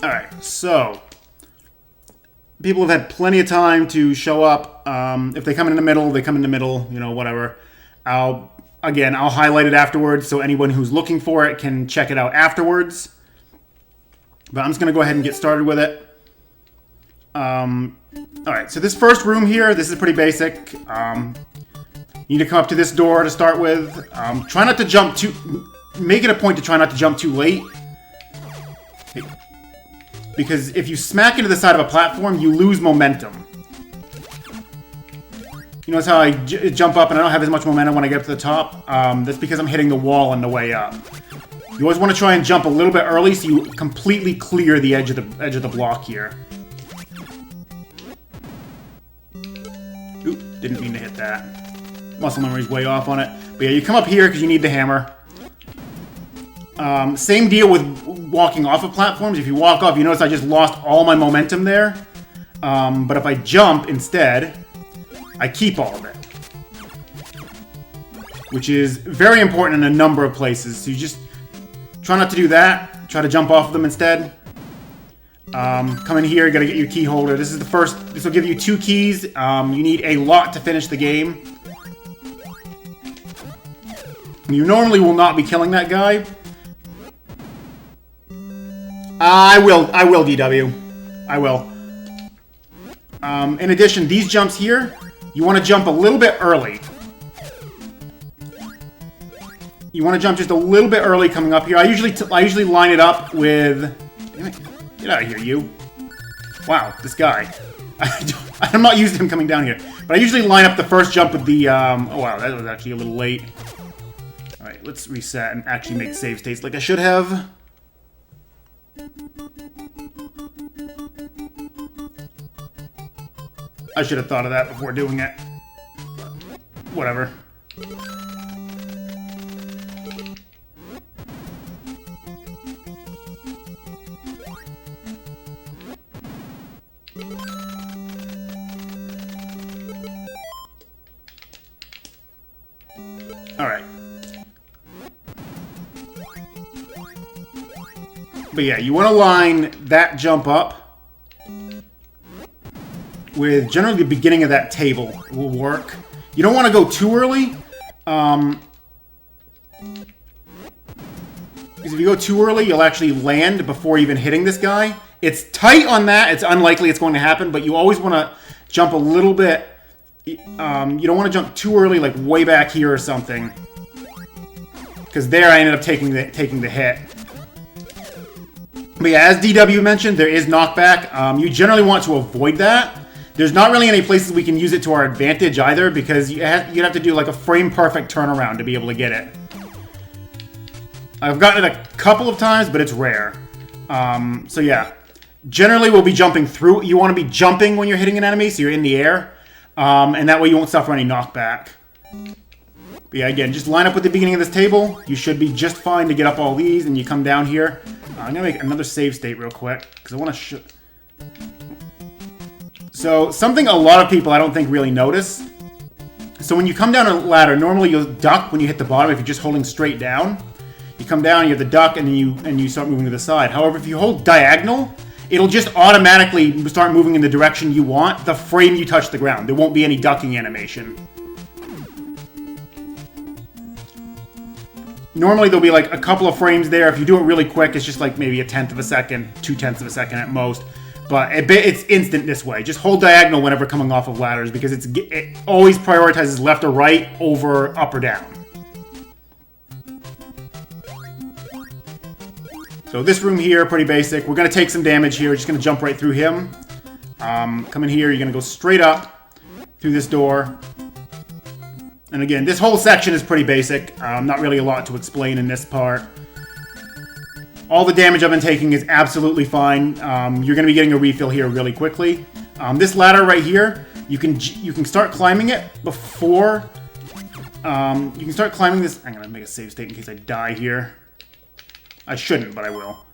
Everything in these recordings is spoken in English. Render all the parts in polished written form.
Alright, so people have had plenty of time to show up. If they come in the middle, they come in the middle, you know, whatever. I'll highlight it afterwards so anyone who's looking for it can check it out afterwards. But I'm just going to go ahead and get started with it. Alright, so this first room here, this is pretty basic. You need to come up to this door to start with. Try not to jump too... Make it a point to try not to jump too late. Because if you smack into the side of a platform, you lose momentum. You notice how I jump up and I don't have as much momentum when I get up to the top? That's because I'm hitting the wall on the way up. You always want to try and jump a little bit early so you completely clear the edge of the block here. Oop, didn't mean to hit that. Muscle memory's way off on it. But yeah, you come up here because you need the hammer. Same deal with walking off of platforms. If you walk off, you notice I just lost all my momentum there. But if I jump instead, I keep all of it. Which is very important in a number of places. So you just try not to do that. Try to jump off of them instead. Come in here, you gotta get your key holder. This is the first, this will give you 2 keys. You need a lot to finish the game. You normally will not be killing that guy. I will, DW. I will. In addition, these jumps here, you want to jump a little bit early. You want to jump just a little bit early coming up here. I usually line it up with... Get out of here, you. Wow, this guy. I'm not used to him coming down here. But I usually line up the first jump with the... oh, wow, that was actually a little late. Alright, let's reset and actually make save states like I should have. I should have thought of that before doing it. Whatever. Alright. But yeah, you want to line that jump up with generally the beginning of that table will work. You don't want to go too early. Because if you go too early, you'll actually land before even hitting this guy. It's tight on that. It's unlikely it's going to happen, but you always want to jump a little bit. You don't want to jump too early, like way back here or something. Because there I ended up taking the hit. But yeah, as DW mentioned, there is knockback. You generally want to avoid that. There's not really any places we can use it to our advantage either, because you'd have to do like a frame-perfect turnaround to be able to get it. I've gotten it a couple of times, but it's rare. So yeah, generally we'll be jumping through. You want to be jumping when you're hitting an enemy, so you're in the air. And that way you won't suffer any knockback. But yeah, again, just line up with the beginning of this table. You should be just fine to get up all these, and you come down here. I'm going to make another save state real quick, because I want to So, something a lot of people I don't think really notice. So when you come down a ladder, normally you'll duck when you hit the bottom if you're just holding straight down. You come down, you have the duck, and then you start moving to the side. However, if you hold diagonal, it'll just automatically start moving in the direction you want the frame you touch the ground. There won't be any ducking animation. Normally there'll be like a couple of frames there. If you do it really quick, it's just like maybe 1/10 of a second, 2/10 of a second at most. But it's instant this way. Just hold diagonal whenever coming off of ladders, because it always prioritizes left or right over up or down. So this room here, pretty basic. We're going to take some damage here. We're just going to jump right through him. Come in here. You're going to go straight up through this door. And again, this whole section is pretty basic. Not really a lot to explain in this part. All the damage I've been taking is absolutely fine. You're going to be getting a refill here really quickly. This ladder right here, you can start climbing it before... you can start climbing this... I'm going to make a save state in case I die here. I shouldn't, but I will.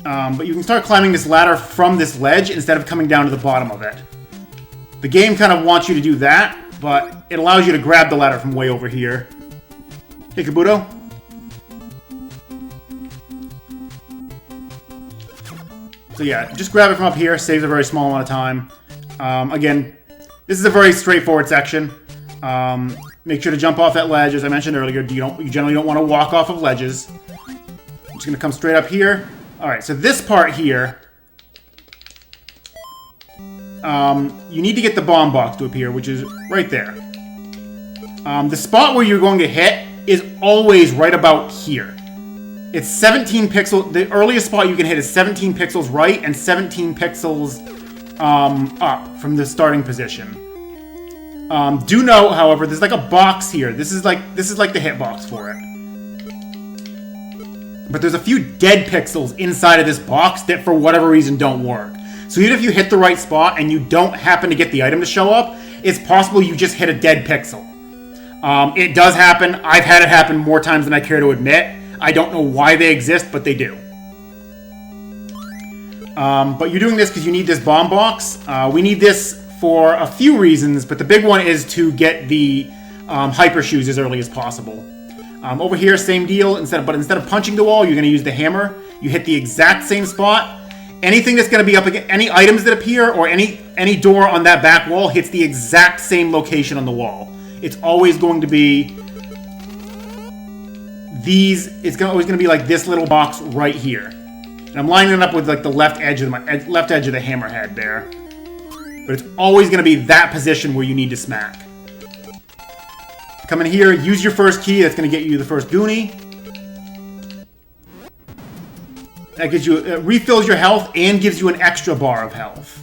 But you can start climbing this ladder from this ledge instead of coming down to the bottom of it. The game kind of wants you to do that but it allows you to grab the ladder from way over here. Hey, Kabuto. So yeah, just grab it from up here. Saves a very small amount of time. Again, this is a very straightforward section. Make sure to jump off that ledge. As I mentioned earlier, you generally don't want to walk off of ledges. I'm just going to come straight up here. Alright, so this part here, you need to get the bomb box to appear, which is right there. The spot where you're going to hit is always right about here. It's 17 pixels. The earliest spot you can hit is 17 pixels right and 17 pixels up from the starting position. Do know, however, there's like a box here. This is like the hitbox for it. But there's a few dead pixels inside of this box that, for whatever reason, don't work. So even if you hit the right spot and you don't happen to get the item to show up, it's possible you just hit a dead pixel. It does happen. I've had it happen more times than I care to admit. I don't know why they exist, but they do. But you're doing this because you need this bomb box. We need this for a few reasons, but the big one is to get the hyper shoes as early as possible. Over here, same deal. Instead of punching the wall, you're going to use the hammer. You hit the exact same spot. Anything that's going to be up against any items that appear or any door on that back wall hits the exact same location on the wall. It's always going to be these. It's always going to be like this little box right here. And I'm lining it up with like the left edge of the hammerhead there. But it's always going to be that position where you need to smack. Come in here, use your first key. That's going to get you the first Goonie. That gives you, refills your health and gives you an extra bar of health.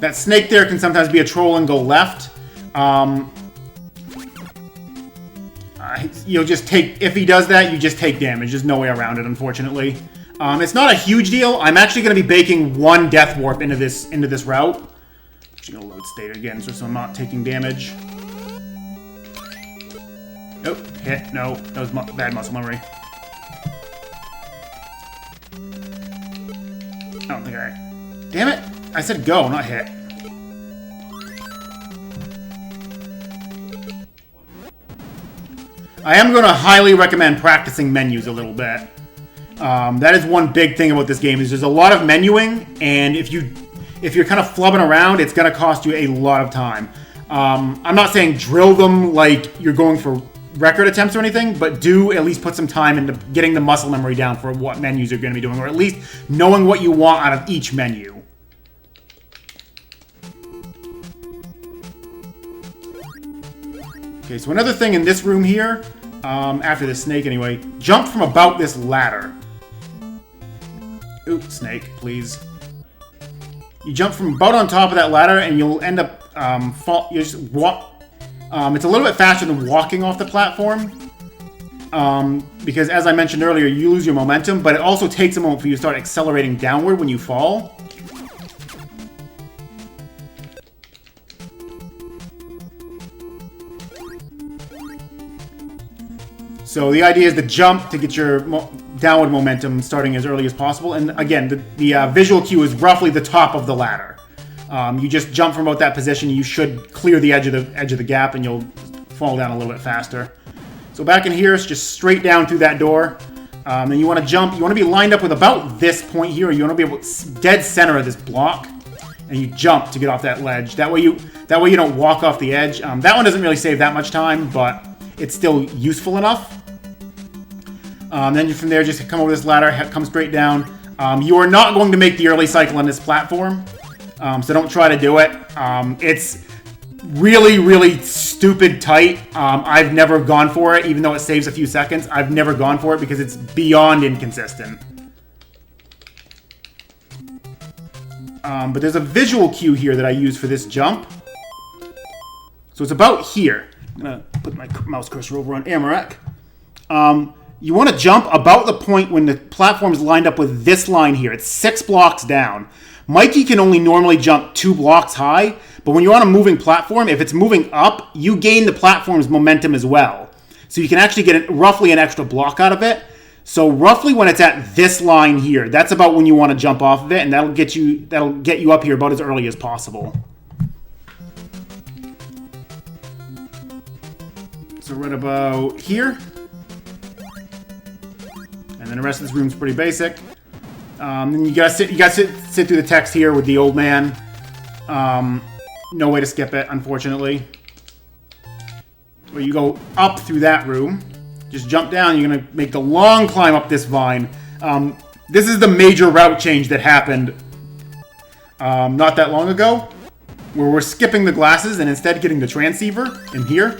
That snake there can sometimes be a troll and go left. You'll just take, if he does that, you just take damage. There's no way around it, unfortunately. It's not a huge deal. I'm actually going to be baking one death warp into this route. I'm actually going to load state again, so I'm not taking damage. Nope, hit. No, that was bad muscle memory. I don't think I... Damn it! I said go, not hit. I am going to highly recommend practicing menus a little bit. That is one big thing about this game, is there's a lot of menuing, and if you're kind of flubbing around, it's going to cost you a lot of time. I'm not saying drill them like you're going for record attempts or anything, but do at least put some time into getting the muscle memory down for what menus you're going to be doing, or at least knowing what you want out of each menu. Okay, so another thing in this room here, after this snake anyway, jump from about this ladder. Ooh, snake, please. You jump from about on top of that ladder, and you'll end up you just walk. It's a little bit faster than walking off the platform, because as I mentioned earlier, you lose your momentum, but it also takes a moment for you to start accelerating downward when you fall. So the idea is to jump to get your downward momentum starting as early as possible. And again, the visual cue is roughly the top of the ladder. You just jump from about that position. You should clear the edge of the gap, and you'll fall down a little bit faster. So back in here, it's just straight down through that door. And you want to jump. You want to be lined up with about this point here. You want to be able dead center of this block, and you jump to get off that ledge. That way you don't walk off the edge. That one doesn't really save that much time, but it's still useful enough. Then from there, just come over this ladder, come straight down. You are not going to make the early cycle on this platform, so don't try to do it. It's really, really stupid tight. I've never gone for it, even though it saves a few seconds. I've never gone for it because it's beyond inconsistent. But there's a visual cue here that I use for this jump. So it's about here. I'm going to put my mouse cursor over on Amarak. You want to jump about the point when the platform is lined up with this line here. It's 6 blocks down. Mikey can only normally jump 2 blocks high, but when you're on a moving platform, if it's moving up, you gain the platform's momentum as well. So you can actually get roughly an extra block out of it. So roughly when it's at this line here, that's about when you want to jump off of it, and that'll get you up here about as early as possible. So right about here. And then the rest of this room's pretty basic. Then you gotta sit through the text here with the old man. No way to skip it, unfortunately. Where you go up through that room. Just jump down, you're gonna make the long climb up this vine. This is the major route change that happened not that long ago, where we're skipping the glasses and instead getting the transceiver in here.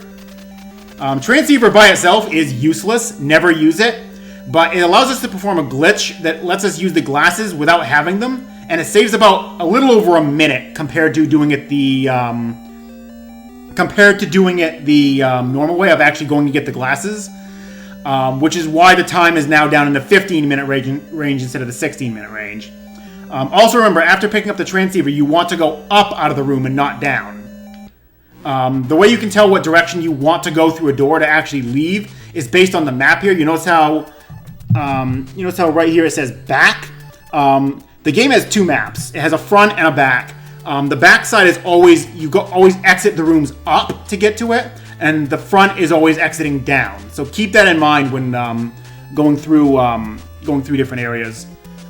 Transceiver by itself is useless, never use it, but it allows us to perform a glitch that lets us use the glasses without having them, and it saves about a little over a minute compared to doing it the normal way of actually going to get the glasses, which is why the time is now down in the 15-minute range instead of the 16-minute range. Also remember, after picking up the transceiver, you want to go up out of the room and not down. The way you can tell what direction you want to go through a door to actually leave is based on the map here. You notice how right here it says back? The game has two maps. It has a front and a back. The back side is always, always exit the rooms up to get to it, and the front is always exiting down. So keep that in mind when going through different areas.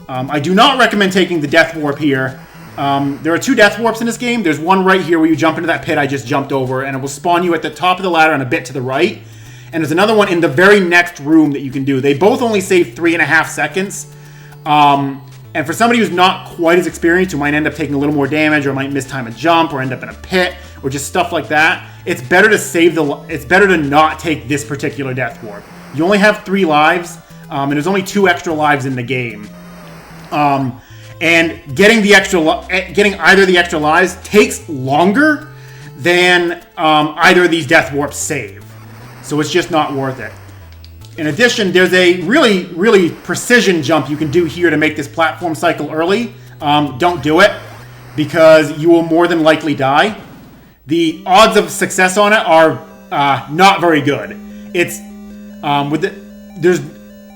I do not recommend taking the death warp here. There are two death warps in this game. There's one right here where you jump into that pit I just jumped over, and it will spawn you at the top of the ladder and a bit to the right. And there's another one in the very next room that you can do. They both only save 3.5 seconds. And for somebody who's not quite as experienced, who might end up taking a little more damage, or might miss time a jump, or end up in a pit, or just stuff like that, it's better to not take this particular death warp. You only have 3 lives, and there's only 2 extra lives in the game. And getting either the extra lives takes longer than either of these death warps save. So it's just not worth it. In addition, there's a really, really precision jump you can do here to make this platform cycle early. Don't do it, because you will more than likely die. The odds of success on it are not very good. It's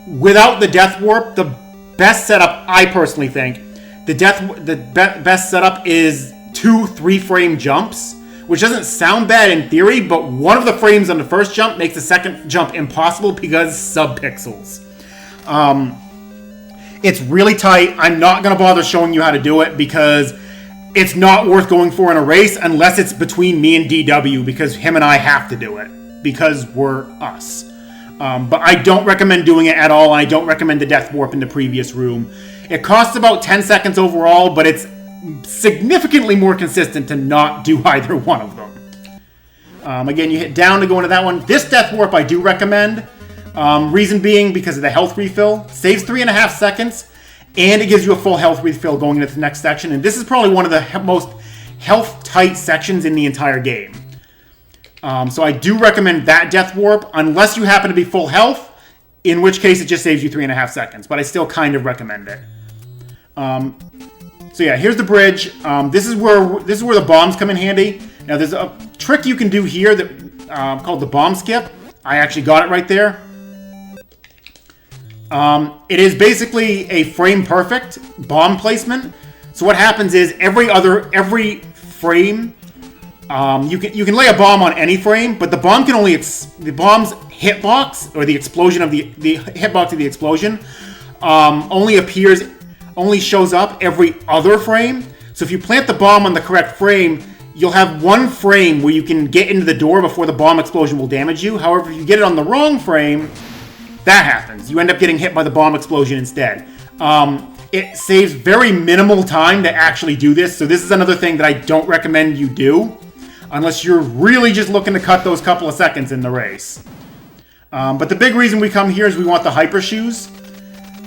without the death warp, the best setup, I personally think, best setup is 2 3-frame jumps, which doesn't sound bad in theory, but one of the frames on the first jump makes the second jump impossible because subpixels. It's really tight. I'm not going to bother showing you how to do it because it's not worth going for in a race unless it's between me and DW, because him and I have to do it because we're us. But I don't recommend doing it at all. I don't recommend the death warp in the previous room. It costs about 10 seconds overall, but it's significantly more consistent to not do either one of them. Again, you hit down to go into that one. This death warp I do recommend. Reason being because of the health refill. Saves 3.5 seconds, and it gives you a full health refill going into the next section. And this is probably one of the most health-tight sections in the entire game. So I do recommend that death warp, unless you happen to be full health, in which case it just saves you 3.5 seconds. But I still kind of recommend it. So yeah, here's the bridge. This is where the bombs come in handy. Now there's a trick you can do here that called the bomb skip. I actually got it right there. It is basically a frame perfect bomb placement. So what happens is every frame, you can lay a bomb on any frame, but the bomb can only the bomb's hitbox, or the explosion of the hitbox of the explosion, only shows up every other frame. So if you plant the bomb on the correct frame, you'll have one frame where you can get into the door before the bomb explosion will damage you. However, if you get it on the wrong frame, that happens. You end up getting hit by the bomb explosion instead. It saves very minimal time to actually do this, so this is another thing that I don't recommend you do, unless you're really just looking to cut those couple of seconds in the race. But the big reason we come here is we want the hyper shoes.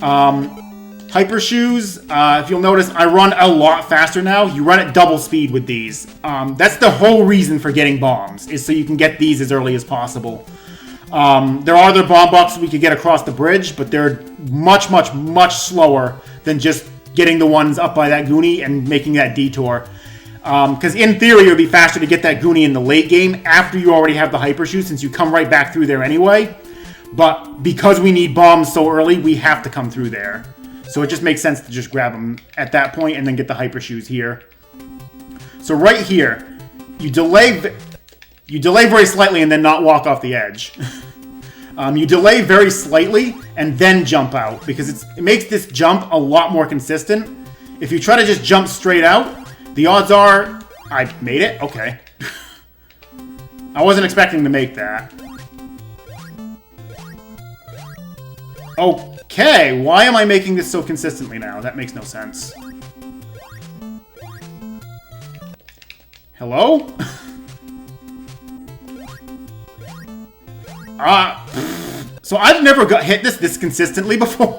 Hyper shoes, if you'll notice, I run a lot faster now. You run at double speed with these. That's the whole reason for getting bombs, is so you can get these as early as possible. There are other bomb boxes we could get across the bridge, but they're much, much, much slower than just getting the ones up by that Goonie and making that detour. Because in theory, it would be faster to get that Goonie in the late game after you already have the hyper shoe, since you come right back through there anyway. But because we need bombs so early, we have to come through there. So it just makes sense to just grab them at that point and then get the hyper shoes here. So right here, you delay very slightly and then not walk off the edge. You delay very slightly and then jump out because it makes this jump a lot more consistent. If you try to just jump straight out, the odds are I made it. Okay. I wasn't expecting to make that. Okay, why am I making this so consistently now? That makes no sense. Hello? So I've never hit this consistently before.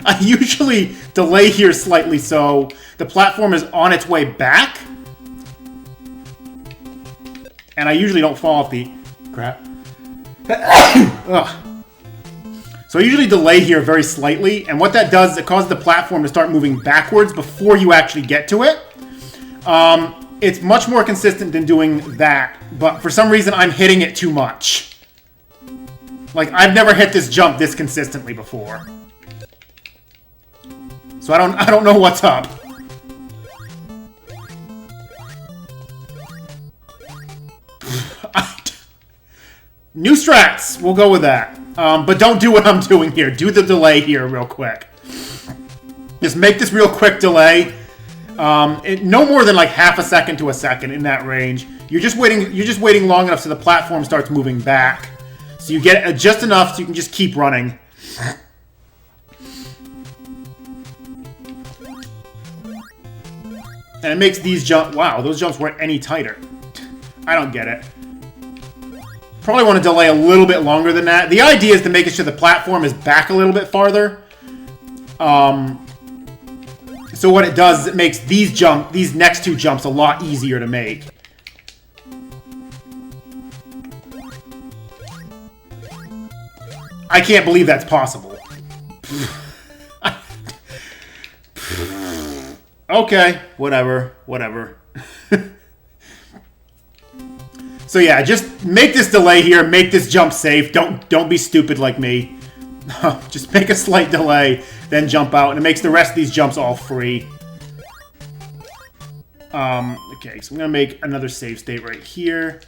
I usually delay here slightly so the platform is on its way back. And I usually don't fall off the... Crap. So I usually delay here very slightly, and what that does is it causes the platform to start moving backwards before you actually get to it. It's much more consistent than doing that, but for some reason I'm hitting it too much. Like, I've never hit this jump this consistently before. So I don't know what's up. New strats! We'll go with that. But don't do what I'm doing here. Do the delay here real quick. Just make this real quick delay. No more than like half a second to a second in that range. You're just waiting long enough so the platform starts moving back. So you get just enough so you can just keep running. And it makes these jumps... Wow, those jumps weren't any tighter. I don't get it. Probably want to delay a little bit longer than that. The idea is to make it sure the platform is back a little bit farther. So what it does is it makes these next two jumps a lot easier to make. I can't believe that's possible. Okay, whatever. So yeah, just make this delay here, make this jump safe. Don't be stupid like me. Just make a slight delay, then jump out, and it makes the rest of these jumps all free. Okay, so I'm gonna make another save state right here.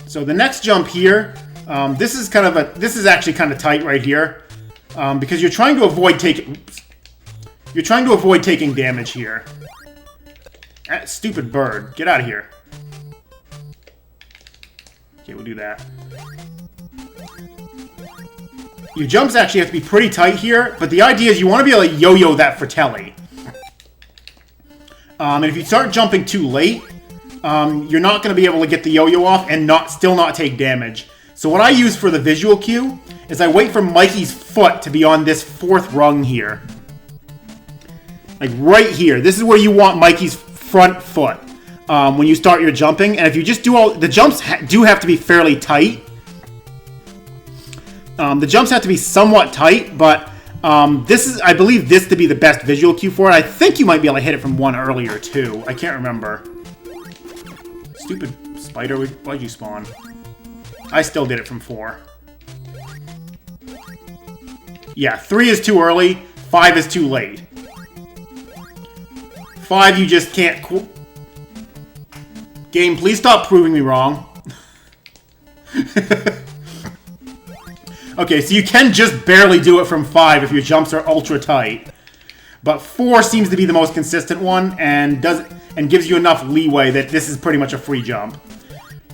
So the next jump here, this is actually kind of tight right here, because you're trying to avoid taking damage here. That stupid bird, get out of here. Okay, we'll do that. Your jumps actually have to be pretty tight here, but the idea is you want to be able to yo-yo that fratelli. And if you start jumping too late, you're not going to be able to get the yo-yo off and still not take damage. So what I use for the visual cue is I wait for Mikey's foot to be on this fourth rung here. Like right here. This is where you want Mikey's front foot. When you start your jumping, and if you just do the jumps do have to be fairly tight. The jumps have to be somewhat tight, but I believe this to be the best visual cue for it. I think you might be able to hit it from one earlier too. I can't remember. Stupid spider, why'd you spawn? I still did it from 4. Yeah, 3 is too early, 5 is too late. 5 you just can't... Game, please stop proving me wrong. Okay, so you can just barely do it from 5 if your jumps are ultra tight. But 4 seems to be the most consistent one and gives you enough leeway that this is pretty much a free jump.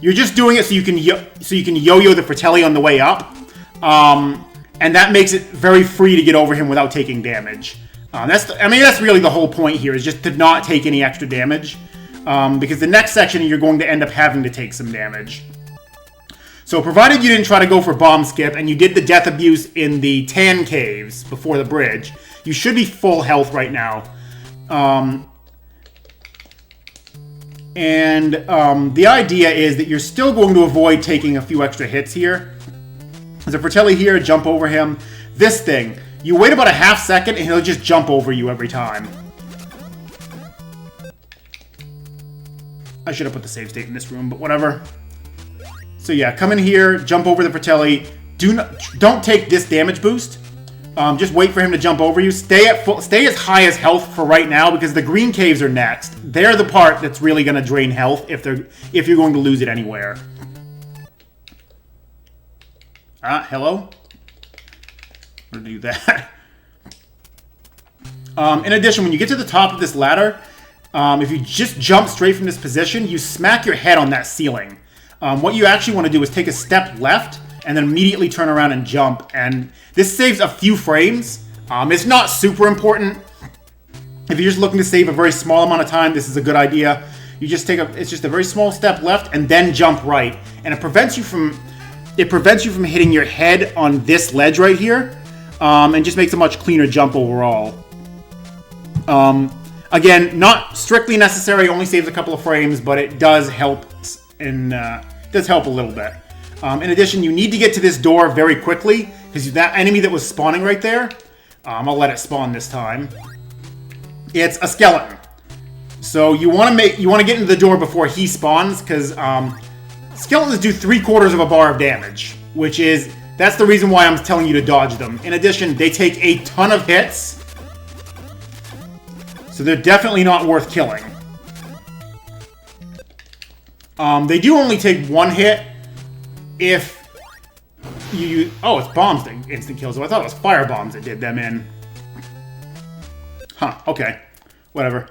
You're just doing it so you can yo-yo the fratelli on the way up. And that makes it very free to get over him without taking damage. That's really the whole point here, is just to not take any extra damage. Because the next section you're going to end up having to take some damage. So provided you didn't try to go for bomb skip and you did the death abuse in the tan caves before the bridge, you should be full health right now. The idea is that you're still going to avoid taking a few extra hits here. There's a fratelli here, jump over him. This thing, you wait about a half second and he'll just jump over you every time. I should have put the save state in this room, but whatever. So yeah, come in here, jump over the Fratelli. Don't take this damage boost. Just wait for him to jump over you. Stay as high as health for right now because the green caves are next. They're the part that's really going to drain health if you're going to lose it anywhere. Hello? Where did I do that? In addition, when you get to the top of this ladder, if you just jump straight from this position, you smack your head on that ceiling. What you actually want to do is take a step left and then immediately turn around and jump. And this saves a few frames. It's not super important. If you're just looking to save a very small amount of time, this is a good idea. You just it's just a very small step left and then jump right. And it prevents you from hitting your head on this ledge right here. And just makes a much cleaner jump overall. Again, not strictly necessary, only saves a couple of frames, but it does help does help a little bit. In addition, you need to get to this door very quickly, because that enemy that was spawning right there, I'll let it spawn this time. It's a skeleton. So you want to get into the door before he spawns, because skeletons do 3/4 of a bar of damage, that's the reason why I'm telling you to dodge them. In addition, they take a ton of hits, so they're definitely not worth killing. They do only take one hit if you... Oh, it's bombs that instant kills. So I thought it was fire bombs that did them in. Huh, okay. Whatever.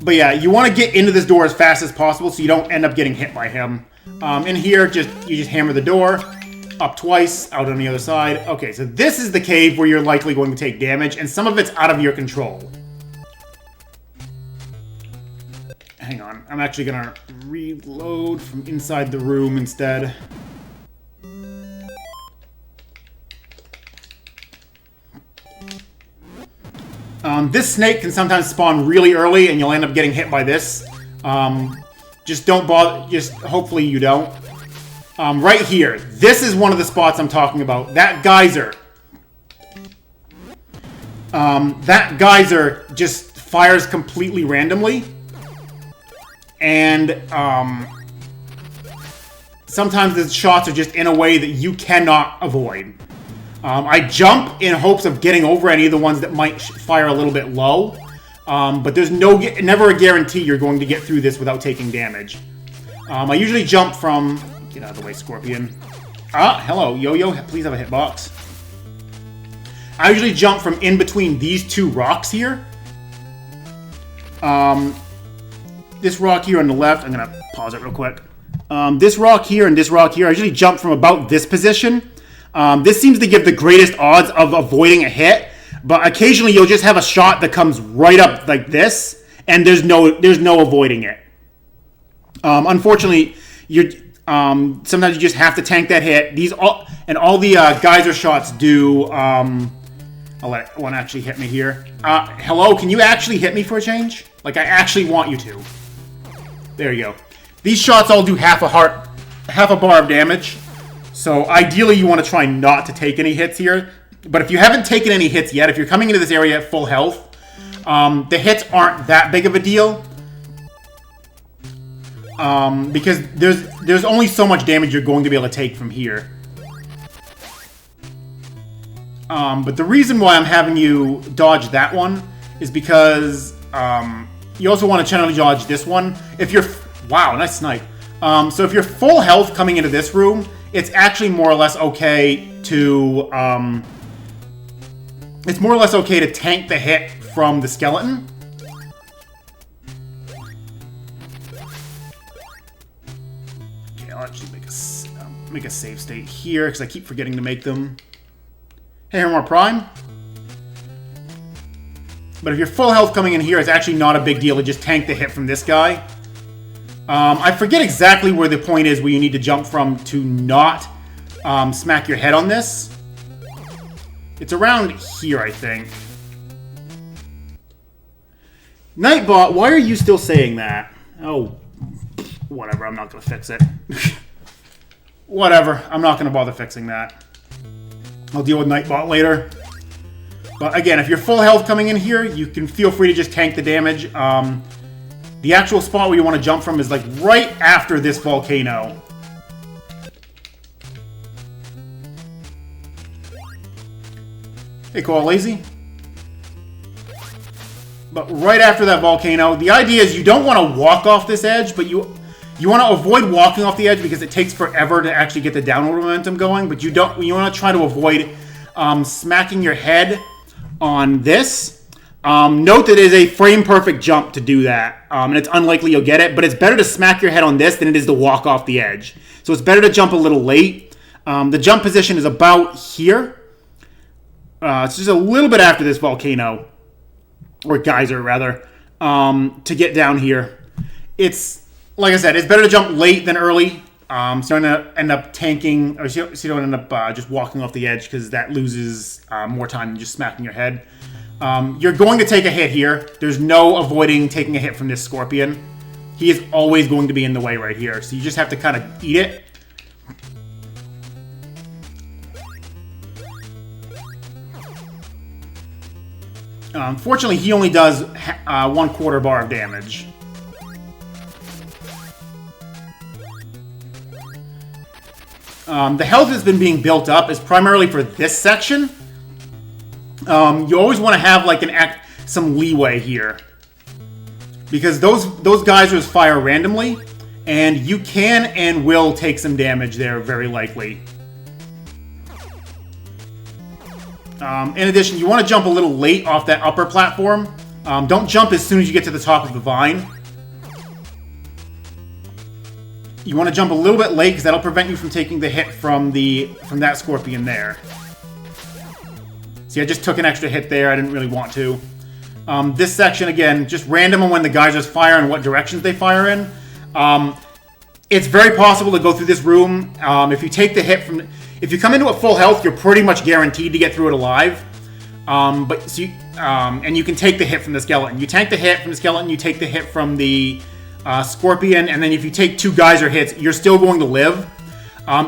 But yeah, you want to get into this door as fast as possible so you don't end up getting hit by him. In here, you just hammer the door. Up twice, out on the other side. Okay, so this is the cave where you're likely going to take damage, and some of it's out of your control. Hang on, I'm actually gonna reload from inside the room instead. This snake can sometimes spawn really early, and you'll end up getting hit by this. Just don't bother, hopefully you don't. Right here, this is one of the spots I'm talking about. That geyser. That geyser just fires completely randomly. And sometimes the shots are just in a way that you cannot avoid. I jump in hopes of getting over any of the ones that might fire a little bit low. But there's never a guarantee you're going to get through this without taking damage. I usually jump from... Get out of the way, Scorpion. Hello, Yo-Yo. Please have a hitbox. I usually jump from in between these two rocks here. This rock here on the left, I'm going to pause it real quick. This rock here and this rock here, I usually jump from about this position. This seems to give the greatest odds of avoiding a hit, but occasionally you'll just have a shot that comes right up like this, and there's no avoiding it. Unfortunately, sometimes you just have to tank that hit. All the geyser shots do. I'll let one actually hit me here. Hello, can you actually hit me for a change? Like, I actually want you to. There you go. These shots all do half a bar of damage. So ideally, you want to try not to take any hits here. But if you haven't taken any hits yet, if you're coming into this area at full health, the hits aren't that big of a deal. Because there's only so much damage you're going to be able to take from here. But the reason why I'm having you dodge that one is because you also want to generally dodge this one. If you're... Wow, nice snipe. So if you're full health coming into this room, it's actually more or less okay to... it's more or less okay to tank the hit from the skeleton. Okay, I'll actually make a save state here, because I keep forgetting to make them. Hey, more Prime. But if you're full health coming in here, it's actually not a big deal to just tank the hit from this guy. I forget exactly where the point is where you need to jump from to not smack your head on this. It's around here, I think. Nightbot, why are you still saying that? Oh, whatever, I'm not going to fix it. Whatever, I'm not going to bother fixing that. I'll deal with Nightbot later. But again, if you're full health coming in here, you can feel free to just tank the damage. The actual spot where you want to jump from is like right after this volcano. Hey, Koala Lazy. But right after that volcano, the idea is you don't want to walk off this edge, but you want to avoid walking off the edge because it takes forever to actually get the downward momentum going. But you want to try to avoid smacking your head on this. Note that it is a frame perfect jump to do that, and it's unlikely you'll get it. But it's better to smack your head on this than it is to walk off the edge. So it's better to jump a little late. The jump position is about here. It's just a little bit after this volcano. Or geyser, rather, to get down here. It's, like I said, it's better to jump late than early. So you're going to end up tanking, or so you don't end up just walking off the edge, because that loses more time than just smacking your head. You're going to take a hit here. There's no avoiding taking a hit from this scorpion. He is always going to be in the way right here. So you just have to kind of eat it. Fortunately, he only does 1/4 bar of damage. The health that's been being built up is primarily for this section. You always want to have like some leeway here, because those geysers fire randomly, and you can and will take some damage there, very likely. In addition, you want to jump a little late off that upper platform. Don't jump as soon as you get to the top of the vine. You want to jump a little bit late because that'll prevent you from taking the hit from that scorpion there. See, I just took an extra hit there. I didn't really want to. This section, again, just random on when the geysers fire and what directions they fire in. It's very possible to go through this room. If you take the hit from... If you come into it full health, you're pretty much guaranteed to get through it alive. And you can take the hit from the skeleton. You tank the hit from the skeleton, you take the hit from the scorpion, and then if you take 2 geyser hits, you're still going to live.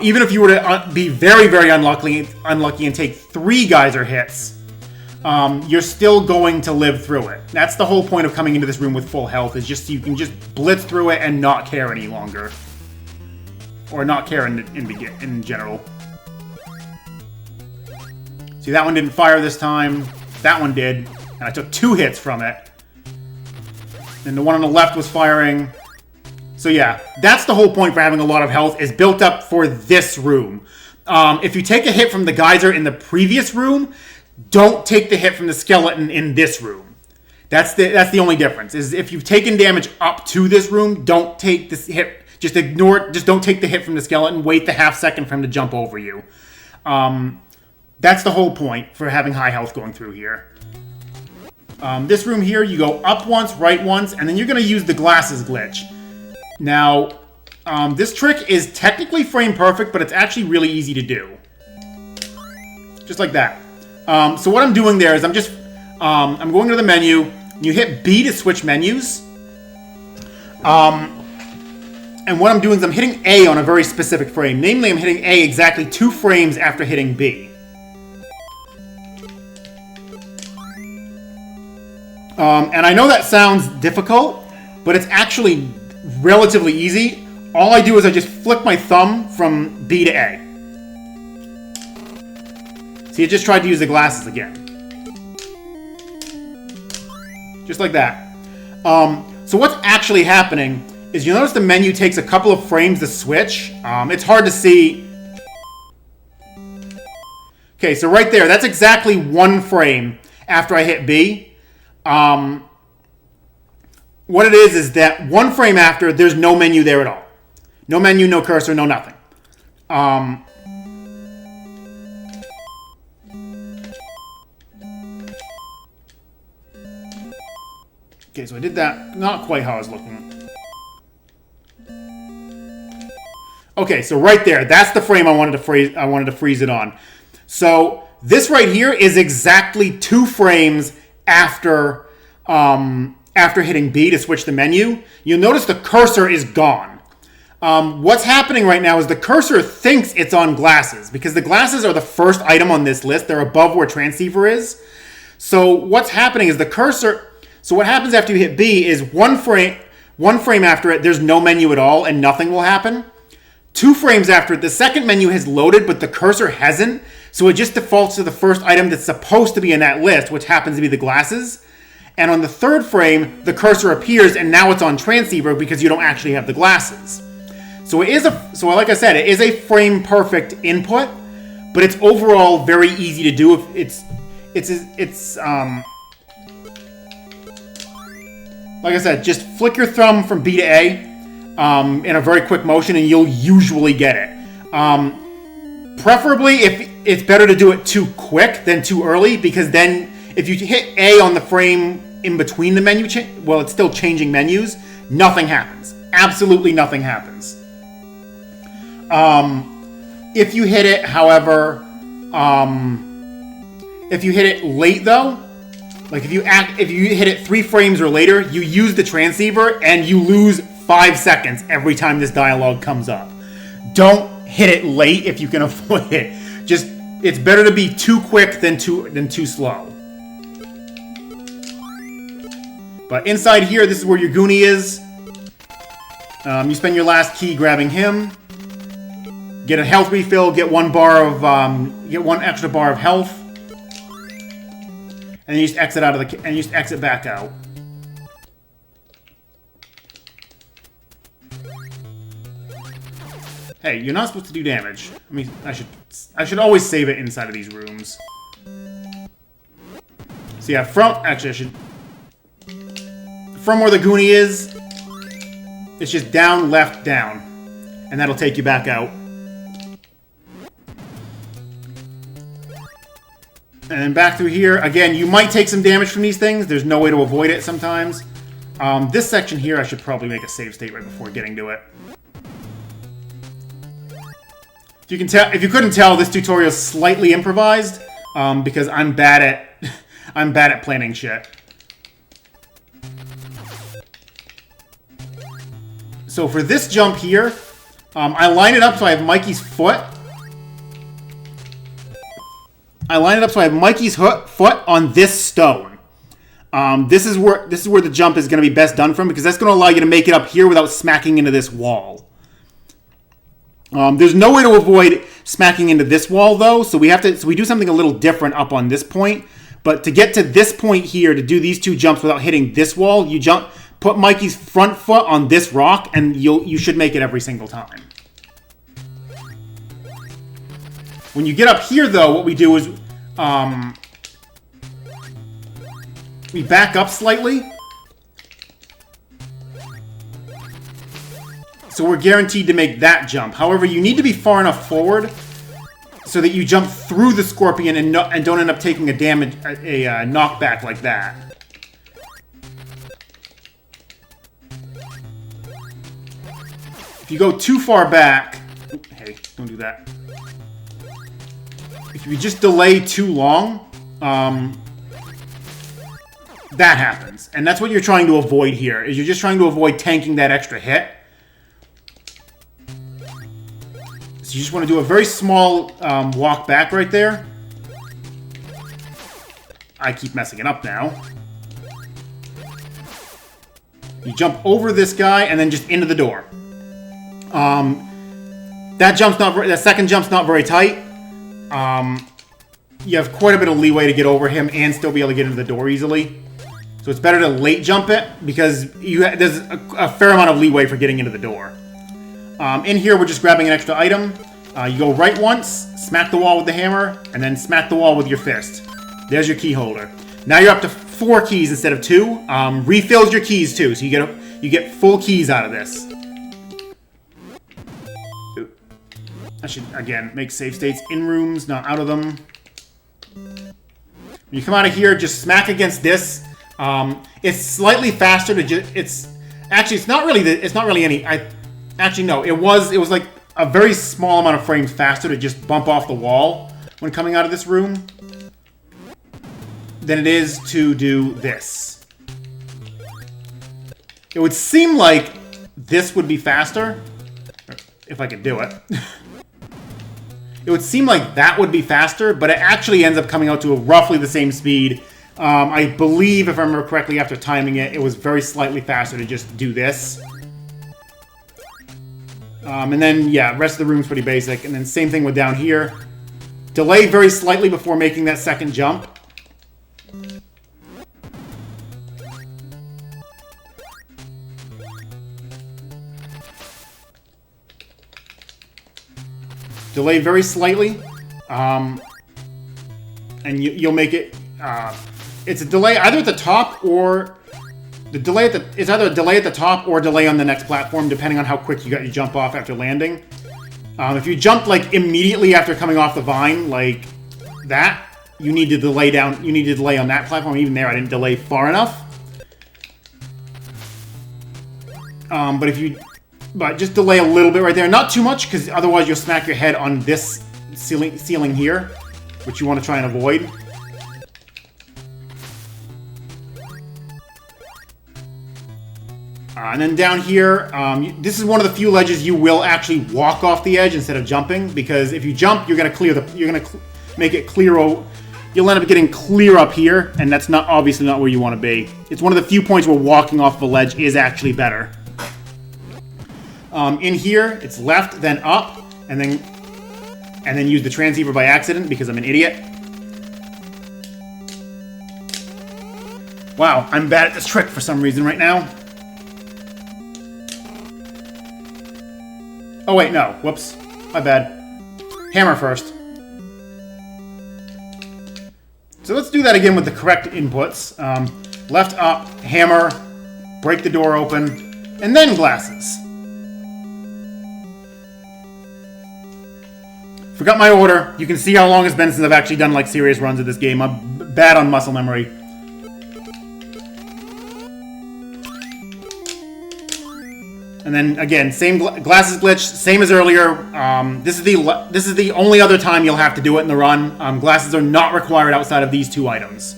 Even if you were to be very, very unlucky and take 3 geyser hits, you're still going to live through it. That's the whole point of coming into this room with full health, is just you can just blitz through it and not care any longer. Or not care in general. See, that one didn't fire this time. That one did. And I took 2 hits from it. And the one on the left was firing. So yeah, that's the whole point for having a lot of health, is built up for this room. If you take a hit from the geyser in the previous room, don't take the hit from the skeleton in this room. That's the only difference, is if you've taken damage up to this room, don't take this hit. Just ignore it. Just don't take the hit from the skeleton. Wait the half second for him to jump over you. That's the whole point for having high health going through here. This room here, you go up once, right once, and then you're going to use the glasses glitch. Now, this trick is technically frame perfect, but it's actually really easy to do. Just like that. So what I'm doing there is I'm going to the menu. You hit B to switch menus. And what I'm doing is I'm hitting A on a very specific frame. Namely, I'm hitting A exactly 2 frames after hitting B. And I know that sounds difficult, but it's actually relatively easy. All I do is I just flick my thumb from B to A. See, it just tried to use the glasses again. Just like that. So what's actually happening is you notice the menu takes a couple of frames to switch. It's hard to see. Okay, so right there, that's exactly 1 frame after I hit B. What it is that 1 frame after, there's no menu there at all. No menu, no cursor, no nothing. Okay, so I did that not quite how I was looking. Okay, so right there, that's the frame I wanted to freeze it on. So this right here is exactly 2 frames after hitting B to switch the menu. You'll notice the cursor is gone. What's happening right now is the cursor thinks it's on glasses, because the glasses are the first item on this list. They're above where transceiver is. So what's happening is the cursor... So what happens after you hit B is 1 frame 1 frame after it, there's no menu at all and nothing will happen. 2 frames after it, the second menu has loaded, but the cursor hasn't. So it just defaults to the first item that's supposed to be in that list, which happens to be the glasses. And on the 3rd frame, the cursor appears and now it's on transceiver because you don't actually have the glasses. So it is like I said, it is a frame perfect input, but it's overall very easy to do. If it's like I said, just flick your thumb from B to A in a very quick motion and you'll usually get it. Preferably, if it's better to do it too quick than too early, because then if you hit A on the frame in between the menu, well, it's still changing menus, nothing happens. Absolutely nothing happens. If you hit it, however, if you hit it late though, like if you hit it 3 frames or later, you use the transceiver and you lose 5 seconds every time this dialogue comes up. Don't hit it late if you can avoid it. Just, it's better to be too quick than too slow. But inside here, this is where your Goonie is. You spend your last key grabbing him. Get a health refill. Get 1 extra bar of health. And then you just exit out of and you just exit back out. Hey, you're not supposed to do damage. I mean, I should always save it inside of these rooms. So yeah, from where the Goonie is, it's just down, left, down. And that'll take you back out. And then back through here. Again, you might take some damage from these things. There's no way to avoid it sometimes. This section here, I should probably make a save state right before getting to it. If you couldn't tell, this tutorial is slightly improvised because I'm bad at planning shit. So for this jump here, I line it up so I have Mikey's foot. I line it up so I have Mikey's foot on this stone. This is where the jump is going to be best done from, because that's going to allow you to make it up here without smacking into this wall. There's no way to avoid smacking into this wall though, so we do something a little different up on this point. But to get to this point here, to do these 2 jumps without hitting this wall, you put Mikey's front foot on this rock, and you should make it every single time. When you get up here, though, what we do is we back up slightly. So we're guaranteed to make that jump. However, you need to be far enough forward so that you jump through the scorpion and don't end up taking a knockback like that. If you go too far back... Hey, don't do that. If you just delay too long, that happens. And that's what you're trying to avoid here, is you're just trying to avoid tanking that extra hit. So you just want to do a very small walk back right there. I keep messing it up now. You jump over this guy and then just into the door. That second jump's not very tight. You have quite a bit of leeway to get over him and still be able to get into the door easily. So it's better to late jump it, because there's a fair amount of leeway for getting into the door. In here, we're just grabbing an extra item. You go right once, smack the wall with the hammer, and then smack the wall with your fist. There's your key holder. Now you're up to 4 keys instead of 2. Refills your keys too, so you get full keys out of this. I should, again, make save states in rooms, not out of them. When you come out of here, just smack against this. It's slightly faster to just... It's not really any... Actually, no. It was like a very small amount of frames faster to just bump off the wall when coming out of this room than it is to do this. It would seem like this would be faster, if I could do it. It would seem like that would be faster, but it actually ends up coming out to roughly the same speed I believe, if I remember correctly, after timing it, it was very slightly faster to just do this. And then, yeah, rest of the room's pretty basic. And then same thing with down here. Delay very slightly before making that second jump. Delay very slightly. And you'll make it... it's a delay either at the top or... It's either a delay at the top or a delay on the next platform, depending on how quick you got your jump off after landing. If you jump, like, immediately after coming off the vine, like that, you need to delay down. You need to delay on that platform. Even there, I didn't delay far enough. But just delay a little bit right there. Not too much, because otherwise you'll smack your head on this ceiling here, which you want to try and avoid. And then down here, this is one of the few ledges you will actually walk off the edge instead of jumping, because if you jump, you're gonna make it clear. You'll end up getting clear up here, and that's obviously not where you want to be. It's one of the few points where walking off the ledge is actually better. In here, it's left, then up, and then use the transceiver by accident because I'm an idiot. Wow, I'm bad at this trick for some reason right now. Oh wait, no. Whoops. My bad. Hammer first. So let's do that again with the correct inputs. Left up, hammer, break the door open, and then glasses. Forgot my order. You can see how long it's been since I've actually done like serious runs of this game. I'm bad on muscle memory. And then again, same glasses glitch, same as earlier. This is the only other time you'll have to do it in the run. Glasses are not required outside of these two items.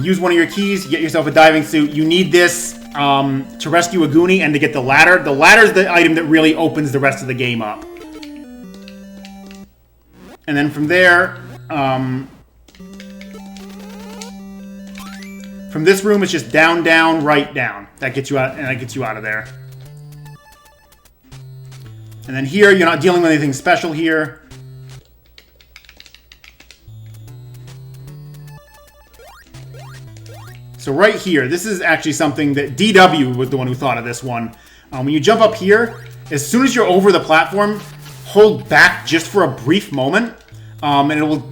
Use one of your keys, get yourself a diving suit. You need this to rescue a Goonie and to get the ladder. The ladder is the item that really opens the rest of the game up. And then from there, from this room, it's just down, down, right, down. That gets you out, and that gets you out of there. And then here, you're not dealing with anything special here. So right here, this is actually something that DW was the one who thought of this one. When you jump up here, as soon as you're over the platform, hold back just for a brief moment. And it will,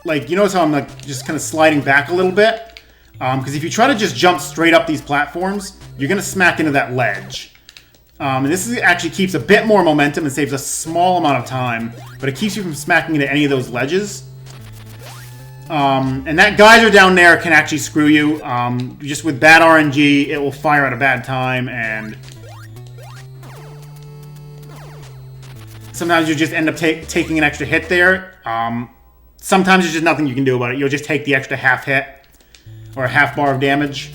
like, you notice how I'm like just kind of sliding back a little bit? Because if you try to just jump straight up these platforms, you're going to smack into that ledge. And this actually keeps a bit more momentum and saves a small amount of time, but it keeps you from smacking into any of those ledges. And that geyser down there can actually screw you. Just with bad RNG, it will fire at a bad time, and sometimes you just end up taking an extra hit there. Sometimes there's just nothing you can do about it. You'll just take the extra half hit, or a half bar of damage.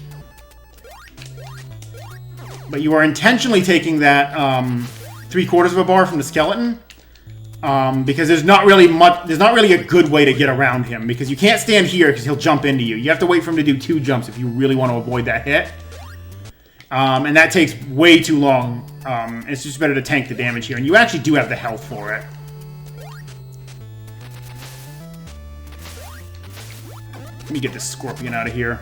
But you are intentionally taking that 3/4 of a bar from the skeleton, because there's not really a good way to get around him, because you can't stand here because he'll jump into you. You have to wait for him to do 2 jumps if you really want to avoid that hit, and that takes way too long. It's just better to tank the damage here, and you actually do have the health for it. Let me get this scorpion out of here.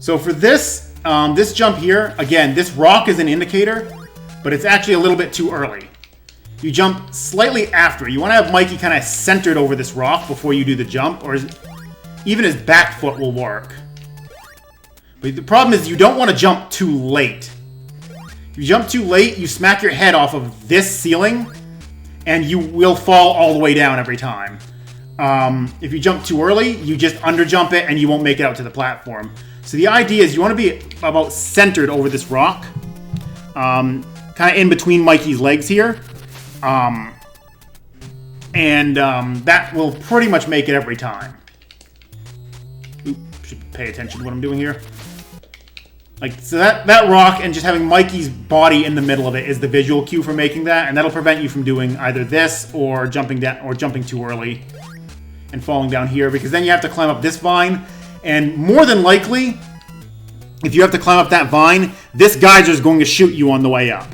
So for this, this jump here, again, this rock is an indicator, but it's actually a little bit too early. You jump slightly after. You want to have Mikey kind of centered over this rock before you do the jump, or even his back foot will work. But the problem is you don't want to jump too late. If you jump too late, you smack your head off of this ceiling, and you will fall all the way down every time. If you jump too early, you just underjump it, and you won't make it out to the platform. So the idea is you want to be about centered over this rock, kind of in between Mikey's legs here, and that will pretty much make it every time. Oop, should pay attention to what I'm doing here. Like, so that rock and just having Mikey's body in the middle of it is the visual cue for making that, and that'll prevent you from doing either this or jumping down or jumping too early. and falling down here, because then you have to climb up this vine, and more than likely, if you have to climb up that vine, this geyser is going to shoot you on the way up.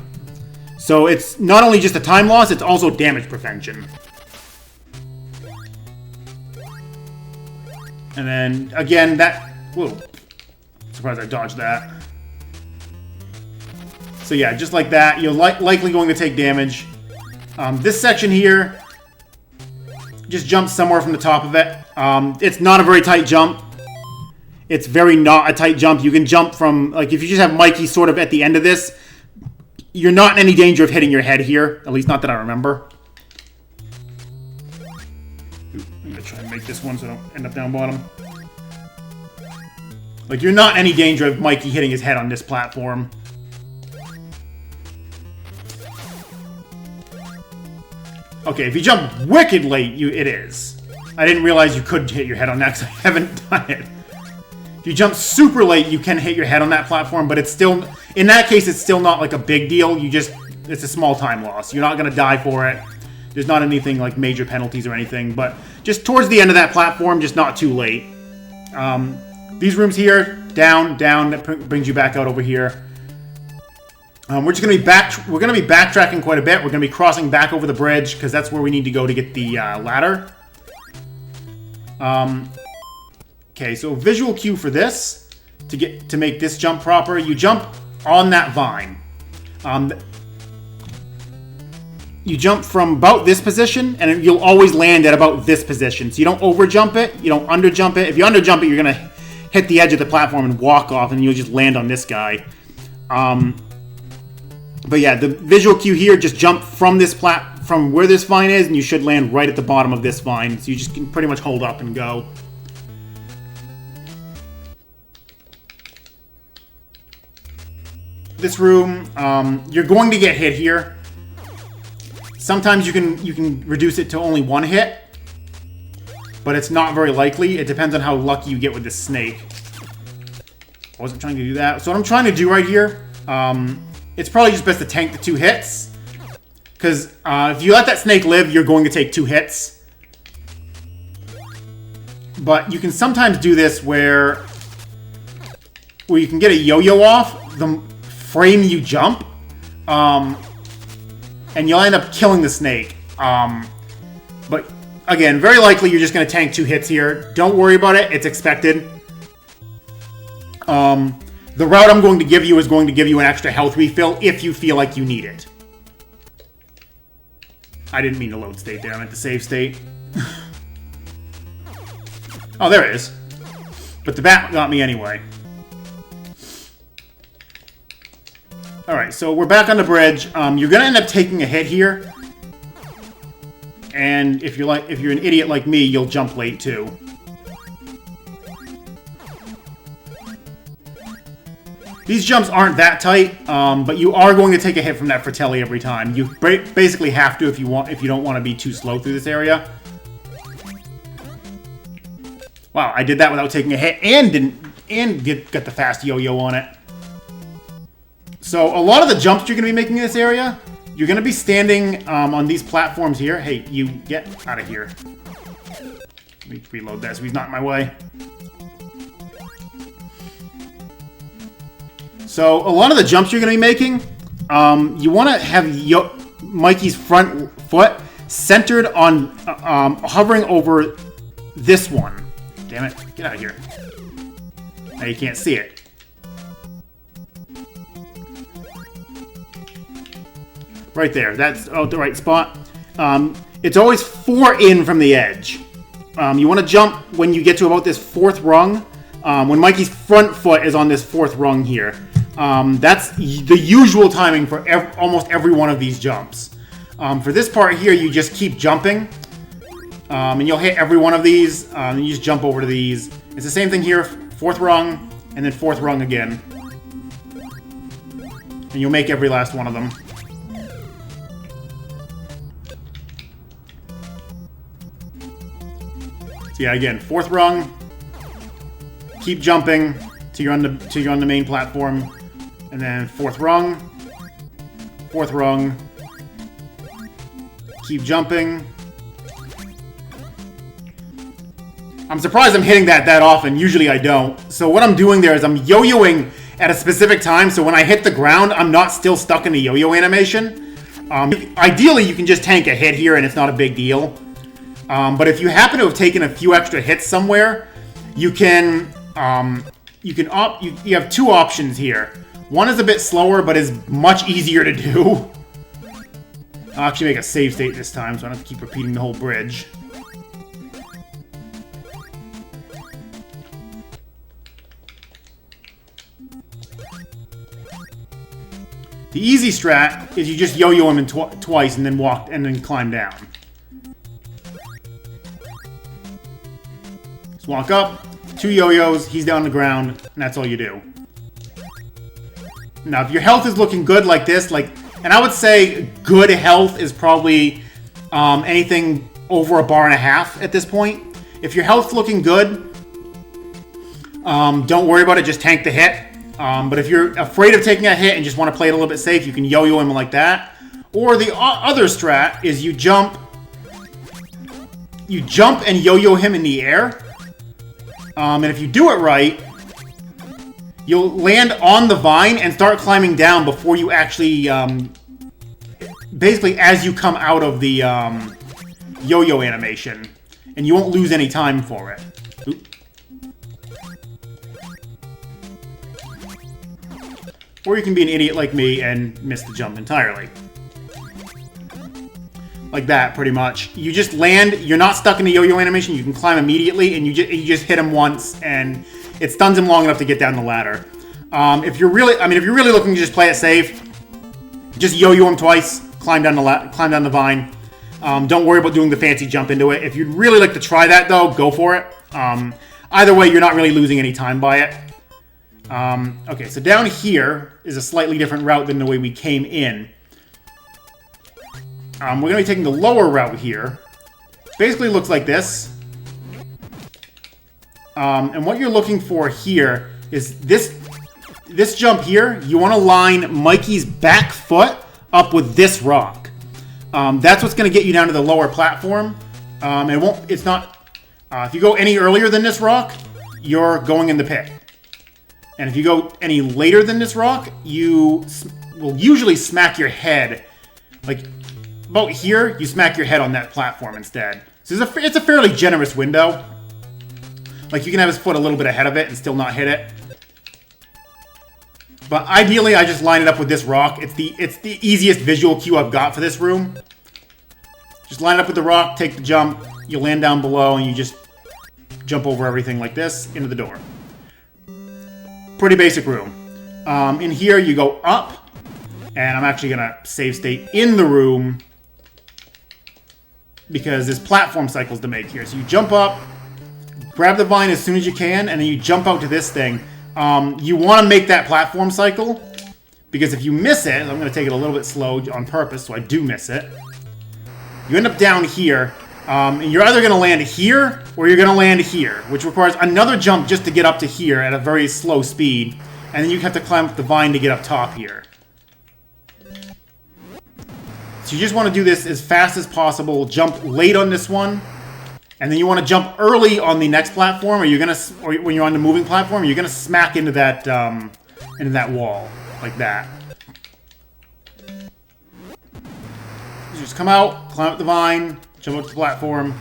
So it's not only just a time loss, it's also damage prevention. And then, again, that... Whoa. Surprised I dodged that. So yeah, just like that, you're likely going to take damage. This section here, just jump somewhere from the top of it. It's not a very tight jump. It's very not a tight jump. You can jump from, like, if you just have Mikey sort of at the end of this, you're not in any danger of hitting your head here. At least not that I remember. I'm going to try and make this one so I don't end up down bottom. Like, you're not in any danger of Mikey hitting his head on this platform. Okay, if you jump wicked late, it is. I didn't realize you could hit your head on that because I haven't done it. If you jump super late, you can hit your head on that platform, but it's still... In that case, it's still not like a big deal. It's a small time loss. You're not going to die for it. There's not anything like major penalties or anything, but just towards the end of that platform, just not too late. These rooms here, down, that brings you back out over here. We're just going to be backtracking quite a bit. We're going to be crossing back over the bridge because that's where we need to go to get the ladder. Okay, so visual cue for this to make this jump proper. You jump on that vine. You jump from about this position, and you'll always land at about this position. So you don't over jump it, you don't under jump it. If you under jump it, you're going to hit the edge of the platform and walk off, and you'll just land on this guy. But yeah, the visual cue here, just jump from from where this vine is, and you should land right at the bottom of this vine. So you just can pretty much hold up and go. This room, you're going to get hit here. Sometimes you can reduce it to only one hit, but it's not very likely. It depends on how lucky you get with this snake. I wasn't trying to do that. So what I'm trying to do right here, it's probably just best to tank the 2 hits. Because if you let that snake live, you're going to take 2 hits. But you can sometimes do this where you can get a yo-yo off the frame you jump. And you'll end up killing the snake. But again, very likely you're just going to tank 2 hits here. Don't worry about it. It's expected. The route I'm going to give you is going to give you an extra health refill if you feel like you need it. I didn't mean to load state there. I meant to save state. Oh, there it is. But the bat got me anyway. Alright, so we're back on the bridge. You're going to end up taking a hit here. And if you're an idiot like me, you'll jump late too. These jumps aren't that tight, but you are going to take a hit from that Fratelli every time. You basically have to if you don't want to be too slow through this area. Wow, I did that without taking a hit and got the fast yo-yo on it. So a lot of the jumps you're going to be making in this area, you're going to be standing on these platforms here. Hey, you get out of here. Let me reload that so he's not in my way. So a lot of the jumps you're going to be making, you want to have Mikey's front foot centered on hovering over this one. Damn it, get out of here. Now you can't see it. Right there, that's the right spot. It's always 4 in from the edge. You want to jump when you get to about this 4th rung. When Mikey's front foot is on this 4th rung here. That's the usual timing for almost every one of these jumps. For this part here, you just keep jumping. And you'll hit every one of these. And you just jump over to these. It's the same thing here, 4th rung, and then 4th rung again. And you'll make every last one of them. So yeah, again, 4th rung. Keep jumping till you're on the main platform, and then 4th rung. 4th rung. Keep jumping. I'm surprised I'm hitting that often. Usually I don't. So what I'm doing there is I'm yo-yoing at a specific time, so when I hit the ground, I'm not still stuck in the yo-yo animation. Ideally, you can just tank a hit here and it's not a big deal. But if you happen to have taken a few extra hits somewhere, you have two options here. One is a bit slower, but is much easier to do. I'll actually make a save state this time, so I don't have to keep repeating the whole bridge. The easy strat is you just yo-yo him twice and then walk and then climb down. Just walk up, 2 yo-yos, he's down on the ground, and that's all you do. Now, if your health is looking good like this, and I would say good health is probably anything over 1.5 bars at this point. If your health's looking good, don't worry about it, just tank the hit. But if you're afraid of taking a hit and just want to play it a little bit safe, you can yo-yo him like that. Or the other strat is you jump and yo-yo him in the air. And if you do it right, you'll land on the vine and start climbing down before you actually, basically as you come out of the yo-yo animation. And you won't lose any time for it. Oop. Or you can be an idiot like me and miss the jump entirely. Like that, pretty much. You just land, you're not stuck in the yo-yo animation, you can climb immediately, and you just hit him once, and it stuns him long enough to get down the ladder. If you're really looking to just play it safe, just yo-yo him twice, climb down the vine. Don't worry about doing the fancy jump into it. If you'd really like to try that, though, go for it. Either way, you're not really losing any time by it. Okay, so down here is a slightly different route than the way we came in. We're going to be taking the lower route here. Basically looks like this. And what you're looking for here is this jump here. You want to line Mikey's back foot up with this rock. That's what's going to get you down to the lower platform. If you go any earlier than this rock, you're going in the pit. And if you go any later than this rock, you will usually smack your head. Like, about here, you smack your head on that platform instead. So it's a fairly generous window. Like, you can have his foot a little bit ahead of it and still not hit it. But ideally, I just line it up with this rock. It's the easiest visual cue I've got for this room. Just line it up with the rock, take the jump, you land down below, and you just jump over everything like this into the door. Pretty basic room. In here, you go up, and I'm actually going to save state in the room because there's platform cycles to make here. So you jump up, grab the vine as soon as you can, and then you jump out to this thing. You want to make that platform cycle because if you miss it, I'm going to take it a little bit slow on purpose so I do miss it. You end up down here. And you're either going to land here, or you're going to land here, which requires another jump just to get up to here at a very slow speed. And then you have to climb up the vine to get up top here. So you just want to do this as fast as possible, jump late on this one, and then you want to jump early on the next platform, or when you're on the moving platform, you're going to smack into that wall, like that. So just come out, climb up the vine, jump up to the platform,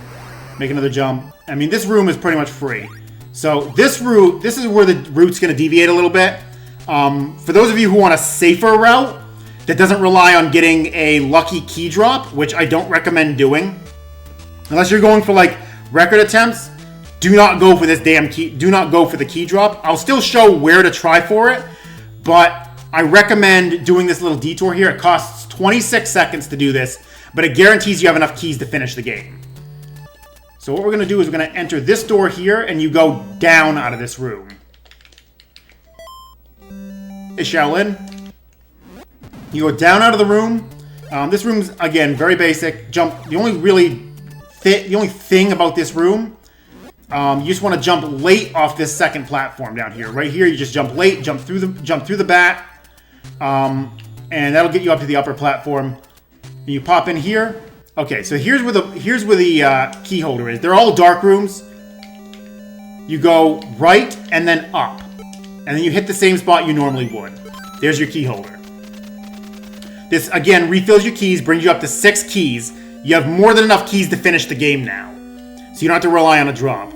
make another jump. I mean, this room is pretty much free. So this is where the route's going to deviate a little bit. For those of you who want a safer route that doesn't rely on getting a lucky key drop, which I don't recommend doing, unless you're going for like record attempts, do not go for this damn key. Do not go for the key drop. I'll still show where to try for it, but I recommend doing this little detour here. It costs 26 seconds to do this, but it guarantees you have enough keys to finish the game. So what we're going to do is we're going to enter this door here, and you go down out of this room. Hey, Shaolin. You go down out of the room. This room's, again, very basic. Jump. The only thing about this room, you just want to jump late off this second platform down here. Right here, you just jump late, jump through the back, and that'll get you up to the upper platform. And you pop in here. Okay, so here's where the key holder is. They're all dark rooms. you go right and then up. And then you hit the same spot you normally would. There's your key holder. This, again, refills your keys, brings you up to 6 keys. You have more than enough keys to finish the game now. So you don't have to rely on a drop.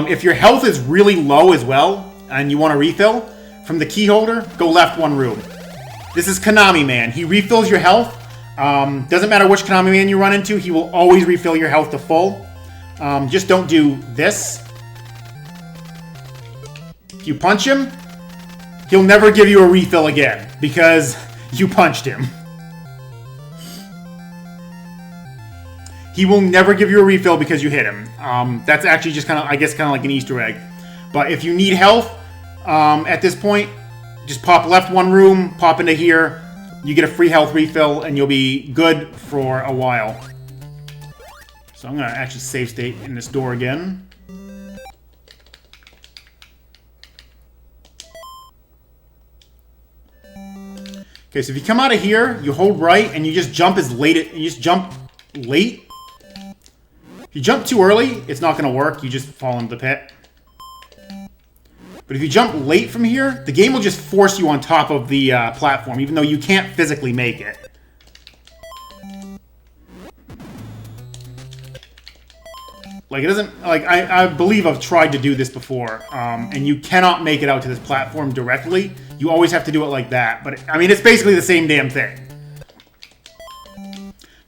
If your health is really low as well, and you want to refill, from the key holder, go left 1 room. This is Konami Man. He refills your health. Doesn't matter which Konami Man you run into, he will always refill your health to full. Just don't do this. If you punch him, he'll never give you a refill again, because you punched him. He will never give you a refill because you hit him. That's actually just kind of, I guess, kind of like an Easter egg. But if you need health, at this point, just pop left 1 room, pop into here, you get a free health refill, and you'll be good for a while. So I'm going to actually save state in this door again. Okay, so if you come out of here, you hold right, and you just jump late. If you jump too early, it's not going to work. You just fall into the pit. But if you jump late from here, the game will just force you on top of the platform, even though you can't physically make it. Like, it doesn't... Like, I believe I've tried to do this before, and you cannot make it out to this platform directly. You always have to do it like that. But, I mean, it's basically the same damn thing.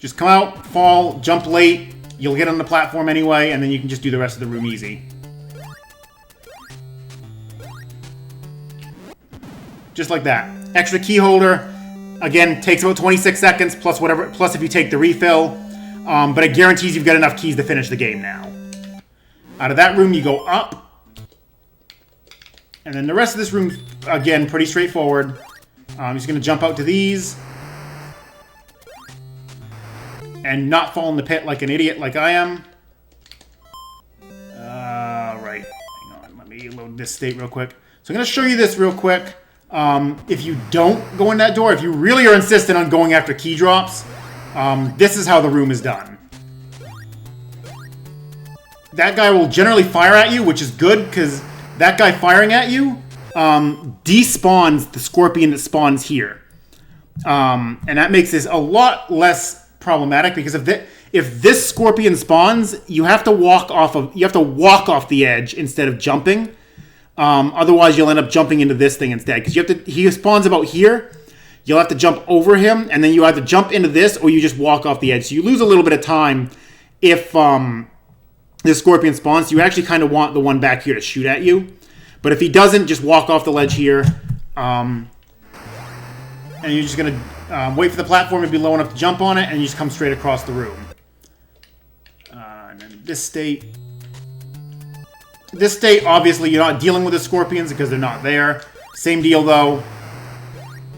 Just come out, fall, jump late. You'll get on the platform anyway, and then you can just do the rest of the room easy. Just like that. Extra key holder. Again, takes about 26 seconds, plus whatever. Plus if you take the refill. But it guarantees you've got enough keys to finish the game now. Out of that room, you go up. And then the rest of this room, again, pretty straightforward. I'm just going to jump out to these. And not fall in the pit like an idiot like I am. Right. Hang on. Let me load this state real quick. So I'm going to show you this real quick. If you don't go in that door, if you really are insistent on going after key drops, this is how the room is done. That guy will generally fire at you, which is good, because that guy firing at you despawns the scorpion that spawns here. And that makes this a lot less problematic, because if this scorpion spawns, you have to walk off the edge instead of jumping. Otherwise, you'll end up jumping into this thing instead, because he spawns about here. You'll have to jump over him, and then you either jump into this, or you just walk off the edge. So you lose a little bit of time if this scorpion spawns. You actually kind of want the one back here to shoot at you. But if he doesn't, just walk off the ledge here. And you're just going to wait for the platform to be low enough to jump on it, and you just come straight across the room. And then this state... This state, obviously, you're not dealing with the scorpions because they're not there. Same deal, though.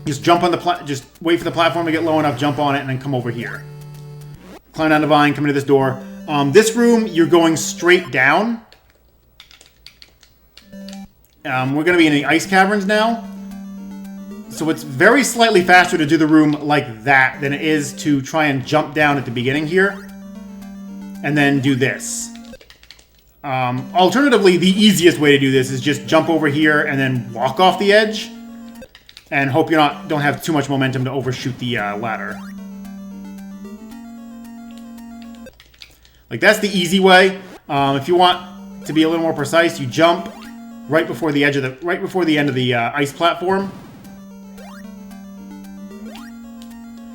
Just jump on just wait for the platform to get low enough, jump on it, and then come over here. Climb down the vine, come into this door. This room, you're going straight down. We're going to be in the ice caverns now. So it's very slightly faster to do the room like that than it is to try and jump down at the beginning here. And then do this. Alternatively, the easiest way to do this is just jump over here and then walk off the edge. And hope you don't have too much momentum to overshoot the ladder. Like, that's the easy way. If you want to be a little more precise, you jump right before the end of the ice platform.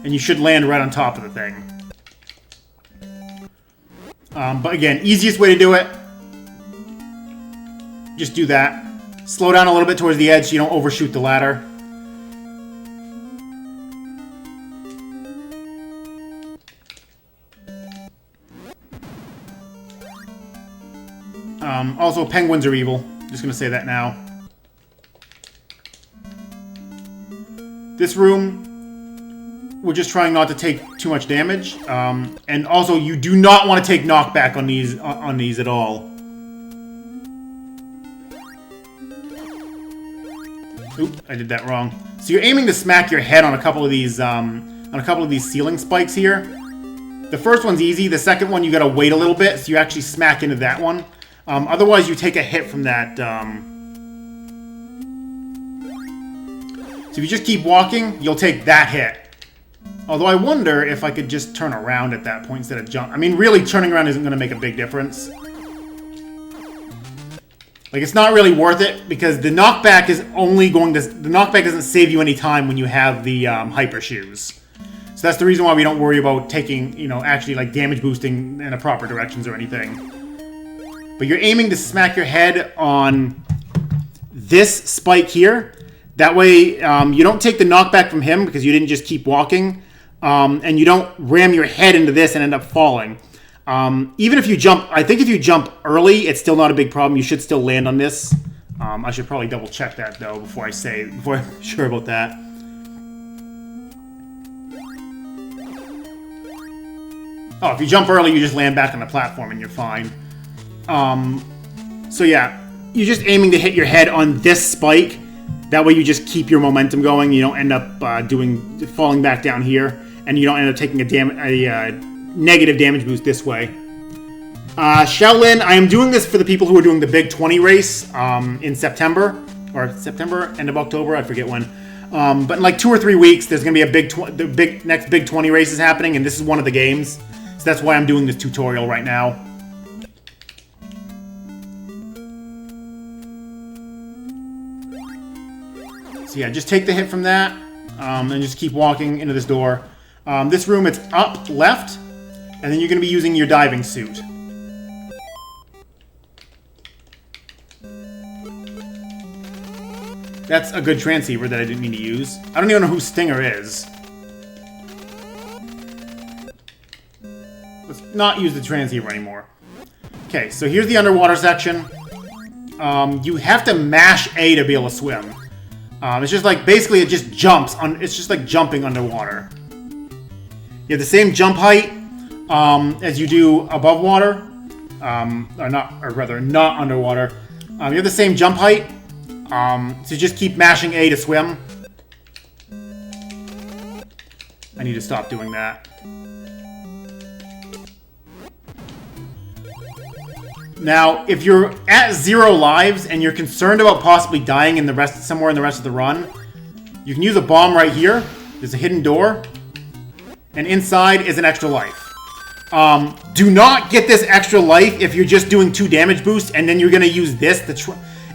And you should land right on top of the thing. But again, easiest way to do it. Just do that. Slow down a little bit towards the edge so you don't overshoot the ladder. Also, penguins are evil. Just gonna say that now. This room, we're just trying not to take too much damage. And also, you do not want to take knockback on these at all. Oop, I did that wrong. So you're aiming to smack your head on a couple of these ceiling spikes here. The first one's easy. The second one, you gotta wait a little bit, so you actually smack into that one. Otherwise, you take a hit from that. So if you just keep walking, you'll take that hit. Although I wonder if I could just turn around at that point instead of jump. I mean, really, turning around isn't going to make a big difference. Like, it's not really worth it because the knockback is only going to... The knockback doesn't save you any time when you have the hyper shoes. So that's the reason why we don't worry about taking, you know, actually, like, damage boosting in the proper directions or anything. But you're aiming to smack your head on this spike here. That way, you don't take the knockback from him because you didn't just keep walking. And you don't ram your head into this and end up falling. Even if you jump, I think if you jump early, it's still not a big problem. You should still land on this. I should probably double check that though before I'm sure about that. Oh, if you jump early, you just land back on the platform and you're fine. So yeah, you're just aiming to hit your head on this spike. That way you just keep your momentum going. You don't end up falling back down here, and you don't end up taking a negative damage boost this way. Shaolin, I am doing this for the people who are doing the Big 20 race in September, end of October, I forget when. But in like 2 or 3 weeks, there's going to be the next Big 20 race is happening, and this is one of the games. So that's why I'm doing this tutorial right now. So yeah, just take the hit from that, and just keep walking into this door. This room, it's up left, and then you're going to be using your diving suit. That's a good transceiver that I didn't mean to use. I don't even know who Stinger is. Let's not use the transceiver anymore. Okay, so here's the underwater section. You have to mash A to be able to swim. It's just like, basically it just jumps. It's just like jumping underwater. You have the same jump height as you do above water. Or rather, not underwater. You have the same jump height. So just keep mashing A to swim. I need to stop doing that. Now, if you're at 0 lives and you're concerned about possibly dying somewhere in the rest of the run, you can use a bomb right here. There's a hidden door. And inside is an extra life. Do not get this extra life if you're just doing 2 damage boosts and then you're going to use this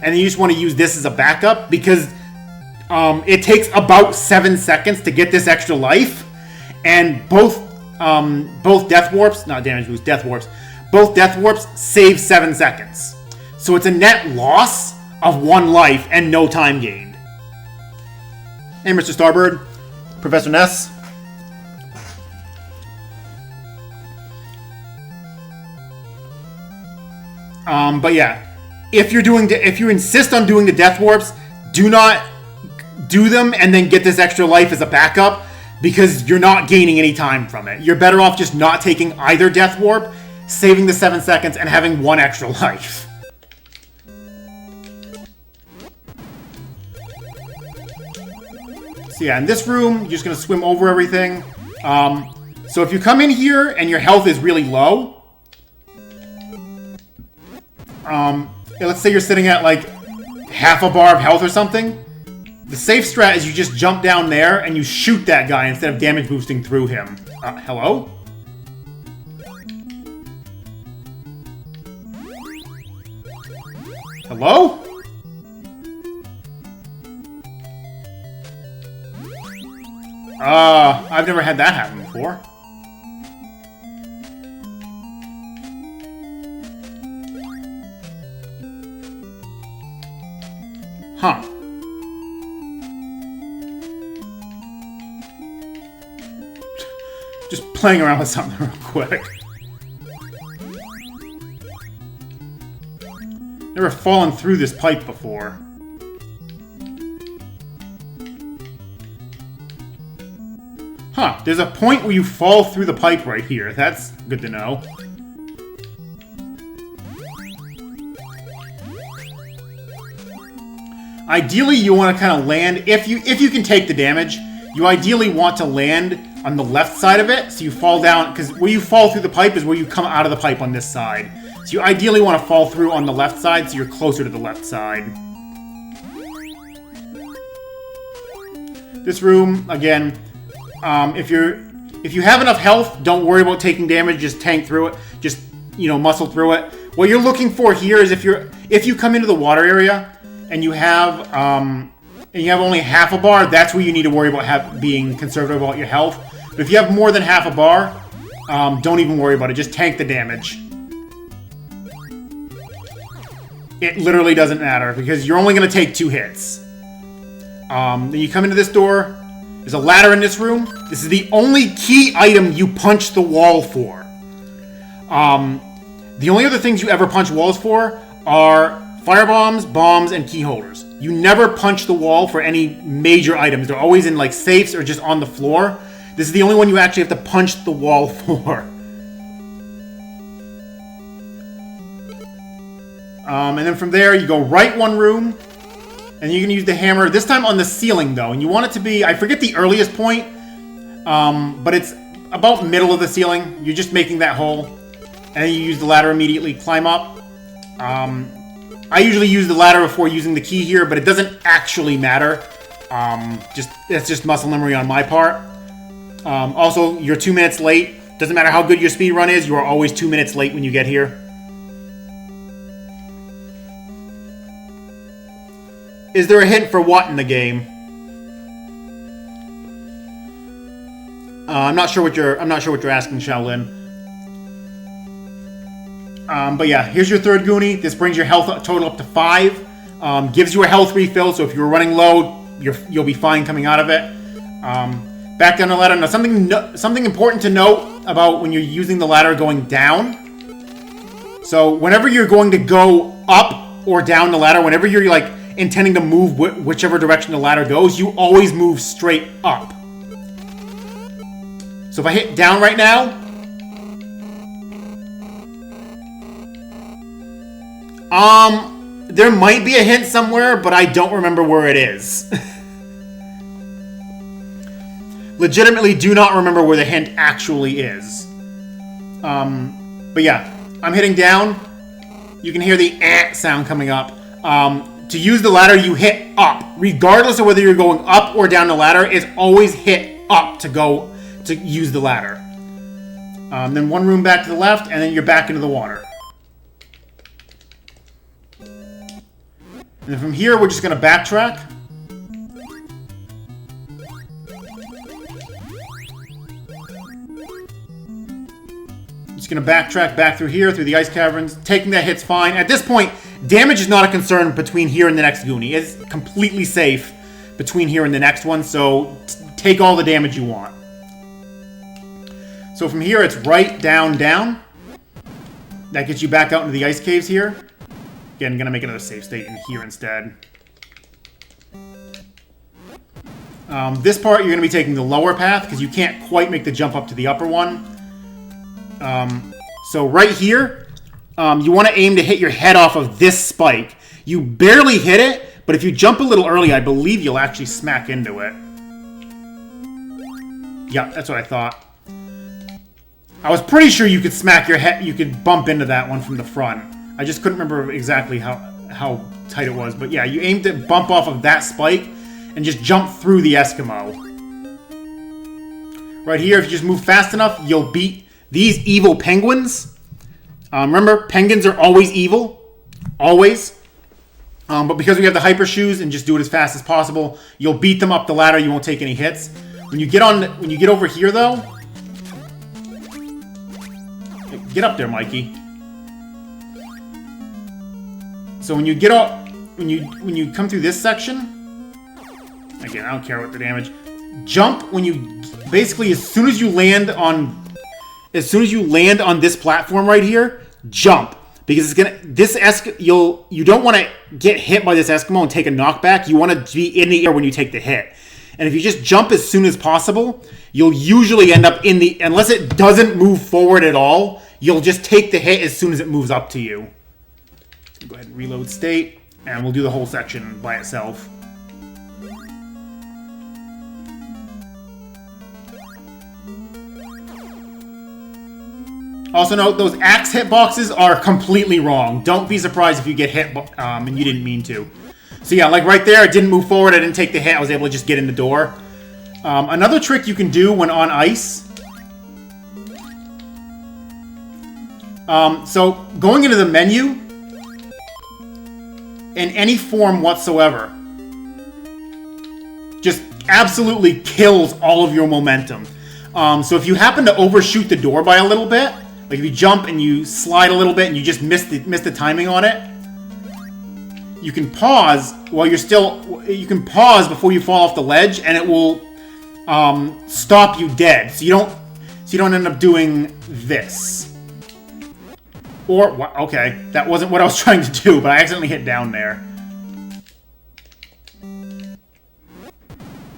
and then you just want to use this as a backup because it takes about 7 seconds to get this extra life. And both death warps, not damage boosts, death warps, both death warps save 7 seconds. So it's a net loss of 1 life and no time gained. Hey, Mr. Starbird. Professor Ness. But yeah, if you insist on doing the death warps, do not do them and then get this extra life as a backup because you're not gaining any time from it. You're better off just not taking either death warp, saving the 7 seconds, and having 1 extra life. So yeah, in this room, you're just going to swim over everything. So if you come in here and your health is really low, let's say you're sitting at like half a bar of health or something, the safe strat is you just jump down there and you shoot that guy instead of damage boosting through him. Hello? Hello? I've never had that happen before. Huh. Just playing around with something real quick. Never fallen through this pipe before. Huh, there's a point where you fall through the pipe right here. That's good to know. Ideally, you want to kind of land, if you can take the damage, you ideally want to land on the left side of it, so you fall down, because where you fall through the pipe is where you come out of the pipe on this side. So you ideally want to fall through on the left side so you're closer to the left side. This room, again, if you have enough health, don't worry about taking damage, just tank through it. Just, you know, muscle through it. What you're looking for here is if you come into the water area and you have only half a bar, that's where you need to worry about being conservative about your health. But if you have more than half a bar, don't even worry about it. Just tank the damage. It literally doesn't matter because you're only going to take 2 hits. Then you come into this door. There's a ladder in this room. This is the only key item you punch the wall for. The only other things you ever punch walls for are firebombs, bombs, and key holders. You never punch the wall for any major items. They're always in like safes or just on the floor. This is the only one you actually have to punch the wall for. And then from there, you go right 1 room. And you can use the hammer, this time on the ceiling though. And you want it to be, I forget the earliest point. But it's about middle of the ceiling. You're just making that hole. And then you use the ladder immediately, climb up. I usually use the ladder before using the key here, but it doesn't actually matter. It's just muscle memory on my part. Also, you're 2 minutes late. Doesn't matter how good your speed run is, you are always 2 minutes late when you get here. Is there a hint for what in the game? I'm not sure what you're asking, Shaolin. But yeah, here's your 3rd Goonie. This brings your health total up to 5. Gives you a health refill, so if you're running low, you'll be fine coming out of it. Back down the ladder. Now, something important to note about when you're using the ladder going down. So whenever you're going to go up or down the ladder, whenever you're like intending to move whichever direction the ladder goes, you always move straight up. So if I hit down right now, there might be a hint somewhere, but I don't remember where it is. Legitimately do not remember where the hint actually is. But yeah, I'm hitting down. You can hear the sound coming up. To use the ladder, you hit up. Regardless of whether you're going up or down the ladder, it's always hit up to use the ladder. Then 1 room back to the left, and then you're back into the water. And then from here, we're just going to backtrack. Just going to backtrack back through here, through the ice caverns. Taking that hit's fine. At this point, damage is not a concern between here and the next Goonie. It's completely safe between here and the next one, so take all the damage you want. So from here, it's right, down, down. That gets you back out into the ice caves here. Again, I'm going to make another save state in here instead. This part, you're going to be taking the lower path, because you can't quite make the jump up to the upper one. So right here, you want to aim to hit your head off of this spike. You barely hit it, but if you jump a little early, I believe you'll actually smack into it. Yeah, that's what I thought. I was pretty sure you could smack your head, you could bump into that one from the front. I just couldn't remember exactly how tight it was. But yeah, you aim to bump off of that spike and just jump through the Eskimo. Right here, if you just move fast enough, you'll beat these evil penguins. Remember, penguins are always evil. Always. But because we have the hyper shoes and just do it as fast as possible, you'll beat them up the ladder, you won't take any hits. When you get over here though, get up there, Mikey. So when you get up, when you come through this section, again, I don't care what the damage. Jump when you basically as soon as you land on this platform right here, jump. Because you don't want to get hit by this Eskimo and take a knockback. You want to be in the air when you take the hit. And if you just jump as soon as possible, you'll usually end up unless it doesn't move forward at all, you'll just take the hit as soon as it moves up to you. Go ahead and reload state, and we'll do the whole section by itself. Also note, those axe hitboxes are completely wrong. Don't be surprised if you get hit and you didn't mean to. So yeah, like right there, it didn't move forward, I didn't take the hit, I was able to just get in the door. Another trick you can do when on ice. So, going into the menu, in any form whatsoever, just absolutely kills all of your momentum. So if you happen to overshoot the door by a little bit, like if you jump and you slide a little bit and you just miss the timing on it, you can pause while you're still... You can pause before you fall off the ledge, and it will stop you dead. So you don't end up doing this. Or, okay, that wasn't what I was trying to do, but I accidentally hit down there.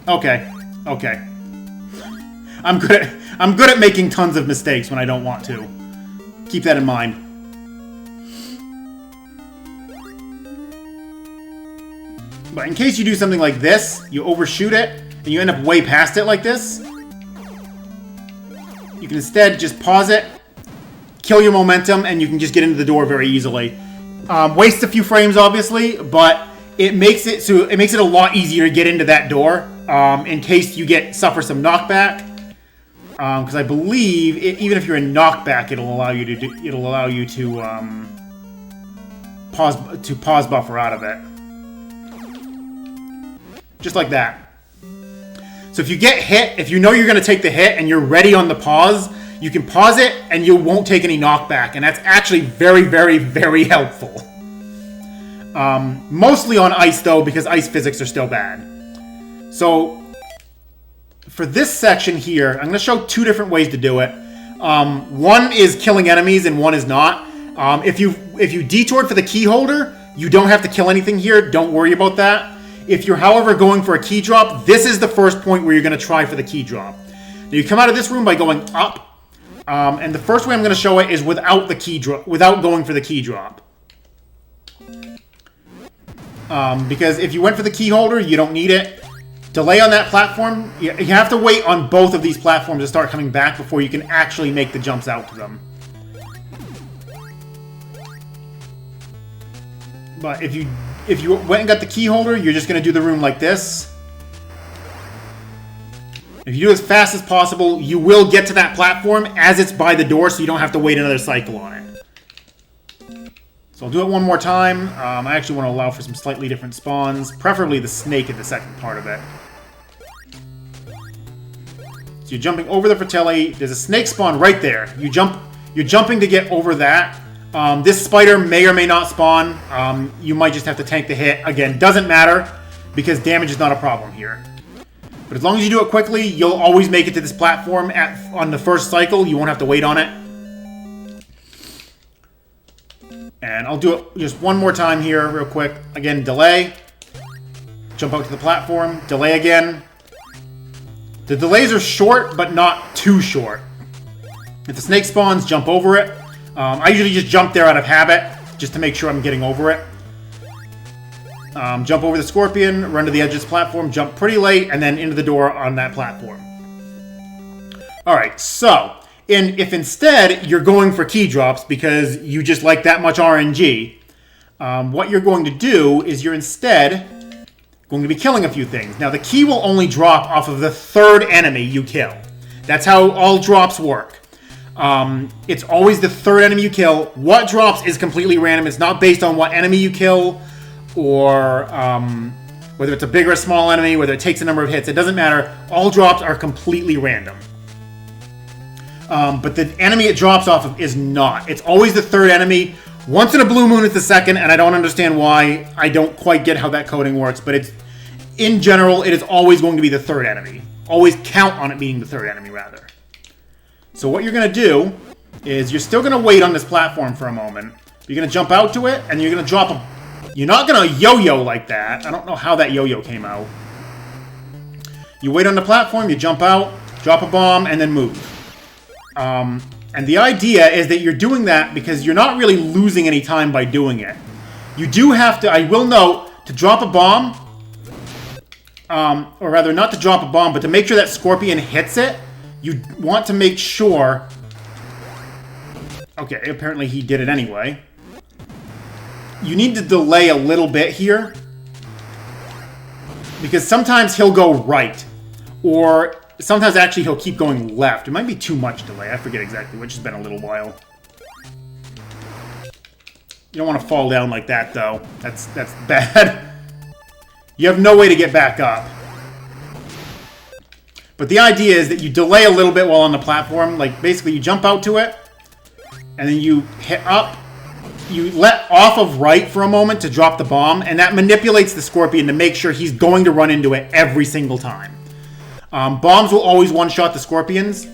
Okay, okay. I'm good at making tons of mistakes when I don't want to. Keep that in mind. But in case you do something like this, you overshoot it, and you end up way past it like this, you can instead just pause it, kill your momentum, and you can just get into the door very easily. Waste a few frames, obviously, but it makes it a lot easier to get into that door in case you suffer some knockback. Because I believe even if you're in knockback, it'll allow you to pause buffer out of it, just like that. So if you get hit, if you know you're going to take the hit and you're ready on the pause, you can pause it and you won't take any knockback, and that's actually very, very, very helpful. Mostly on ice though, because ice physics are still bad. So for this section here, I'm going to show two different ways to do it. One is killing enemies and one is not. If you detoured for the key holder, you don't have to kill anything here. Don't worry about that. If you're, however, going for a key drop, this is the first point where you're going to try for the key drop. Now you come out of this room by going up. And the first way I'm going to show it is without the key drop, without going for the key drop. Because if you went for the key holder, you don't need it. Delay on that platform. You have to wait on both of these platforms to start coming back before you can actually make the jumps out to them. But if you went and got the key holder, you're just going to do the room like this. If you do as fast as possible, you will get to that platform as it's by the door, so you don't have to wait another cycle on it. So I'll do it one more time. I actually want to allow for some slightly different spawns, preferably the snake in the second part of it. So you're jumping over the Fratelli. There's a snake spawn right there. You're jumping to get over that. This spider may or may not spawn. You might just have to tank the hit. Again, doesn't matter, because damage is not a problem here. But as long as you do it quickly, you'll always make it to this platform on the first cycle. You won't have to wait on it. And I'll do it just one more time here real quick. Again, delay. Jump out to the platform. Delay again. The delays are short, but not too short. If the snake spawns, jump over it. I usually just jump there out of habit, just to make sure I'm getting over it. Jump over the scorpion, run to the edge of this platform, jump pretty late, and then into the door on that platform. Alright, so, if instead you're going for key drops because you just like that much RNG, what you're going to do is you're instead going to be killing a few things. Now, the key will only drop off of the third enemy you kill. That's how all drops work. It's always the third enemy you kill. What drops is completely random. It's not based on what enemy you kill, or whether it's a big or a small enemy, whether it takes a number of hits. It doesn't matter. All drops are completely random. But the enemy it drops off of is not. It's always the third enemy. Once in a blue moon, it's the second, and I don't understand why. I don't quite get how that coding works, but in general, it is always going to be the third enemy. Always count on it being the third enemy, rather. So what you're going to do is you're still going to wait on this platform for a moment. You're going to jump out to it, and you're going to drop a... You're not going to yo-yo like that. I don't know how that yo-yo came out. You wait on the platform, you jump out, drop a bomb, and then move. And the idea is that you're doing that because you're not really losing any time by doing it. You do have to, I will note, to drop a bomb, or rather not to drop a bomb, but to make sure that Scorpion hits it, you want to make sure Okay, apparently he did it anyway. You need to delay a little bit here. Because sometimes he'll go right. Or sometimes actually he'll keep going left. It might be too much delay. I forget exactly which. It's been a little while. You don't want to fall down like that, though. That's bad. You have no way to get back up. But the idea is that you delay a little bit while on the platform. Like, basically, you jump out to it. And then you hit up. You let off of right for a moment to drop the bomb. And that manipulates the Scorpion to make sure he's going to run into it every single time. Bombs will always one-shot the Scorpions.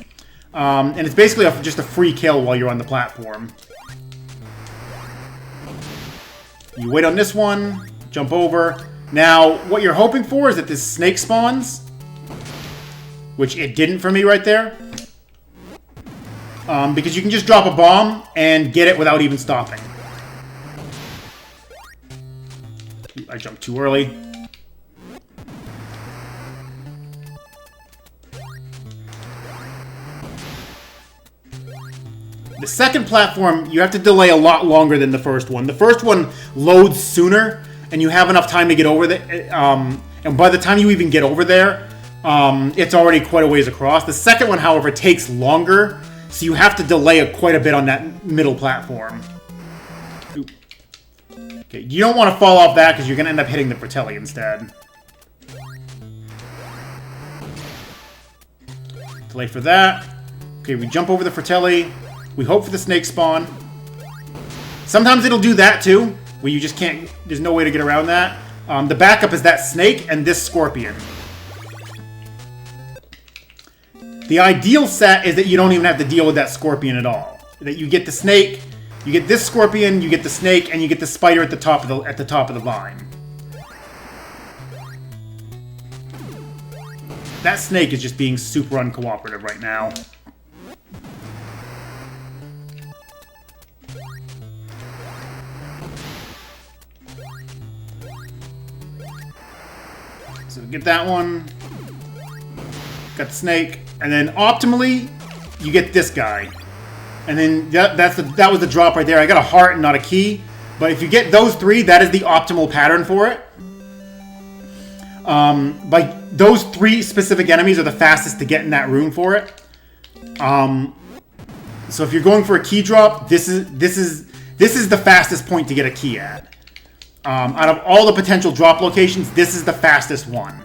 And it's basically just a free kill while you're on the platform. You wait on this one. Jump over. Now, what you're hoping for is that this snake spawns. Which it didn't for me right there. Because you can just drop a bomb and get it without even stopping. I jumped too early. The second platform, you have to delay a lot longer than the first one. The first one loads sooner, and you have enough time to get over there. And by the time you even get over there, it's already quite a ways across. The second one, however, takes longer, so you have to delay quite a bit on that middle platform. Oop. Okay, you don't want to fall off that because you're going to end up hitting the Fratelli instead. Delay for that. Okay, we jump over the Fratelli. We hope for the snake spawn. Sometimes it'll do that too, where you just can't, there's no way to get around that. The backup is that snake and this Scorpion. The ideal set is that you don't even have to deal with that Scorpion at all. That you get the snake, you get this Scorpion, you get the snake, and you get the spider at the top of the vine. That snake is just being super uncooperative right now. So get that one. Got the snake. And then optimally, you get this guy. And then that was the drop right there. I got a heart and not a key. But if you get those three, that is the optimal pattern for it. Like those three specific enemies are the fastest to get in that room for it. So if you're going for a key drop, this is the fastest point to get a key at. Out of all the potential drop locations, this is the fastest one.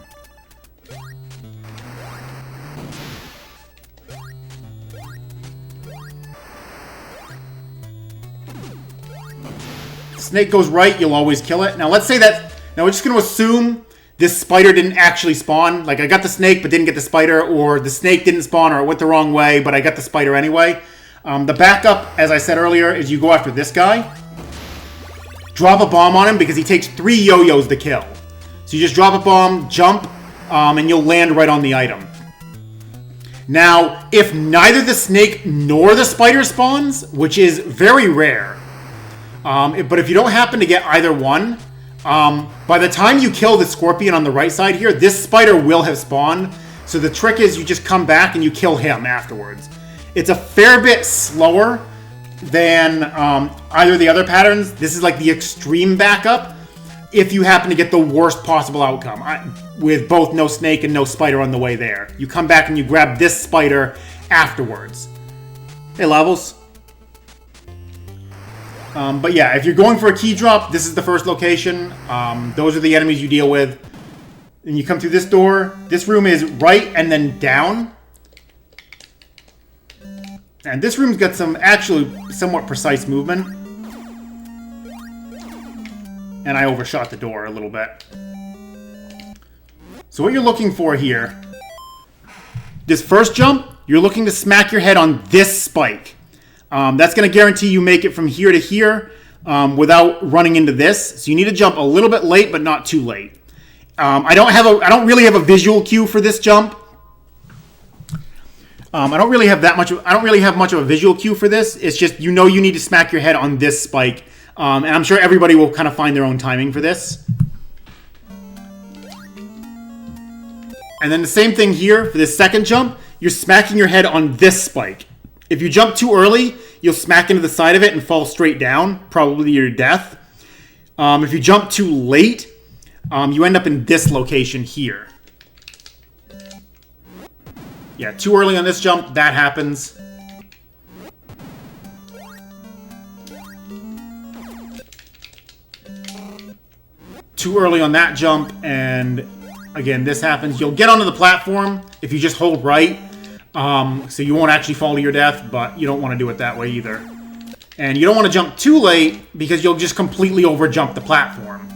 Snake goes right, you'll always kill it. Now let's say that, now we're just going to assume this spider didn't actually spawn. Like I got the snake but didn't get the spider, or the snake didn't spawn or it went the wrong way, but I got the spider anyway. The backup, as I said earlier, is you go after this guy. Drop a bomb on him because he takes 3 yo-yos to kill. So you just drop a bomb, jump, and you'll land right on the item. Now, if neither the snake nor the spider spawns, which is very rare, but if you don't happen to get either one, by the time you kill the Scorpion on the right side here, this spider will have spawned. So the trick is you just come back and you kill him afterwards. It's a fair bit slower than either of the other patterns. This is like the extreme backup if you happen to get the worst possible outcome with both no snake and no spider on the way there. You come back and you grab this spider afterwards. Hey, Levels. But yeah, if you're going for a key drop, this is the first location. Those are the enemies you deal with. And you come through this door. This room is right and then down. And this room's got some actually somewhat precise movement. And I overshot the door a little bit. So what you're looking for here, this first jump, you're looking to smack your head on this spike. That's going to guarantee you make it from here to here without running into this. So you need to jump a little bit late, but not too late. I don't really have a visual cue for this jump. I don't really have much of a visual cue for this. It's just you need to smack your head on this spike, and I'm sure everybody will kind of find their own timing for this. And then the same thing here for this second jump. You're smacking your head on this spike. If you jump too early, you'll smack into the side of it and fall straight down, probably to your death. If you jump too late, you end up in this location here. Yeah, too early on this jump, that happens. Too early on that jump, and again, this happens. You'll get onto the platform if you just hold right. So you won't actually fall to your death, but you don't want to do it that way either. And you don't want to jump too late because you'll just completely overjump the platform.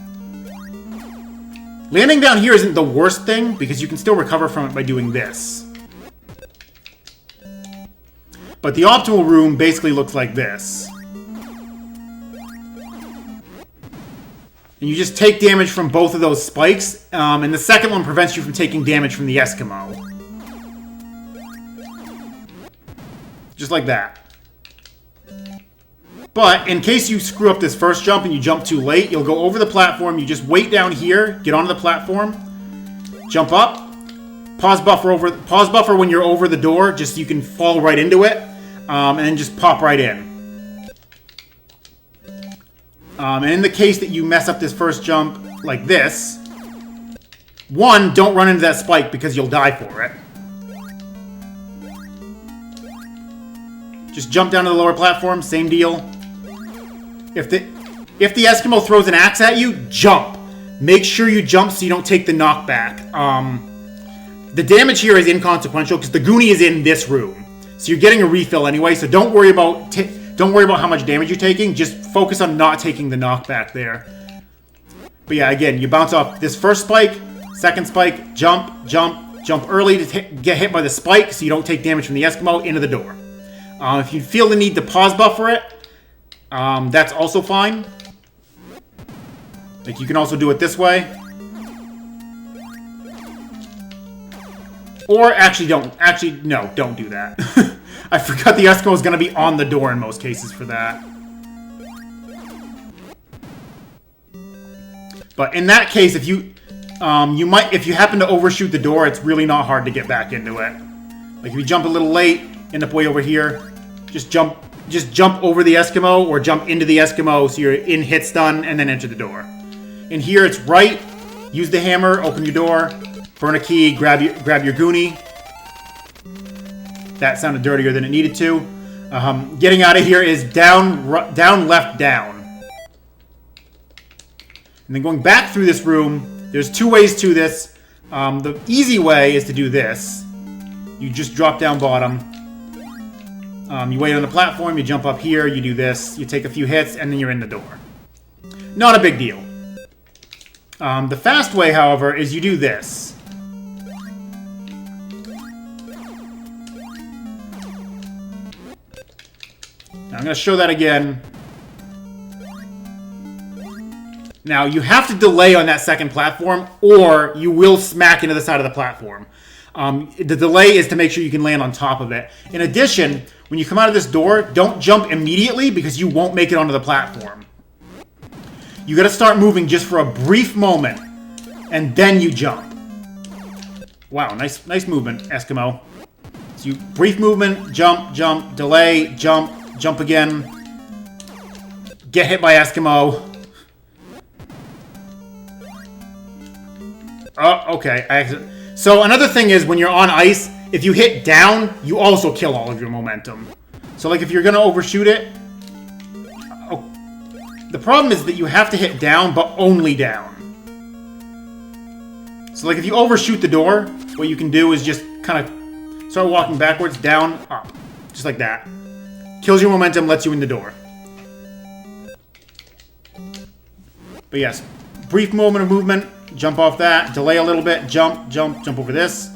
Landing down here isn't the worst thing because you can still recover from it by doing this. But the optimal room basically looks like this. And you just take damage from both of those spikes, and the second one prevents you from taking damage from the Eskimo. Just like that. But in case you screw up this first jump and you jump too late, you'll go over the platform, you just wait down here, get onto the platform, jump up, pause buffer when you're over the door, just so you can fall right into it, and then just pop right in. And in the case that you mess up this first jump like this, one, don't run into that spike because you'll die for it. Just jump down to the lower platform, same deal. If the Eskimo throws an axe at you, jump. Make sure you jump so you don't take the knockback. The damage here is inconsequential because the Goonie is in this room. So you're getting a refill anyway, so don't worry about how much damage you're taking. Just focus on not taking the knockback there. But yeah, again, you bounce off this first spike, second spike, jump, jump, jump early to get hit by the spike so you don't take damage from the Eskimo into the door. If you feel the need to pause buffer it, that's also fine. Like, you can also do it this way. Or actually don't. Actually, no, don't do that. I forgot the Eskimo is going to be on the door in most cases for that. But in that case, if you happen to overshoot the door, it's really not hard to get back into it. Like, if you jump a little late, end up way over here, just jump over the Eskimo or jump into the Eskimo so you're in hit stun and then enter the door. In here, it's right. Use the hammer, open your door, burn a key, grab your Goonie. That sounded dirtier than it needed to. Getting out of here is down, left, down. And then going back through this room, there's two ways to this. The easy way is to do this. You just drop down bottom. You wait on the platform, you jump up here, you do this, you take a few hits, and then you're in the door. Not a big deal. The fast way, however, is you do this. Now, I'm going to show that again. Now, you have to delay on that second platform, or you will smack into the side of the platform. The delay is to make sure you can land on top of it. In addition, when you come out of this door, don't jump immediately because you won't make it onto the platform. You got to start moving just for a brief moment, and then you jump. Wow, nice movement, Eskimo. So you brief movement, jump, jump, delay, jump, jump again. Get hit by Eskimo. Oh, okay. So another thing is when you're on ice, if you hit down, you also kill all of your momentum. So like if you're going to overshoot it, the problem is that you have to hit down, but only down. So like if you overshoot the door, what you can do is just kind of start walking backwards, down, up. Just like that. Kills your momentum, lets you in the door. But yes, brief moment of movement, jump off that, delay a little bit, jump, jump, jump over this.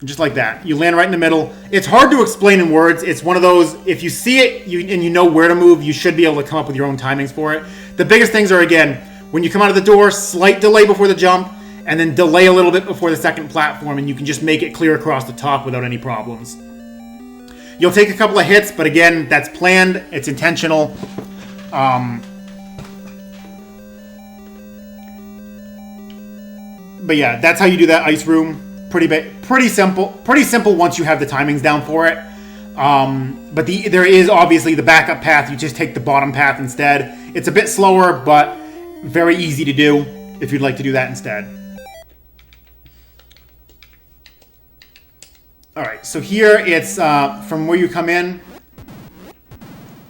Just like that. You land right in the middle. It's hard to explain in words. It's one of those, if you see it and you know where to move, you should be able to come up with your own timings for it. The biggest things are, again, when you come out of the door, slight delay before the jump, and then delay a little bit before the second platform, and you can just make it clear across the top without any problems. You'll take a couple of hits, but again, that's planned. It's intentional. But yeah, that's how you do that ice room. Pretty simple once you have the timings down for it. But there is obviously the backup path. You just take the bottom path instead. It's a bit slower, but very easy to do if you'd like to do that instead. Alright, so here it's from where you come in,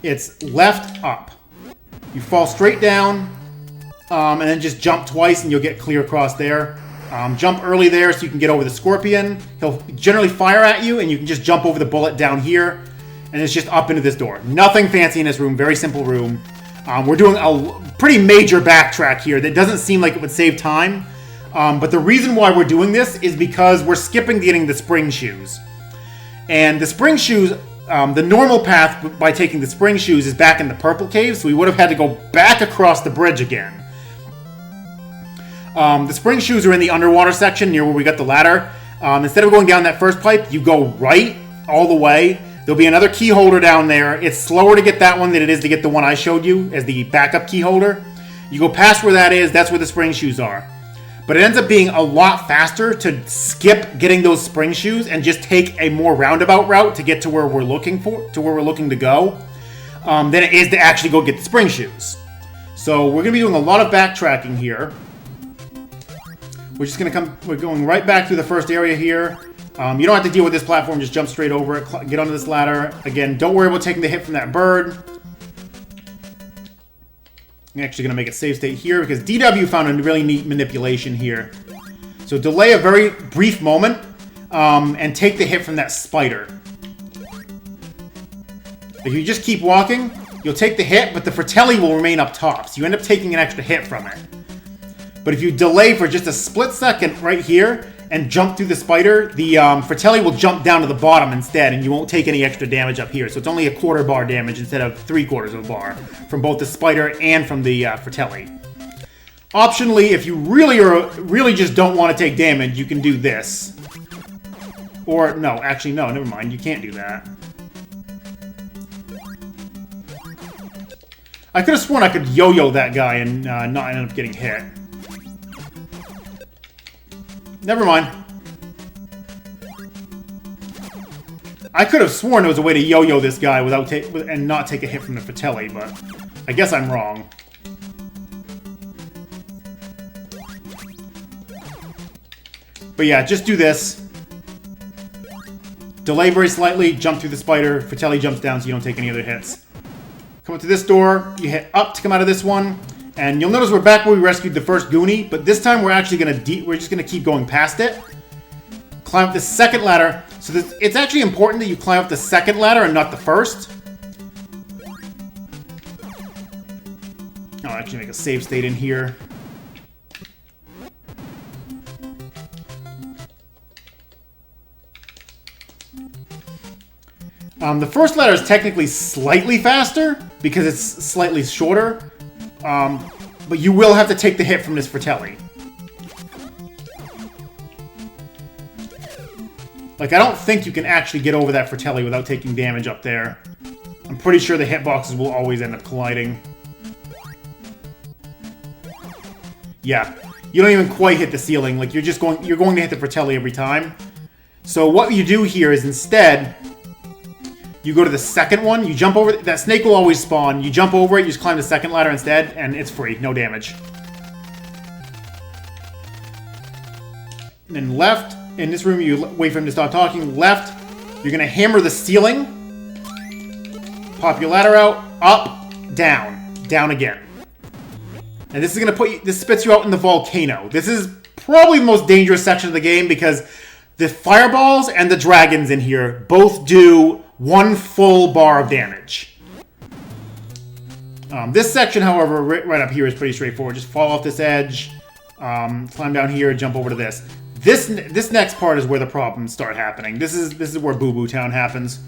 it's left up. You fall straight down, and then just jump twice and you'll get clear across there. Jump early there so you can get over the scorpion. He'll generally fire at you and you can just jump over the bullet down here. And it's just up into this door. Nothing fancy in this room, very simple room. We're doing a pretty major backtrack here that doesn't seem like it would save time. But the reason why we're doing this is because we're skipping getting the spring shoes. And the spring shoes, the normal path by taking the spring shoes is back in the purple cave, so we would have had to go back across the bridge again. The spring shoes are in the underwater section near where we got the ladder. Instead of going down that first pipe, you go right all the way. There'll be another key holder down there. It's slower to get that one than it is to get the one I showed you as the backup key holder. You go past where that is, that's where the spring shoes are. But it ends up being a lot faster to skip getting those spring shoes and just take a more roundabout route to get to where we're looking to go, than it is to actually go get the spring shoes. So we're gonna be doing a lot of backtracking here. We're going right back through the first area here. You don't have to deal with this platform, just jump straight over it, get onto this ladder. Again, don't worry about taking the hit from that bird. I'm actually going to make it save state here because DW found a really neat manipulation here. So delay a very brief moment and take the hit from that spider. If you just keep walking, you'll take the hit, but the Fratelli will remain up top. So you end up taking an extra hit from it. But if you delay for just a split second right here and jump through the spider, the Fratelli will jump down to the bottom instead, and you won't take any extra damage up here. So it's only a quarter bar damage instead of 3/4 of a bar from both the spider and from the Fratelli. Optionally, if you really just don't want to take damage, you can do this. Or, no, actually, no, never mind. You can't do that. I could have sworn I could yo-yo that guy and not end up getting hit. Never mind. I could have sworn there was a way to yo-yo this guy without and not take a hit from the Fratelli, but I guess I'm wrong. But yeah, just do this. Delay very slightly, jump through the spider, Fratelli jumps down so you don't take any other hits. Come up to this door, you hit up to come out of this one. And you'll notice we're back where we rescued the first Goonie, but this time we're actually we're just gonna keep going past it. Climb up the second ladder. So it's actually important that you climb up the second ladder and not the first. I'll actually make a save state in here. The first ladder is technically slightly faster because it's slightly shorter. But you will have to take the hit from this Fratelli. Like, I don't think you can actually get over that Fratelli without taking damage up there. I'm pretty sure the hitboxes will always end up colliding. Yeah, you don't even quite hit the ceiling. Like, you're going to hit the Fratelli every time. So what you do here is instead, you go to the second one, you jump over, that snake will always spawn, you jump over it, you just climb the second ladder instead, and it's free, no damage. And then left, in this room, you wait for him to stop talking, left, you're gonna hammer the ceiling, pop your ladder out, up, down, down again. And this is gonna this spits you out in the volcano. This is probably the most dangerous section of the game because the fireballs and the dragons in here both do 1 full bar of damage. This section, however, right up here is pretty straightforward. Just fall off this edge, climb down here, jump over to this. This next part is where the problems start happening. This is where Boo Boo Town happens.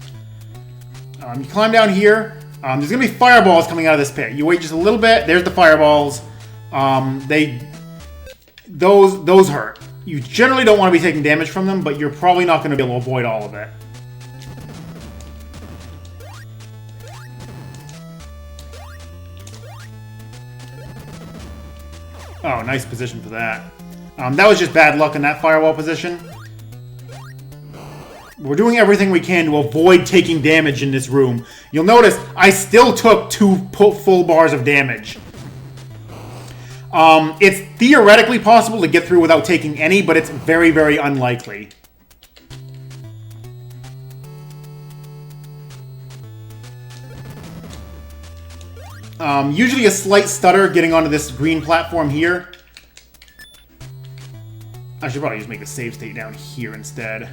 You climb down here. There's gonna be fireballs coming out of this pit. You wait just a little bit. There's the fireballs. Those hurt. You generally don't want to be taking damage from them, but you're probably not going to be able to avoid all of it. Oh, nice position for that. That was just bad luck in that firewall position. We're doing everything we can to avoid taking damage in this room. You'll notice I still took 2 full bars of damage. It's theoretically possible to get through without taking any, but it's very, very unlikely. Usually a slight stutter getting onto this green platform here. I should probably just make the save state down here instead.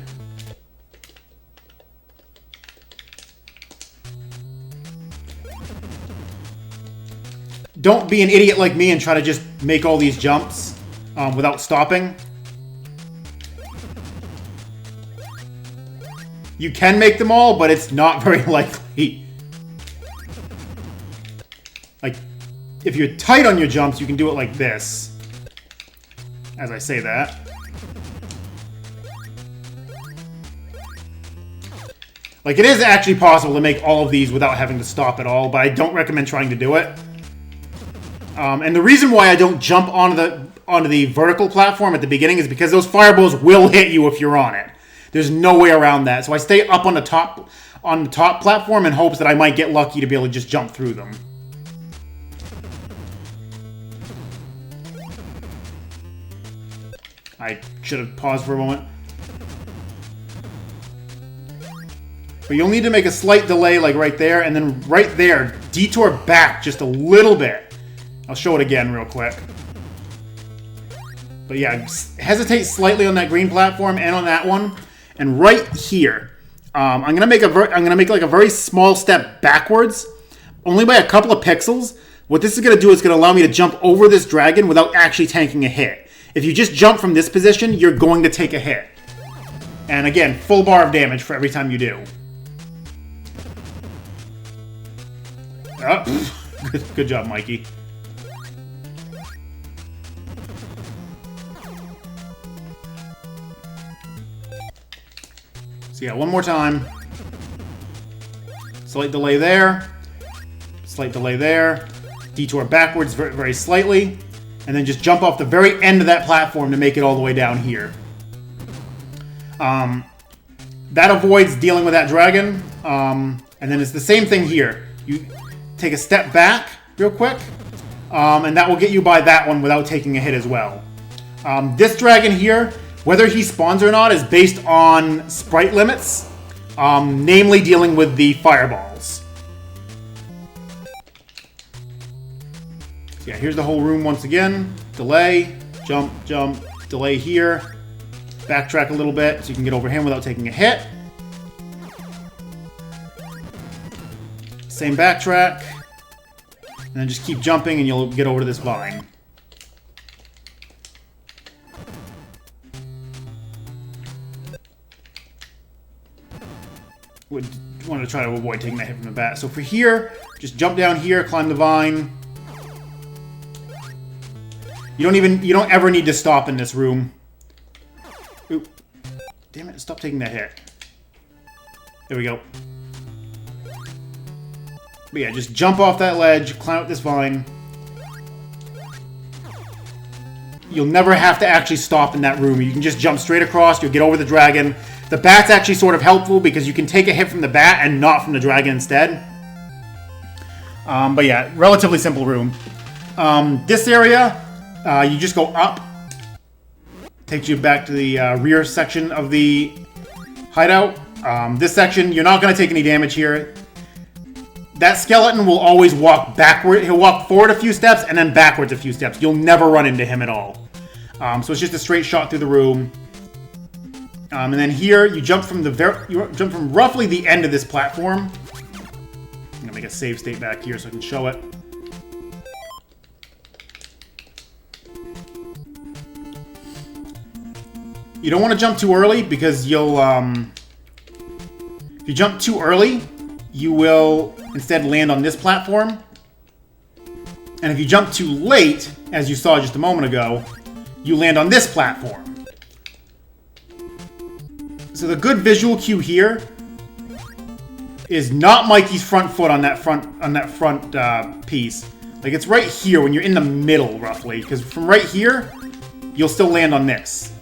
Don't be an idiot like me and try to just make all these jumps without stopping. You can make them all, but it's not very likely. Like, if you're tight on your jumps, you can do it like this. As I say that. Like, it is actually possible to make all of these without having to stop at all, but I don't recommend trying to do it. And the reason why I don't jump onto the vertical platform at the beginning is because those fireballs will hit you if you're on it. There's no way around that. So I stay up on the top platform in hopes that I might get lucky to be able to just jump through them. I should have paused for a moment. But you'll need to make a slight delay like right there, and then right there, detour back just a little bit. I'll show it again real quick. But yeah, hesitate slightly on that green platform and on that one. And right here, I'm gonna make like a very small step backwards, only by a couple of pixels. What this is gonna do is gonna allow me to jump over this dragon without actually tanking a hit. If you just jump from this position, you're going to take a hit. And again, full bar of damage for every time you do. Oh, good job, Mikey. So yeah, one more time. Slight delay there. Slight delay there. Detour backwards very, very slightly. And then just jump off the very end of that platform to make it all the way down here. That avoids dealing with that dragon. And then it's the same thing here. You take a step back real quick. And that will get you by that one without taking a hit as well. This dragon here, whether he spawns or not, is based on sprite limits, namely dealing with the fireballs. So yeah, here's the whole room once again. Delay, jump, jump, delay here. Backtrack a little bit so you can get over him without taking a hit. Same backtrack. And then just keep jumping and you'll get over to this vine. Would want to try to avoid taking that hit from the bat. So for here, just jump down here, climb the vine. You don't ever need to stop in this room. Oop. Damn it, stop taking that hit. There we go. But yeah, just jump off that ledge, climb up this vine. You'll never have to actually stop in that room. You can just jump straight across, you'll get over the dragon. The bat's actually sort of helpful because you can take a hit from the bat and not from the dragon instead. But yeah, relatively simple room. This area, you just go up. Takes you back to the rear section of the hideout. This section, you're not going to take any damage here. That skeleton will always walk backward. He'll walk forward a few steps and then backwards a few steps. You'll never run into him at all. So it's just a straight shot through the room. And then here, you jump from roughly the end of this platform. I'm gonna make a save state back here so I can show it. You don't want to jump too early because you'll, if you jump too early, you will instead land on this platform. And if you jump too late, as you saw just a moment ago, you land on this platform. So the good visual cue here is not Mikey's front foot on that front piece. Like it's right here when you're in the middle, roughly. Because from right here, you'll still land on this.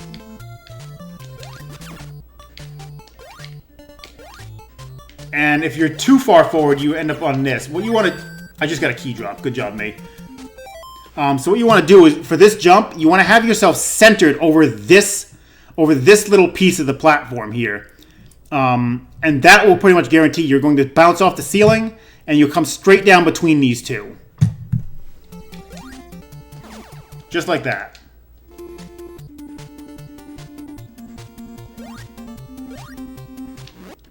And if you're too far forward, you end up on this. What you want to... I just got a key drop. Good job, mate. So what you want to do is, for this jump, you want to have yourself centered over this little piece of the platform here. And that will pretty much guarantee you're going to bounce off the ceiling, and you'll come straight down between these two. Just like that.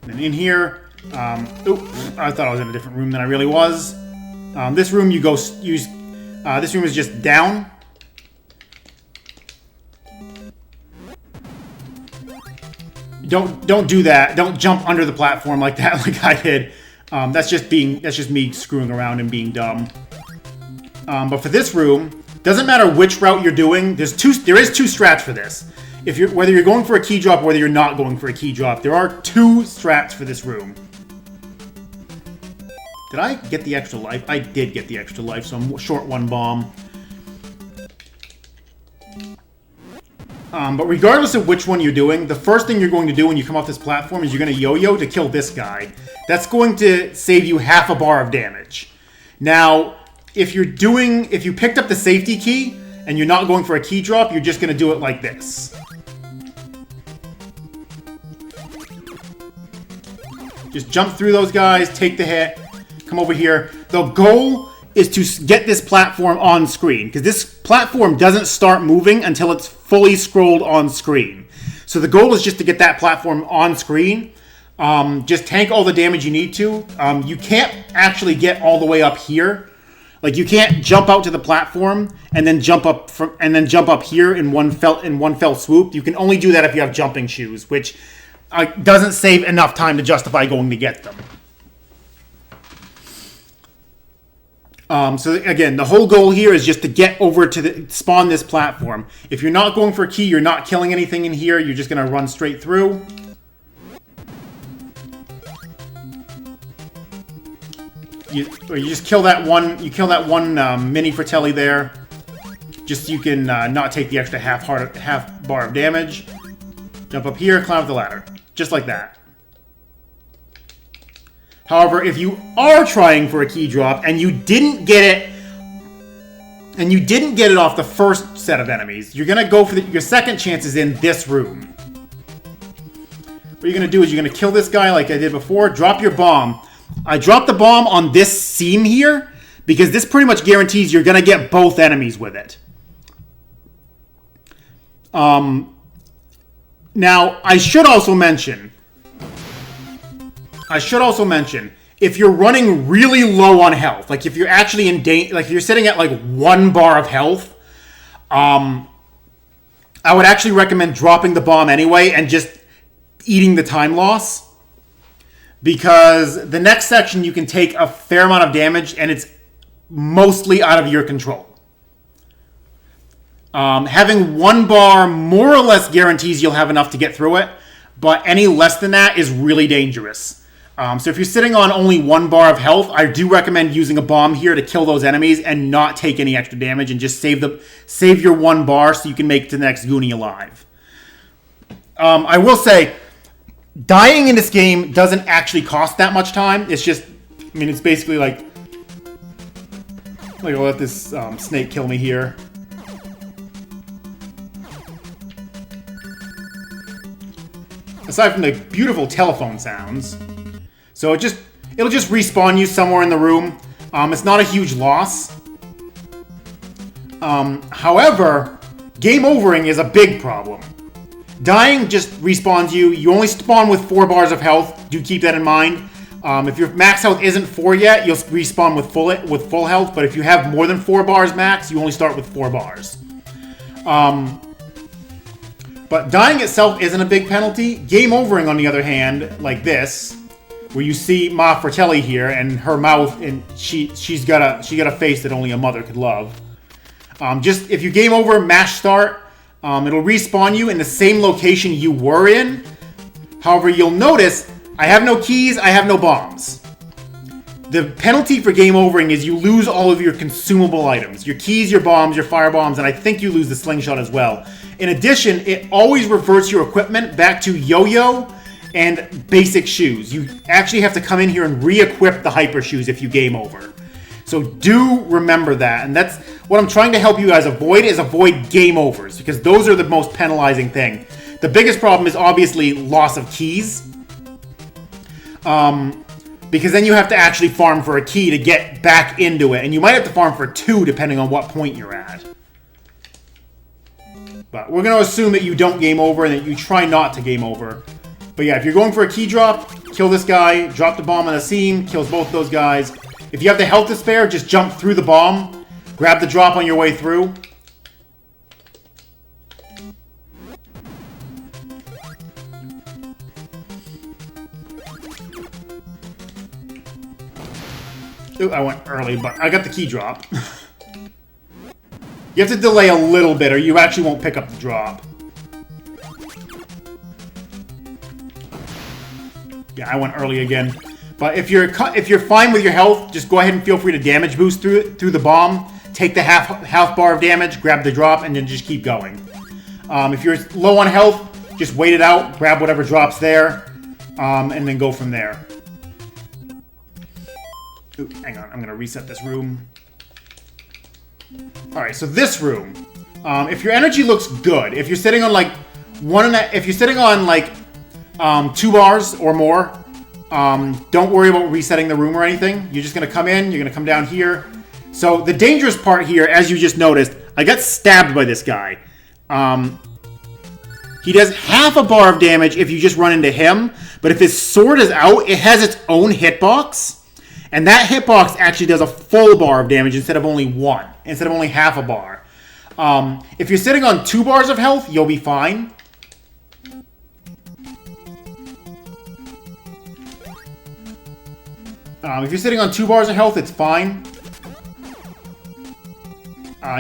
And in here... oops, I thought I was in a different room than I really was. This room you go use. This room is just down. Don't do that. Don't jump under the platform like that, like I did. That's just me screwing around and being dumb. But for this room, doesn't matter which route you're doing. There is two strats for this. Whether you're going for a key drop or whether you're not going for a key drop, there are two strats for this room. Did I get the extra life? I did get the extra life, so I'm short one bomb. But regardless of which one you're doing, the first thing you're going to do when you come off this platform is you're going to yo-yo to kill this guy. That's going to save you half a bar of damage. Now, if you picked up the safety key and you're not going for a key drop, you're just going to do it like this. Just jump through those guys, take the hit. Come over here. The goal is to get this platform on screen, because this platform doesn't start moving until it's fully scrolled on screen. So the goal is just to get that platform on screen. Just tank all the damage you need to. You can't actually get all the way up here. Like, you can't jump out to the platform and then jump up here in one fell swoop. You can only do that if you have jumping shoes, which doesn't save enough time to justify going to get them. So again, the whole goal here is just to get over to spawn this platform. If you're not going for a key, you're not killing anything in here. You're just going to run straight through. You just kill that one. You kill that one mini Fratelli there, just so you can not take the extra half bar of damage. Jump up here, climb up the ladder, just like that. However, if you are trying for a key drop and you didn't get it off the first set of enemies, you're gonna go for your second chance is in this room. What you're gonna do is you're gonna kill this guy like I did before. Drop your bomb. I dropped the bomb on this seam here because this pretty much guarantees you're gonna get both enemies with it. Now I should also mention, if you're running really low on health, like if you're actually in danger, like if you're sitting at like 1 bar of health, I would actually recommend dropping the bomb anyway and just eating the time loss. Because the next section you can take a fair amount of damage and it's mostly out of your control. Having 1 bar more or less guarantees you'll have enough to get through it, but any less than that is really dangerous. So if you're sitting on only 1 bar of health, I do recommend using a bomb here to kill those enemies and not take any extra damage and just save your 1 bar so you can make it to the next Goonie alive. I will say, dying in this game doesn't actually cost that much time. It's just, I mean, it's basically like I'll let this snake kill me here. Aside from the beautiful telephone sounds. So it'll just respawn you somewhere in the room. It's not a huge loss. However, game overing is a big problem. Dying just respawns you. You only spawn with 4 bars of health. Do keep that in mind. If your max health isn't 4 yet, you'll respawn with full health. But if you have more than 4 bars max, you only start with 4 bars. But dying itself isn't a big penalty. Game overing, on the other hand, like this, where you see Ma Fratelli here and her mouth, and she got a face that only a mother could love. Just if you game over, mash start. It'll respawn you in the same location you were in. However, you'll notice I have no keys, I have no bombs. The penalty for game overing is you lose all of your consumable items. Your keys, your bombs, your fire bombs, and I think you lose the slingshot as well. In addition, it always reverts your equipment back to yo-yo and basic shoes. You actually have to come in here and re-equip the hyper shoes if you game over. So do remember that, and that's what I'm trying to help you guys avoid, is avoid game overs, because those are the most penalizing thing. The biggest problem is obviously loss of keys, because then you have to actually farm for a key to get back into it, and you might have to farm for 2 depending on what point you're at. But we're going to assume that you don't game over and that you try not to game over. But yeah, if you're going for a key drop, kill this guy, drop the bomb on the seam, kills both those guys. If you have the health to spare, just jump through the bomb, grab the drop on your way through. Ooh, I went early, but I got the key drop. You have to delay a little bit or you actually won't pick up the drop. Yeah, I went early again. But if you're fine with your health, just go ahead and feel free to damage boost through the bomb. Take the half bar of damage, grab the drop, and then just keep going. If you're low on health, just wait it out, grab whatever drops there, and then go from there. Ooh, hang on, I'm gonna reset this room. All right, so this room, if your energy looks good, if you're sitting on like 2 bars or more, don't worry about resetting the room or anything. You're just gonna come in, you're gonna come down here. So the dangerous part here, as you just noticed, I got stabbed by this guy. He does half a bar of damage if you just run into him, but if his sword is out, it has its own hitbox. And that hitbox actually does a full bar of damage instead of only half a bar. If you're sitting on 2 bars of health, you'll be fine. If you're sitting on 2 bars of health, it's fine.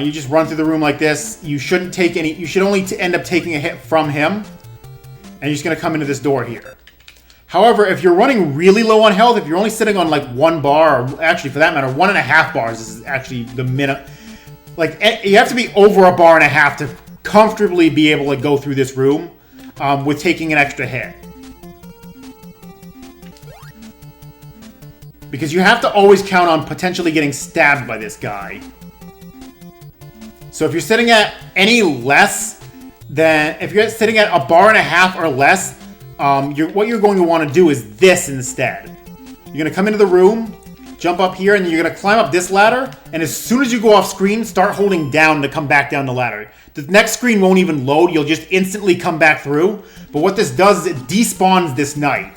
You just run through the room like this. You shouldn't take any. You should only end up taking a hit from him. And you're just going to come into this door here. However, if you're running really low on health, if you're only sitting on like 1 bar, or actually for that matter, 1.5 bars is actually the minimum. Like, you have to be over 1.5 bars to comfortably be able to go through this room with taking an extra hit. Because you have to always count on potentially getting stabbed by this guy. So if you're sitting at any less than, if you're sitting at 1.5 bars or less, what you're going to want to do is this instead. You're going to come into the room, jump up here, and you're going to climb up this ladder, and as soon as you go off screen, start holding down to come back down the ladder. The next screen won't even load, you'll just instantly come back through, but what this does is it despawns this knight.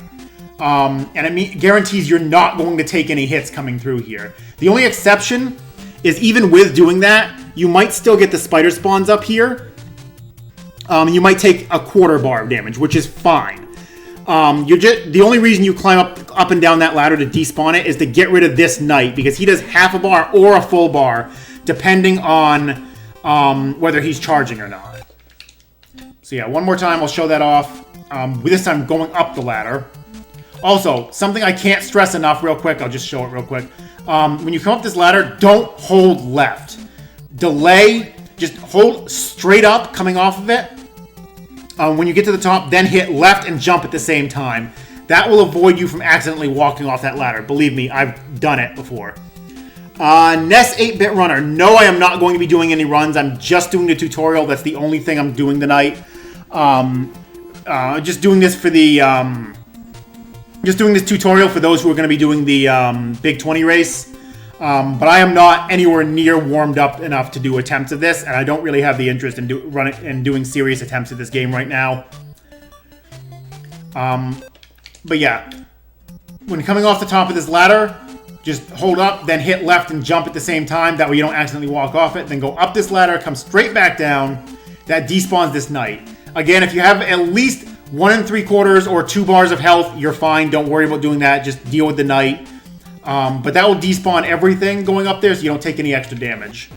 And it guarantees you're not going to take any hits coming through here. The only exception is even with doing that, you might still get the spider spawns up here. You might take a 1/4 bar of damage, which is fine. The only reason you climb up and down that ladder to despawn it is to get rid of this knight, because he does half a bar or a full bar, depending on whether he's charging or not. So yeah, one more time, I'll show that off. This time going up the ladder. Also, something I can't stress enough real quick, I'll just show it real quick. When you come up this ladder, don't hold left. Delay, just hold straight up coming off of it. When you get to the top, then hit left and jump at the same time. That will avoid you from accidentally walking off that ladder. Believe me, I've done it before. Ness 8-Bit Runner. No, I am not going to be doing any runs. I'm just doing the tutorial. That's the only thing I'm doing tonight. Just doing this for the... just doing this tutorial for those who are going to be doing the Big 20 race. But I am not anywhere near warmed up enough to do attempts of this, and I don't really have the interest in doing serious attempts of this game right now. But yeah, when coming off the top of this ladder, just hold up, then hit left and jump at the same time. That way you don't accidentally walk off it. Then go up this ladder, come straight back down. That despawns this knight. Again, if you have at least 1 3/4 or 2 bars of health, you're fine. Don't worry about doing that. Just deal with the knight. But that will despawn everything going up there, so you don't take any extra damage.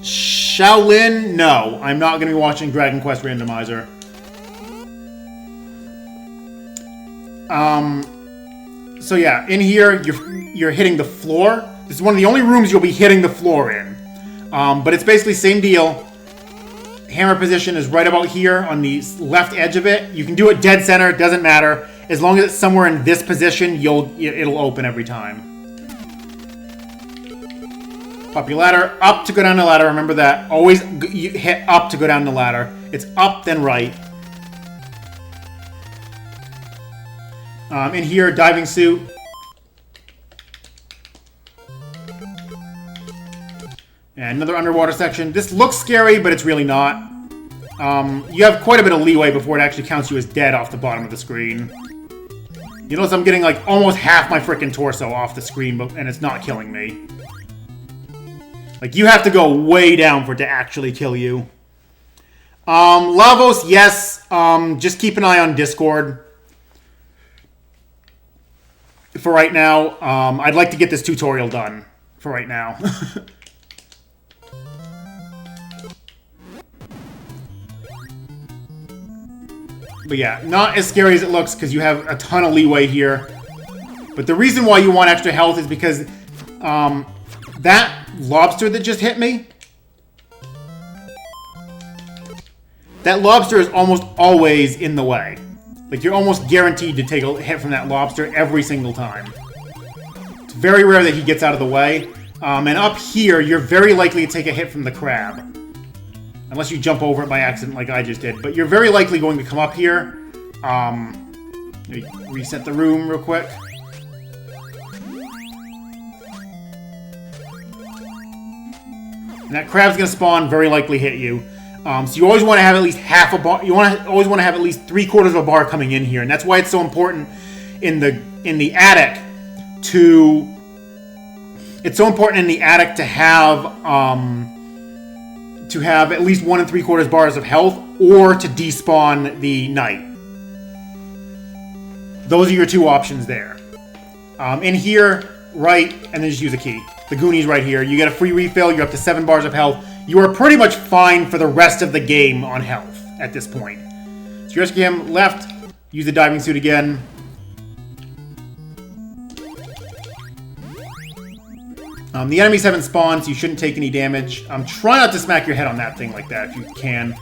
Shaolin? No, I'm not going to be watching Dragon Quest Randomizer. So yeah, in here, you're hitting the floor. This is one of the only rooms you'll be hitting the floor in. But it's basically same deal. Hammer position is right about here on the left edge of it. You can do it dead center, it doesn't matter. As long as it's somewhere in this position, it'll open every time. Pop your ladder, up to go down the ladder, remember that. Always you hit up to go down the ladder. It's up, then right. In here, diving suit. And another underwater section. This looks scary, but it's really not. You have quite a bit of leeway before it actually counts you as dead off the bottom of the screen. You notice I'm getting like almost half my freaking torso off the screen, and it's not killing me. Like, you have to go way down for it to actually kill you. Lavos, yes. Just keep an eye on Discord. For right now, I'd like to get this tutorial done. For right now. But yeah, not as scary as it looks because you have a ton of leeway here. But the reason why you want extra health is because that lobster that just hit me, that lobster is almost always in the way. Like, you're almost guaranteed to take a hit from that lobster every single time. It's very rare that he gets out of the way. And up here, you're very likely to take a hit from the crab. Unless you jump over it by accident like I just did. But you're very likely going to come up here. Reset the room real quick. And that crab's going to spawn, very likely hit you. So you always want to have at least half a bar. Always want to have at least 3/4 of a bar coming in here. And that's why it's so important in the attic to... It's so important in the attic to have at least 1 3/4 bars of health, or to despawn the knight. Those are your two options there. In here, right, and then just use a key. The Goonies right here. You get a free refill. You're up to 7 bars of health. You are pretty much fine for the rest of the game on health at this point. So you rescue him, left, use the diving suit again. The enemies haven't spawned, so you shouldn't take any damage. Try not to smack your head on that thing like that if you can.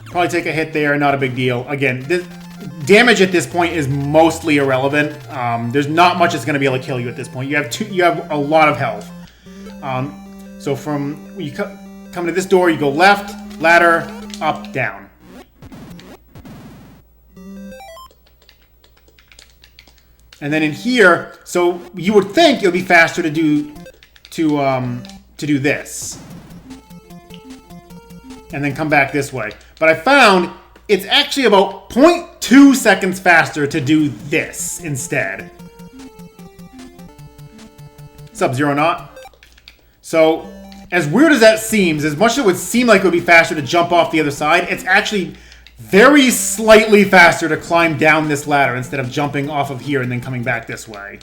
Probably take a hit there, not a big deal. Again, this damage at this point is mostly irrelevant. There's not much that's going to be able to kill you at this point. You have a lot of health. So from when you come to this door, you go left, ladder, up, down. And then in here, so you would think it would be faster to do this, and then come back this way. But I found it's actually about 0.2 seconds faster to do this instead. Sub-Zero not. So, as weird as that seems, as much as it would seem like it would be faster to jump off the other side, it's actually very slightly faster to climb down this ladder instead of jumping off of here and then coming back this way.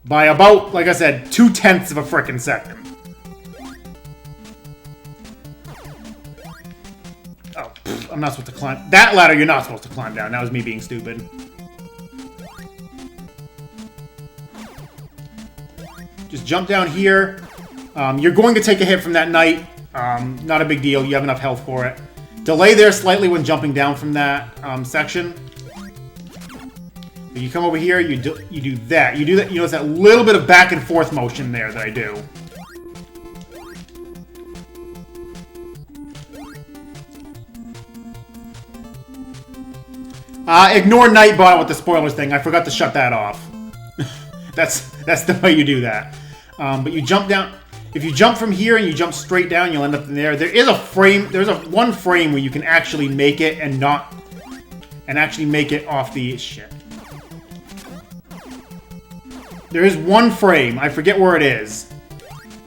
By about, like I said, 0.2 of a frickin' second. Oh, I'm not supposed to climb. That ladder you're not supposed to climb down. That was me being stupid. Just jump down here. You're going to take a hit from that knight. Not a big deal. You have enough health for it. Delay there slightly when jumping down from that section. You come over here, you do that. You do that. You notice that little bit of back and forth motion there that I do. Ignore Nightbot with the spoilers thing. I forgot to shut that off. That's the way you do that. But you jump down. If you jump from here and you jump straight down, you'll end up in there. There is a frame. There's one frame where you can actually make it and actually make it off the shit. There is one frame. I forget where it is.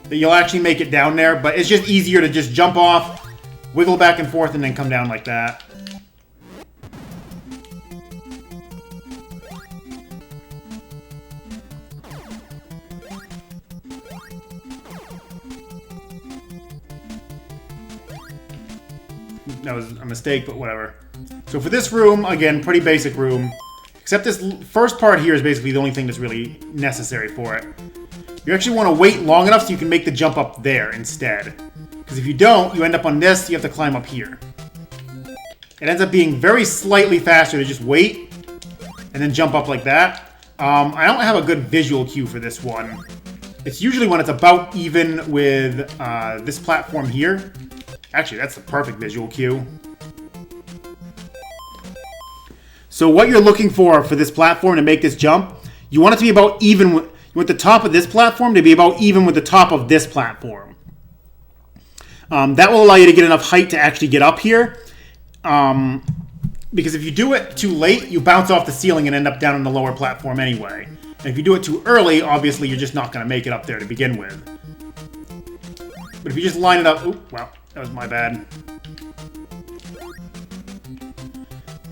That you'll actually make it down there, but it's just easier to just jump off, wiggle back and forth, and then come down like that. That was a mistake, but whatever. So for this room, again, pretty basic room. Except this first part here is basically the only thing that's really necessary for it. You actually want to wait long enough so you can make the jump up there instead. Because if you don't, you end up on this, you have to climb up here. It ends up being very slightly faster to just wait and then jump up like that. I don't have a good visual cue for this one. It's usually when it's about even with this platform here. Actually, that's the perfect visual cue. So what you're looking for this platform to make this jump, you want it to be about even with the top of this platform to be about even with the top of this platform. That will allow you to get enough height to actually get up here. Because if you do it too late, you bounce off the ceiling and end up down on the lower platform anyway. And if you do it too early, obviously you're just not going to make it up there to begin with. But if you just line it up... Oop, well, that was my bad.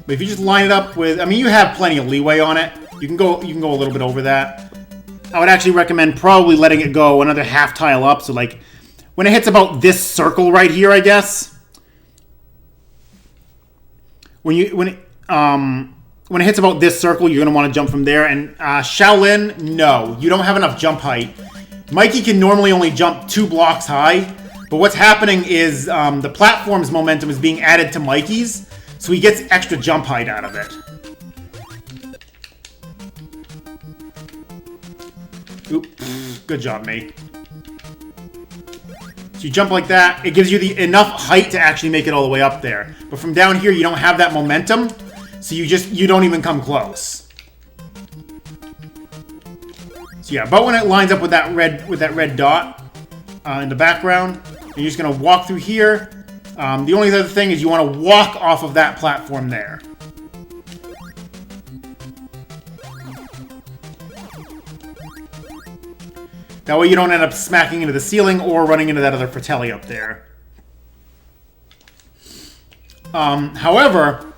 But if you just line it up with... I mean, you have plenty of leeway on it. You can go a little bit over that. I would actually recommend probably letting it go another half tile up. So, like, when it hits about this circle right here, I guess... When it hits about this circle, you're going to want to jump from there. And Shaolin, no. You don't have enough jump height. Mikey can normally only jump 2 blocks high. But what's happening is the platform's momentum is being added to Mikey's. So he gets extra jump height out of it. Oop. Good job, mate. So you jump like that, it gives you enough height to actually make it all the way up there. But from down here, you don't have that momentum, so you don't even come close. So yeah, but when it lines up with that red dot in the background, you're just gonna walk through here. The only other thing is you want to walk off of that platform there. That way you don't end up smacking into the ceiling or running into that other fratelli up there. However,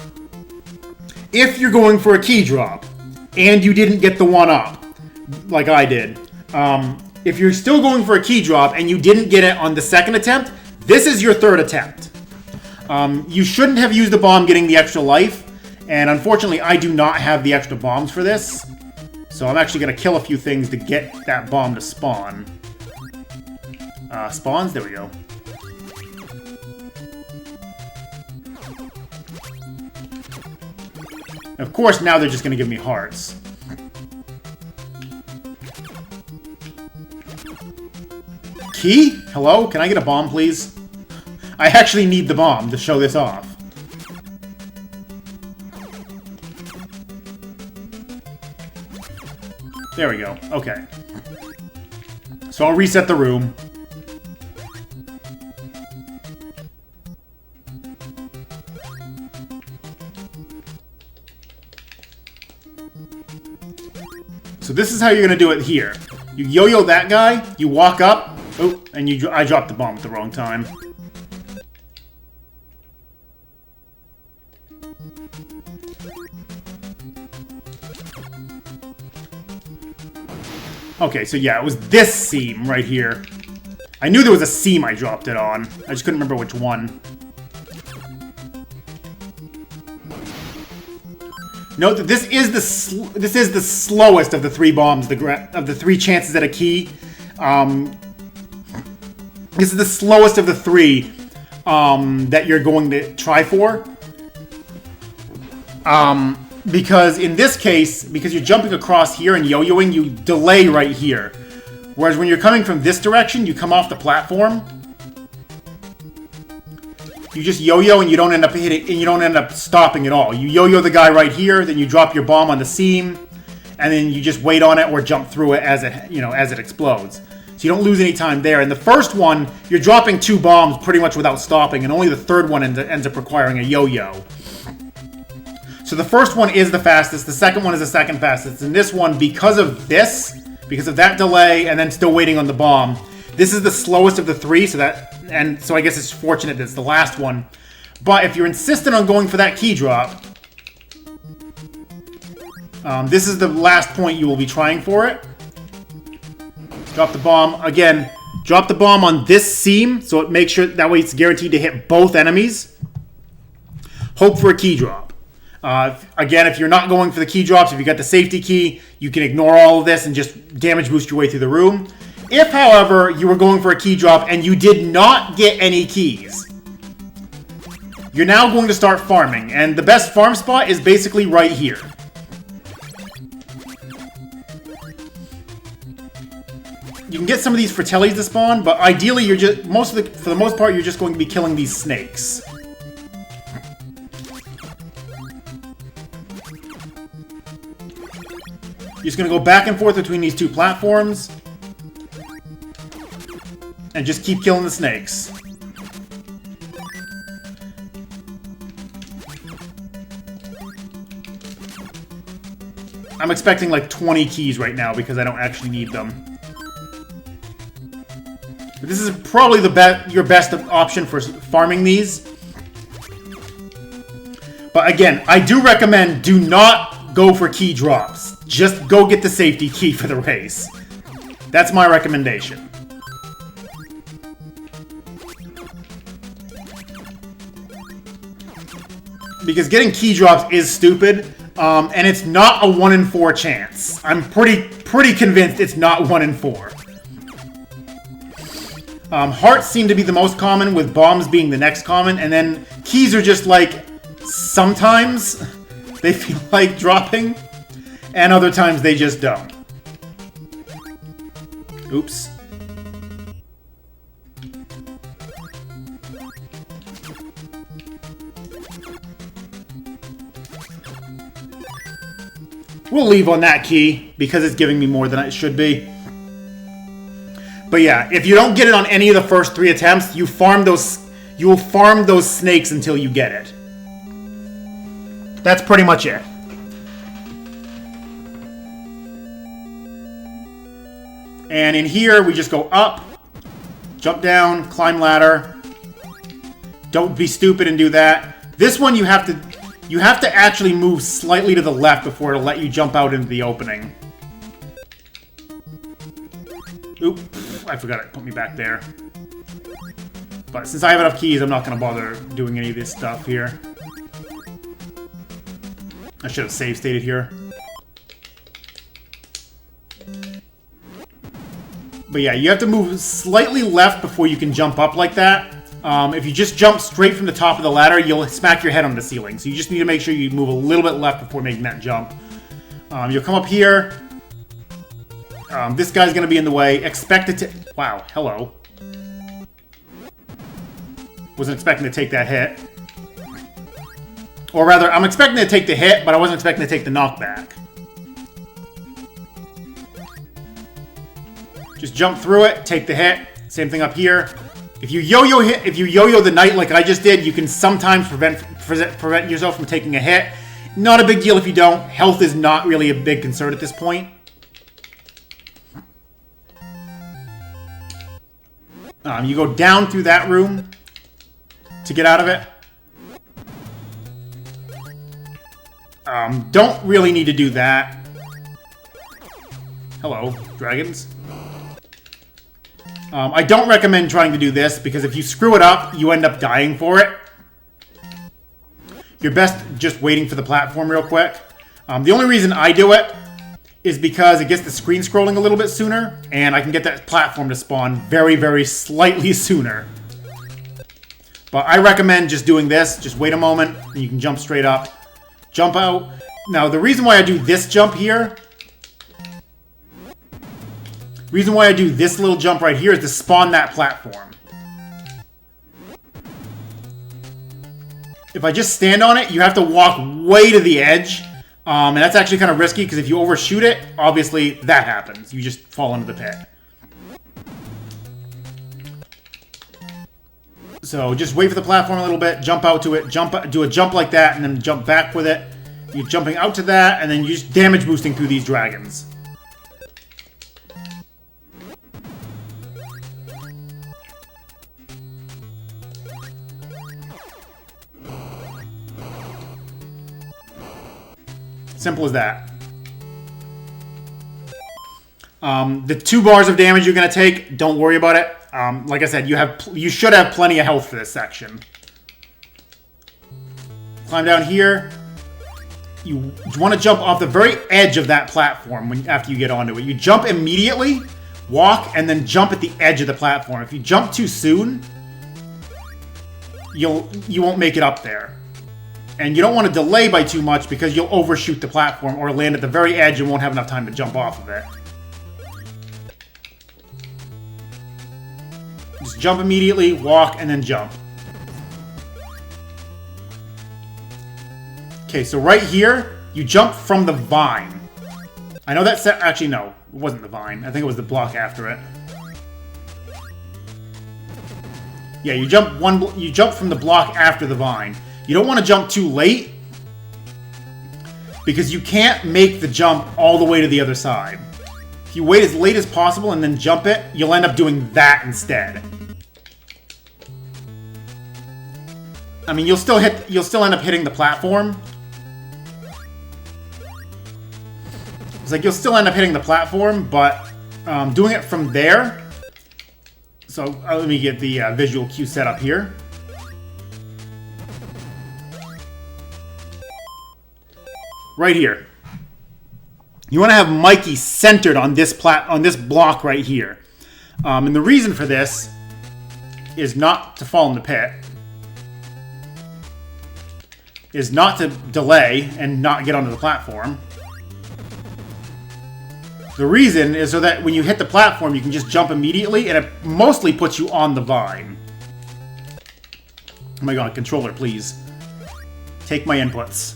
if you're going for a key drop and you didn't get the one up, like I did, if you're still going for a key drop and you didn't get it on the second attempt, this is your third attempt. You shouldn't have used the bomb getting the extra life, and unfortunately I do not have the extra bombs for this. So I'm actually going to kill a few things to get that bomb to spawn. Spawns? There we go. Of course, now they're just going to give me hearts. Key? Hello? Can I get a bomb, please? I actually need the bomb to show this off. There we go. Okay. So I'll reset the room. So this is how you're going to do it here. You yo-yo that guy, you walk up, oh, and I dropped the bomb at the wrong time. Okay, so yeah, it was this seam right here. I knew there was a seam I dropped it on. I just couldn't remember which one. Note that this is the slowest of the 3 bombs, of the 3 chances at a key. This is the slowest of the 3 that you're going to try for. Because in this case, because you're jumping across here and yo-yoing, you delay right here. Whereas when you're coming from this direction, you come off the platform. You just yo-yo and you don't end up hitting, and you don't end up stopping at all. You yo-yo the guy right here, then you drop your bomb on the seam, and then you just wait on it or jump through it as it explodes. So you don't lose any time there. In the first one, you're dropping 2 bombs pretty much without stopping, and only the third one ends up requiring a yo-yo. So the first one is the fastest, the second one is the second fastest, and this one, because of that delay, and then still waiting on the bomb, this is the slowest of the 3, so I guess it's fortunate that it's the last one. But if you're insistent on going for that key drop, this is the last point you will be trying for it. Drop the bomb. Again, drop the bomb on this seam, so it makes sure that way it's guaranteed to hit both enemies. Hope for a key drop. Again, if you're not going for the key drops, if you got the safety key, you can ignore all of this and just damage boost your way through the room. If, however, you were going for a key drop and you did not get any keys, you're now going to start farming. And the best farm spot is basically right here. You can get some of these fratellis to spawn, but ideally you're just for the most part you're just going to be killing these snakes. You're just going to go back and forth between these two platforms and just keep killing the snakes. I'm expecting like 20 keys right now because I don't actually need them. But this is probably your best option for farming these. But again, I do recommend do not go for key drops. Just go get the safety key for the race. That's my recommendation. Because getting key drops is stupid, and it's not a 1 in 4 chance. I'm pretty convinced it's not 1 in 4. Hearts seem to be the most common, with bombs being the next common, and then keys are just like, sometimes they feel like dropping, and other times they just don't. Oops. We'll leave on that key, because it's giving me more than it should be. But yeah, if you don't get it on any of the first 3 attempts, you will farm those snakes until you get it. That's pretty much it. And in here, we just go up, jump down, climb ladder. Don't be stupid and do that. This one you have to actually move slightly to the left before it'll let you jump out into the opening. Oop, I forgot it put me back there. But since I have enough keys, I'm not going to bother doing any of this stuff here. I should have save stated here. But yeah, you have to move slightly left before you can jump up like that. If you just jump straight from the top of the ladder, you'll smack your head on the ceiling. So you just need to make sure you move a little bit left before making that jump. You'll come up here. This guy's going to be in the way. Expect it to... Wow, hello. Wasn't expecting to take that hit. Or rather, I'm expecting to take the hit, but I wasn't expecting to take the knockback. Just jump through it, take the hit. Same thing up here. If you yo-yo the knight like I just did, you can sometimes prevent yourself from taking a hit. Not a big deal if you don't. Health is not really a big concern at this point. You go down through that room to get out of it. Don't really need to do that. Hello, dragons. I don't recommend trying to do this, because if you screw it up, you end up dying for it. You're best just waiting for the platform real quick. The only reason I do it is because it gets the screen scrolling a little bit sooner, and I can get that platform to spawn very, very slightly sooner. But I recommend just doing this. Just wait a moment, and you can jump straight up. Jump out. Now, the reason why I do this jump here... The reason why I do this little jump right here is to spawn that platform. If I just stand on it, you have to walk way to the edge. And that's actually kind of risky, because if you overshoot it, obviously that happens. You just fall into the pit. So just wait for the platform a little bit, jump out to it, do a jump like that, and then jump back with it. You're jumping out to that, and then you're just damage boosting through these dragons. Simple as that. The 2 bars of damage you're going to take, don't worry about it. Like I said, you should have plenty of health for this section. Climb down here. you want to jump off the very edge of that platform after you get onto it. You jump immediately, walk, and then jump at the edge of the platform. If you jump too soon, you won't make it up there. And you don't want to delay by too much because you'll overshoot the platform or land at the very edge and won't have enough time to jump off of it. Just jump immediately, walk, and then jump. Okay, so right here, you jump from the vine. I know that's... Actually, no. It wasn't the vine. I think it was the block after it. Yeah, you jump from the block after the vine. You don't want to jump too late, because you can't make the jump all the way to the other side. If you wait as late as possible and then jump it, you'll end up doing that instead. I mean, you'll still end up hitting the platform. It's like you'll still end up hitting the platform, but doing it from there. So let me get the visual cue set up here. Right here. You want to have Mikey centered on this block right here. And the reason for this is not to fall in the pit. Is not to delay and not get onto the platform. The reason is so that when you hit the platform, you can just jump immediately, and it mostly puts you on the vine. Oh my god, controller, please. Take my inputs.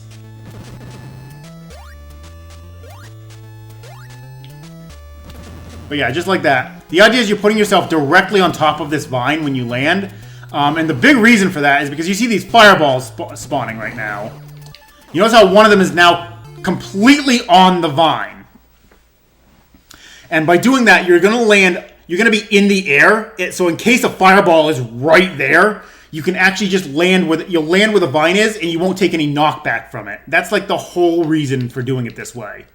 But yeah, just like that. The idea is you're putting yourself directly on top of this vine when you land. And the big reason for that is because you see these fireballs spawning right now. You notice how one of them is now completely on the vine. And by doing that, you're going to land... You're going to be in the air. So in case a fireball is right there, you can actually just land with... You'll land where the vine is, and you won't take any knockback from it. That's like the whole reason for doing it this way.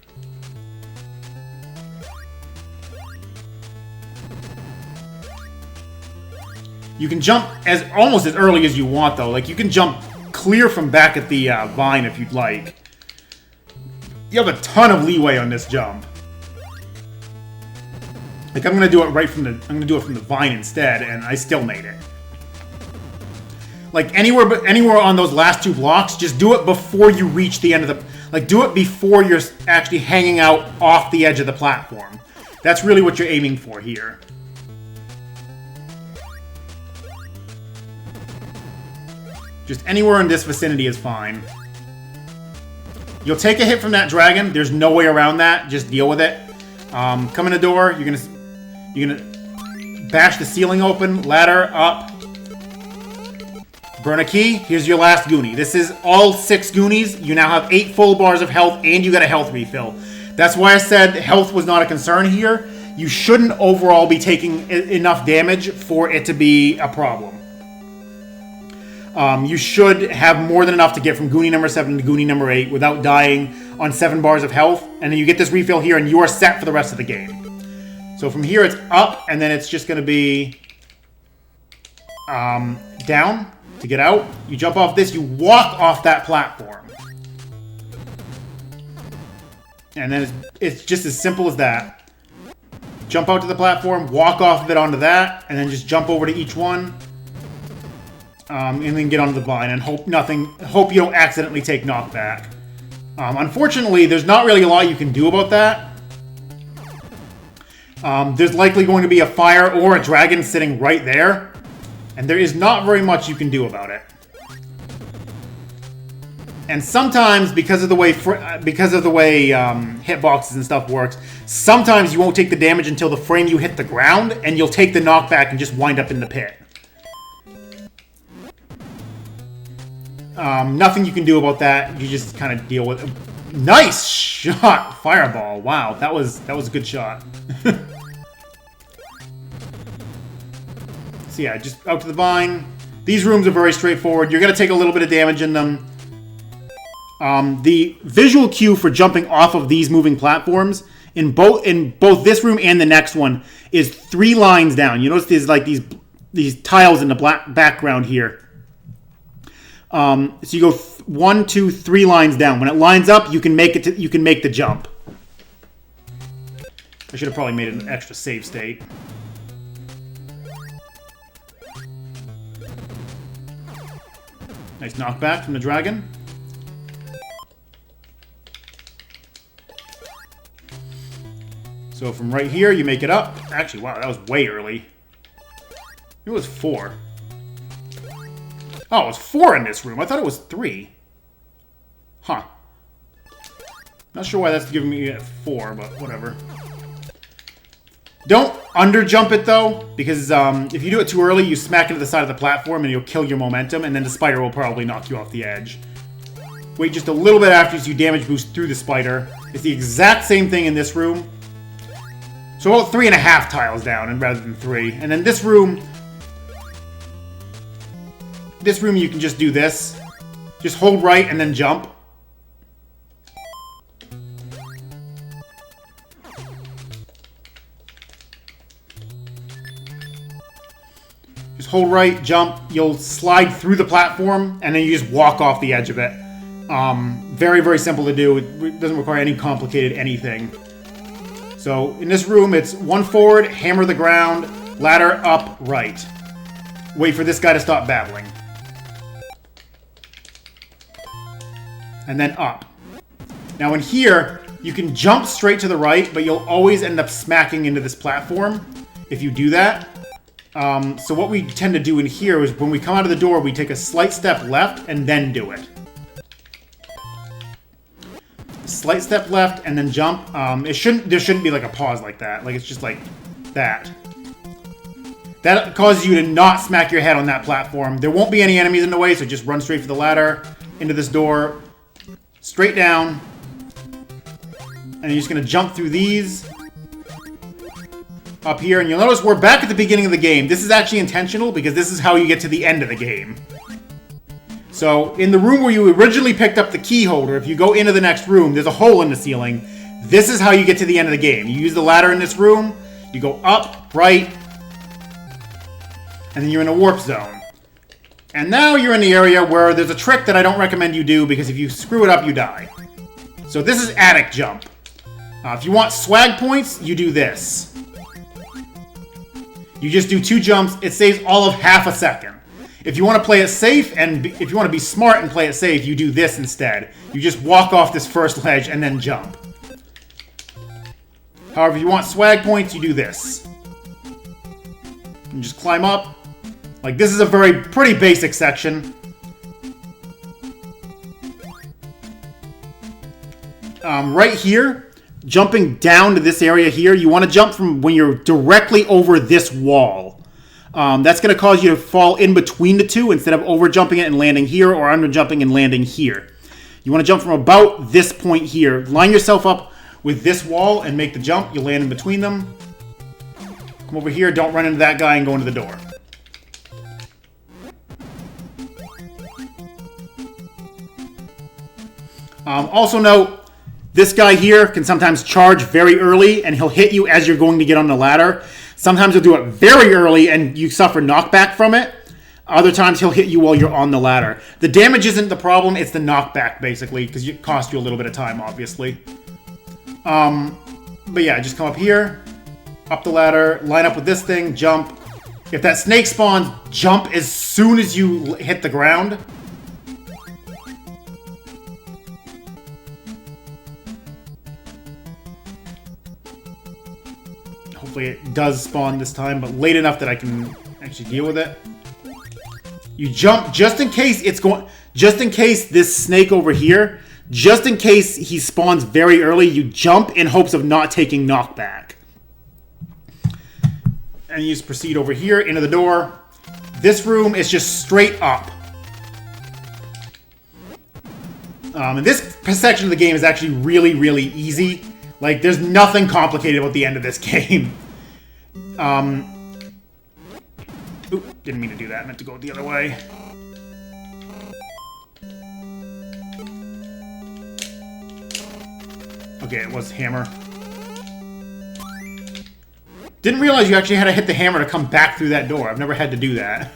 You can jump almost as early as you want, though. Like, you can jump clear from back at the vine if you'd like. You have a ton of leeway on this jump. Like, I'm gonna do it I'm gonna do it from the vine instead, and I still made it. Like, anywhere on those last two blocks, just do it before you reach the end of the... Like, do it before you're actually hanging out off the edge of the platform. That's really what you're aiming for here. Just anywhere in this vicinity is fine. You'll take a hit from that dragon. There's no way around that. Just deal with it. Come in the door. You're gonna bash the ceiling open. Ladder up. Burn a key. Here's your last Goonie. This is all 6 Goonies. You now have 8 full bars of health, and you got a health refill. That's why I said health was not a concern here. You shouldn't overall be taking enough damage for it to be a problem. You should have more than enough to get from Goonie number 7 to Goonie number 8 without dying on 7 bars of health. And then you get this refill here, and you are set for the rest of the game. So from here, it's up, and then it's just going to be down to get out. You jump off this. You walk off that platform. And then it's just as simple as that. Jump out to the platform, walk off of it onto that, and then just jump over to each one. And then get onto the vine and hope you don't accidentally take knockback. Unfortunately, there's not really a lot you can do about that. There's likely going to be a fire or a dragon sitting right there, and there is not very much you can do about it. And sometimes, because of the way hitboxes and stuff works, sometimes you won't take the damage until the frame you hit the ground, and you'll take the knockback and just wind up in the pit. Nothing you can do about that. You just kind of deal with it. Nice shot! Fireball. Wow, that was a good shot. So yeah, just out to the vine. These rooms are very straightforward. You're going to take a little bit of damage in them. The visual cue for jumping off of these moving platforms in both this room and the next one is 3 lines down. You notice there's like these tiles in the black background here. So you go 1, 2, 3 lines down. When it lines up, you can make it. You can make the jump. I should have probably made an extra save state. Nice knockback from the dragon. So from right here, you make it up. Actually, wow, that was way early. It was 4. Oh, it was 4 in this room. I thought it was 3. Huh. Not sure why that's giving me a 4, but whatever. Don't underjump it, though, because if you do it too early, you smack into the side of the platform and you'll kill your momentum, and then the spider will probably knock you off the edge. Wait just a little bit after you damage boost through the spider. It's the exact same thing in this room. So about 3.5 tiles down, and rather than 3. And then this room you can just do this. Just hold right and then jump. Just hold right, jump, you'll slide through the platform, and then you just walk off the edge of it. Very, very simple to do. It doesn't require any complicated anything. So, in this room, it's 1 forward, hammer the ground, ladder up, right. Wait for this guy to stop battling. And then up. Now in here, you can jump straight to the right, but you'll always end up smacking into this platform if you do that. So what we tend to do in here is when we come out of the door, we take a slight step left and then do it. Slight step left and then jump. There shouldn't be like a pause like that. Like it's just like that. That causes you to not smack your head on that platform. There won't be any enemies in the way, so just run straight for the ladder, into this door, straight down. And you're just gonna jump through these. Up here, and you'll notice we're back at the beginning of the game. This is actually intentional because this is how you get to the end of the game. So, in the room where you originally picked up the key holder, if you go into the next room, there's a hole in the ceiling. This is how you get to the end of the game. You use the ladder in this room, you go up, right, and then you're in a warp zone. And now you're in the area where there's a trick that I don't recommend you do because if you screw it up, you die. So this is attic jump. If you want swag points, you do this. You just do 2 jumps. It saves all of half a second. If you want to play it safe, and if you want to be smart and play it safe, you do this instead. You just walk off this first ledge and then jump. However, if you want swag points, you do this. You just climb up. Like, this is a pretty basic section. Right here, jumping down to this area here, you want to jump from when you're directly over this wall. That's going to cause you to fall in between the two instead of over jumping it and landing here or under jumping and landing here. You want to jump from about this point here. Line yourself up with this wall and make the jump. You'll land in between them. Come over here, don't run into that guy and go into the door. Also note, this guy here can sometimes charge very early, and he'll hit you as you're going to get on the ladder. Sometimes he'll do it very early, and you suffer knockback from it. Other times he'll hit you while you're on the ladder. The damage isn't the problem, it's the knockback, basically, because it costs you a little bit of time, obviously. But yeah, just come up here, up the ladder, line up with this thing, jump. If that snake spawns, jump as soon as you hit the ground. Hopefully it does spawn this time, but late enough that I can actually deal with it. You jump just in case it's going... Just in case this snake over here, just in case he spawns very early, you jump in hopes of not taking knockback. And you just proceed over here into the door. This room is just straight up. And this section of the game is actually really, really easy. Like, there's nothing complicated about the end of this game. Oop, didn't mean to do that. I meant to go the other way. Okay, it was hammer. Didn't realize you actually had to hit the hammer to come back through that door. I've never had to do that.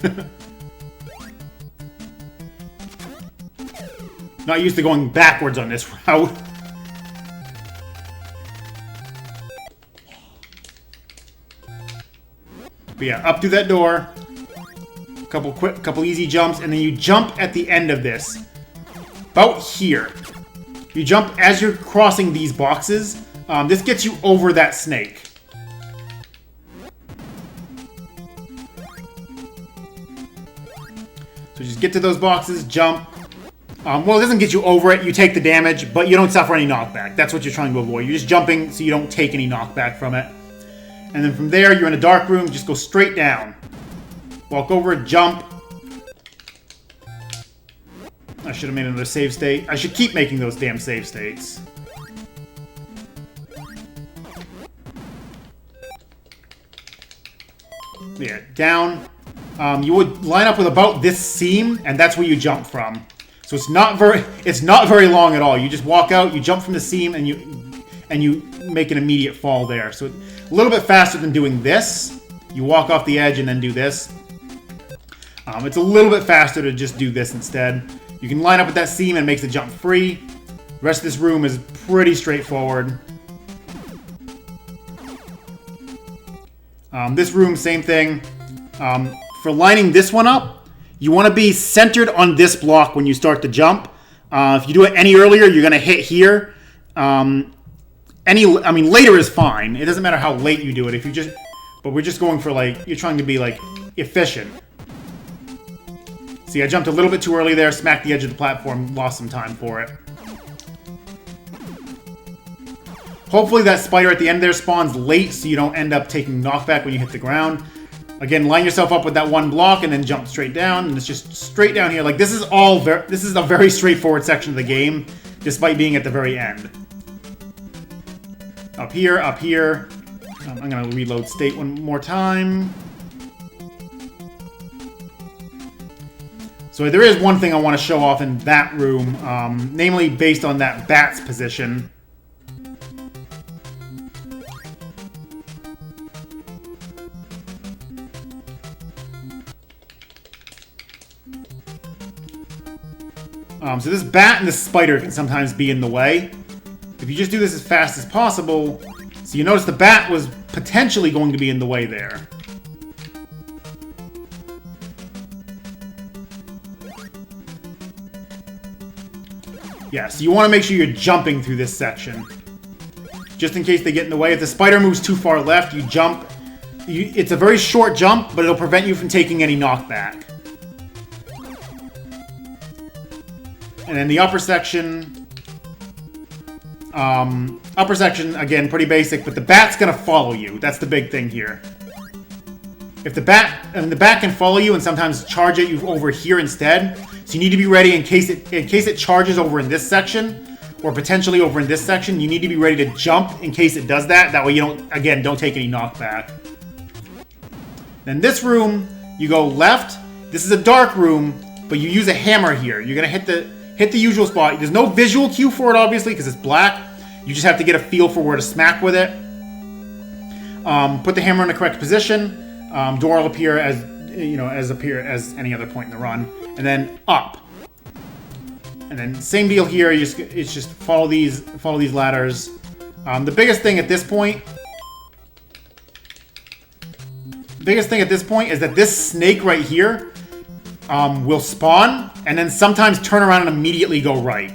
Not used to going backwards on this route. But yeah, up through that door. Couple easy jumps, and then you jump at the end of this. About here. You jump as you're crossing these boxes. This gets you over that snake. So just get to those boxes, jump. Well, it doesn't get you over it. You take the damage, but you don't suffer any knockback. That's what you're trying to avoid. You're just jumping so you don't take any knockback from it. And then from there, you're in a dark room. Just go straight down. Walk over, jump. I should have made another save state. I should keep making those damn save states. Yeah, down. You would line up with about this seam, and that's where you jump from. So it's not very long at all. You just walk out, you jump from the seam, and you make an immediate fall there. So a little bit faster than doing this. You walk off the edge and then do this. It's a little bit faster to just do this instead. You can line up with that seam and it makes the jump free. The rest of this room is pretty straightforward. This room, same thing. For lining this one up, you want to be centered on this block when you start to jump. If you do it any earlier, you're going to hit here. I mean, later is fine. It doesn't matter how late you do it. But we're just going for, like, you're trying to be, like, efficient. See, I jumped a little bit too early there, smacked the edge of the platform, lost some time for it. Hopefully that spider at the end there spawns late so you don't end up taking knockback when you hit the ground. Again, line yourself up with that one block and then jump straight down, and it's just straight down here. Like, this is a very straightforward section of the game, despite being at the very end. Up here, up here. I'm going to reload state one more time. So there is one thing I want to show off in that room, namely based on that bat's position. So this bat and this spider can sometimes be in the way. If you just do this as fast as possible, so you notice the bat was potentially going to be in the way there. Yeah, so you want to make sure you're jumping through this section. Just in case they get in the way. If the spider moves too far left, you jump. It's a very short jump, but it'll prevent you from taking any knockback. And then the upper section... upper section, again, pretty basic, but the bat's gonna follow you. That's the big thing here. If the bat can follow you and sometimes charge at you over here instead, so you need to be ready in case it charges over in this section, or potentially over in this section. You need to be ready to jump in case it does that. That way you don't take any knockback. Then this room, you go left. This is a dark room, but you use a hammer here. You're gonna hit the usual spot. There's no visual cue for it, obviously, because it's black. You just have to get a feel for where to smack with it. Put the hammer in the correct position. Door will appear as any other point in the run, and then up. And then same deal here. It's just follow these ladders. The biggest thing at this point is that this snake right here will spawn and then sometimes turn around and immediately go right.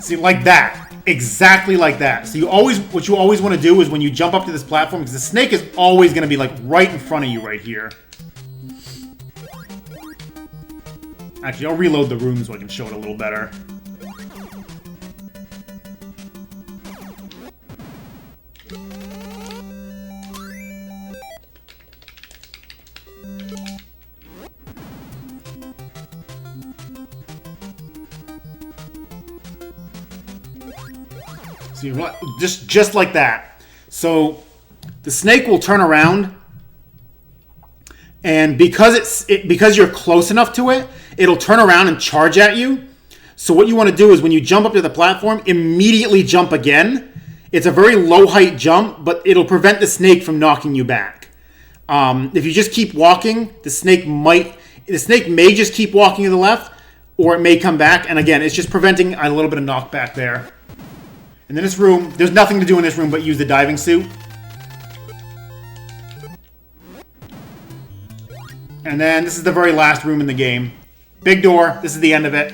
See, like that. Exactly like that. So what you always want to do is when you jump up to this platform, because the snake is always going to be like right in front of you right here. Actually, I'll reload the room so I can show it a little better. So just like that. So the snake will turn around, and because you're close enough to it, it'll turn around and charge at you. So what you want to do is when you jump up to the platform, immediately jump again. It's a very low height jump, but it'll prevent the snake from knocking you back. If you just keep walking, the snake might, the snake may just keep walking to the left, or it may come back. And again, it's just preventing a little bit of knockback there. And then this room, there's nothing to do in this room but use the diving suit. And then this is the very last room in the game. Big door. This is the end of it.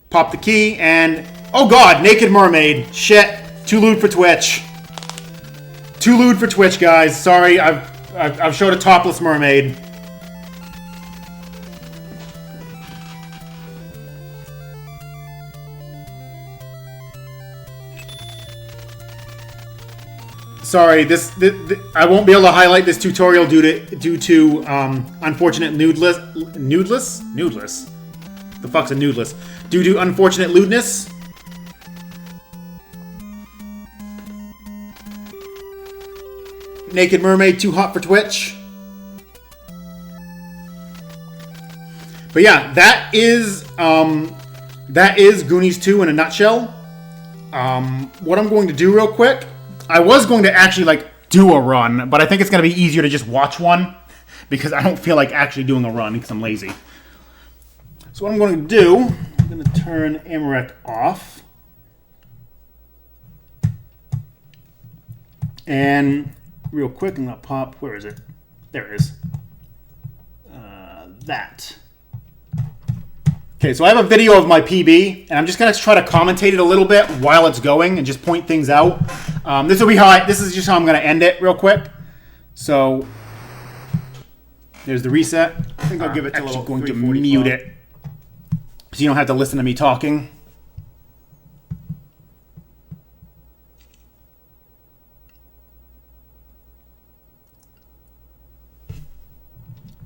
Pop the key and... Oh god! Naked mermaid. Shit. Too lewd for Twitch. Too lewd for Twitch, guys. Sorry, I've showed a topless mermaid. Sorry, this I won't be able to highlight this tutorial due to unfortunate nudeless. The fuck's a nudeless? Due to unfortunate lewdness. Naked mermaid, too hot for Twitch. But yeah, that is Goonies 2 in a nutshell. What I'm going to do real quick. I was going to actually, like, do a run, but I think it's going to be easier to just watch one, because I don't feel like actually doing a run, because I'm lazy. So what I'm going to do, I'm going to turn Amarek off. And real quick, I'm going to pop, where is it? There it is. That. Okay, so I have a video of my PB, and I'm just going to try to commentate it a little bit while it's going and just point things out. This is just how I'm going to end it real quick. So, there's the reset. I think I'll give it to a little... I'm going to mute it so you don't have to listen to me talking.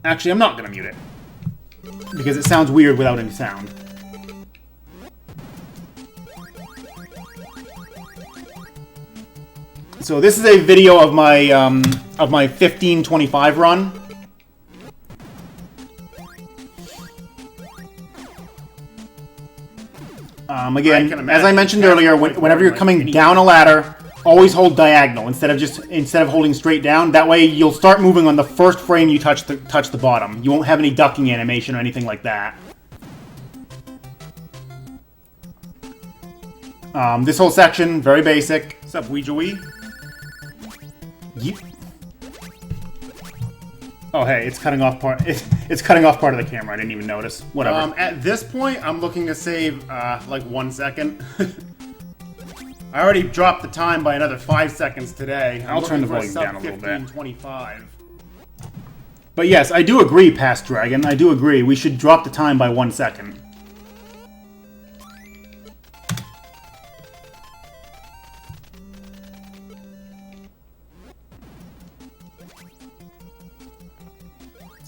Actually, I'm not going to mute it, because it sounds weird without any sound. So this is a video of my 1525 run. Again, as I mentioned earlier, whenever you're coming down a ladder, always hold diagonal instead of holding straight down. That way, you'll start moving on the first frame you touch the bottom. You won't have any ducking animation or anything like that. This whole section, very basic. What's up, Ouija Wee? Yep. Oh, hey, it's cutting off part. It's cutting off part of the camera. I didn't even notice. Whatever. At this point, I'm looking to save like 1 second. I already dropped the time by another 5 seconds today. I'll turn the volume down a little bit. 15:25. But yes, I do agree, Past Dragon. I do agree. We should drop the time by 1 second.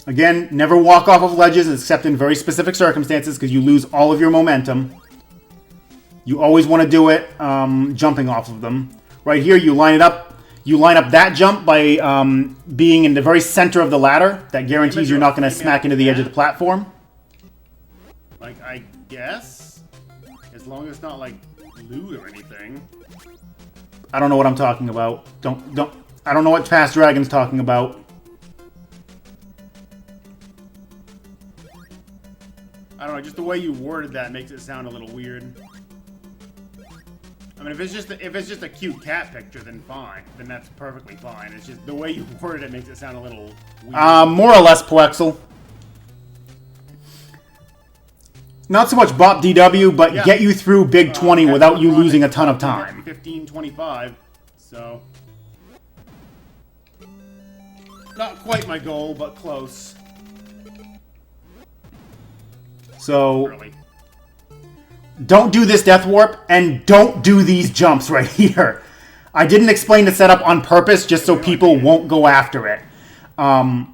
Again, never walk off of ledges except in very specific circumstances, because you lose all of your momentum. You always want to do it jumping off of them. Right here, you line it up. You line up that jump by being in the very center of the ladder. That guarantees you're not going to smack into the edge of the platform. Like, I guess, as long as it's not like loot or anything. I don't know what I'm talking about. I don't know what Past Dragon's talking about. I don't know, just the way you worded that makes it sound a little weird. I mean, if it's just a cute cat picture, then fine. Then that's perfectly fine. It's just the way you worded it makes it sound a little weird. More or less, Poexel. Not so much Bop DW, but get you through Big 20 without you losing a ton of time. 15:25, so... Not quite my goal, but close. So, don't do this Death Warp, and don't do these jumps right here. I didn't explain the setup on purpose, just so people won't go after it. Don't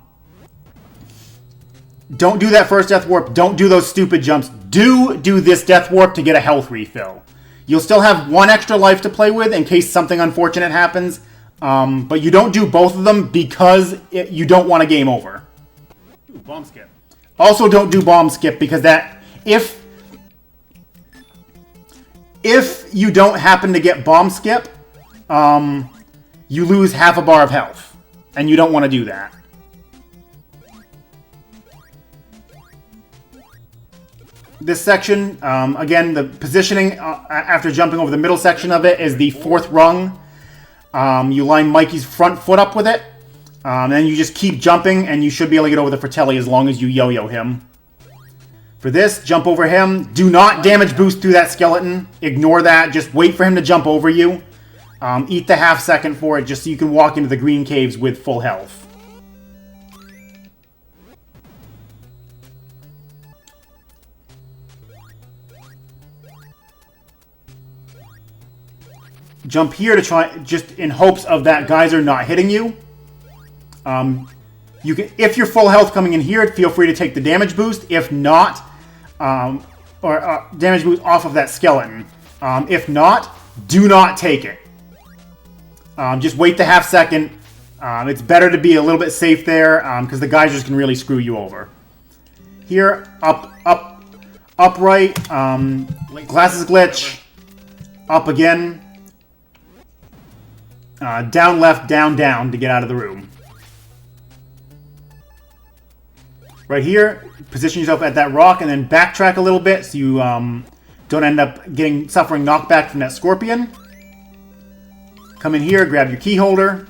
do that first Death Warp. Don't do those stupid jumps. Do this Death Warp to get a health refill. You'll still have 1 extra life to play with in case something unfortunate happens. But you don't do both of them because you don't want a game over. Ooh, bomb skip. Also, don't do bomb skip, because that if you don't happen to get bomb skip, you lose half a bar of health, and you don't want to do that. This section, again, the positioning after jumping over the middle section of it is the 4th rung. You line Mikey's front foot up with it. Then you just keep jumping, and you should be able to get over the Fratelli as long as you yo-yo him. For this, jump over him. Do not damage boost through that skeleton. Ignore that. Just wait for him to jump over you. Eat the half second for it, just so you can walk into the green caves with full health. Jump here to try, just in hopes of that geyser not hitting you. You can, if you're full health coming in here, feel free to take the damage boost. If not, damage boost off of that skeleton. If not, do not take it. Just wait the half second. It's better to be a little bit safe there, because the geysers can really screw you over. Here, upright, glasses glitch, up again. Down, left, down, down to get out of the room. Right here, position yourself at that rock and then backtrack a little bit so you don't end up suffering knockback from that scorpion. Come in here, grab your key holder.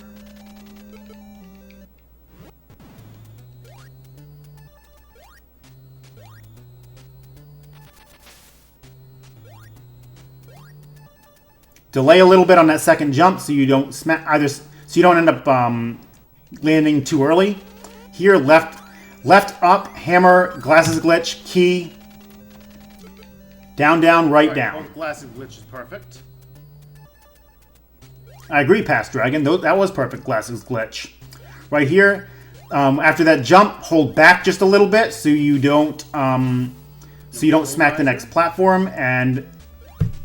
Delay a little bit on that second jump so you don't end up landing too early. Here, left up, hammer, glasses glitch, key, down, down, right, down. Glasses glitch is perfect. I agree, Past Dragon. That was perfect glasses glitch. Right here, after that jump, hold back just a little bit so you don't smack the next platform. And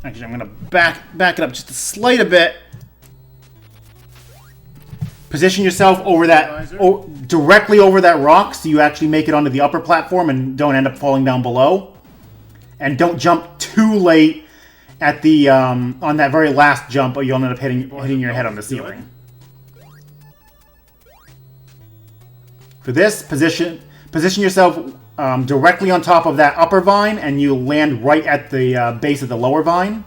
actually, I'm gonna back it up just a slight a bit. Position yourself over that, directly over that rock, so you actually make it onto the upper platform and don't end up falling down below. And don't jump too late at the on that very last jump, or you'll end up hitting your head on the ceiling. For this, position yourself directly on top of that upper vine, and you land right at the base of the lower vine.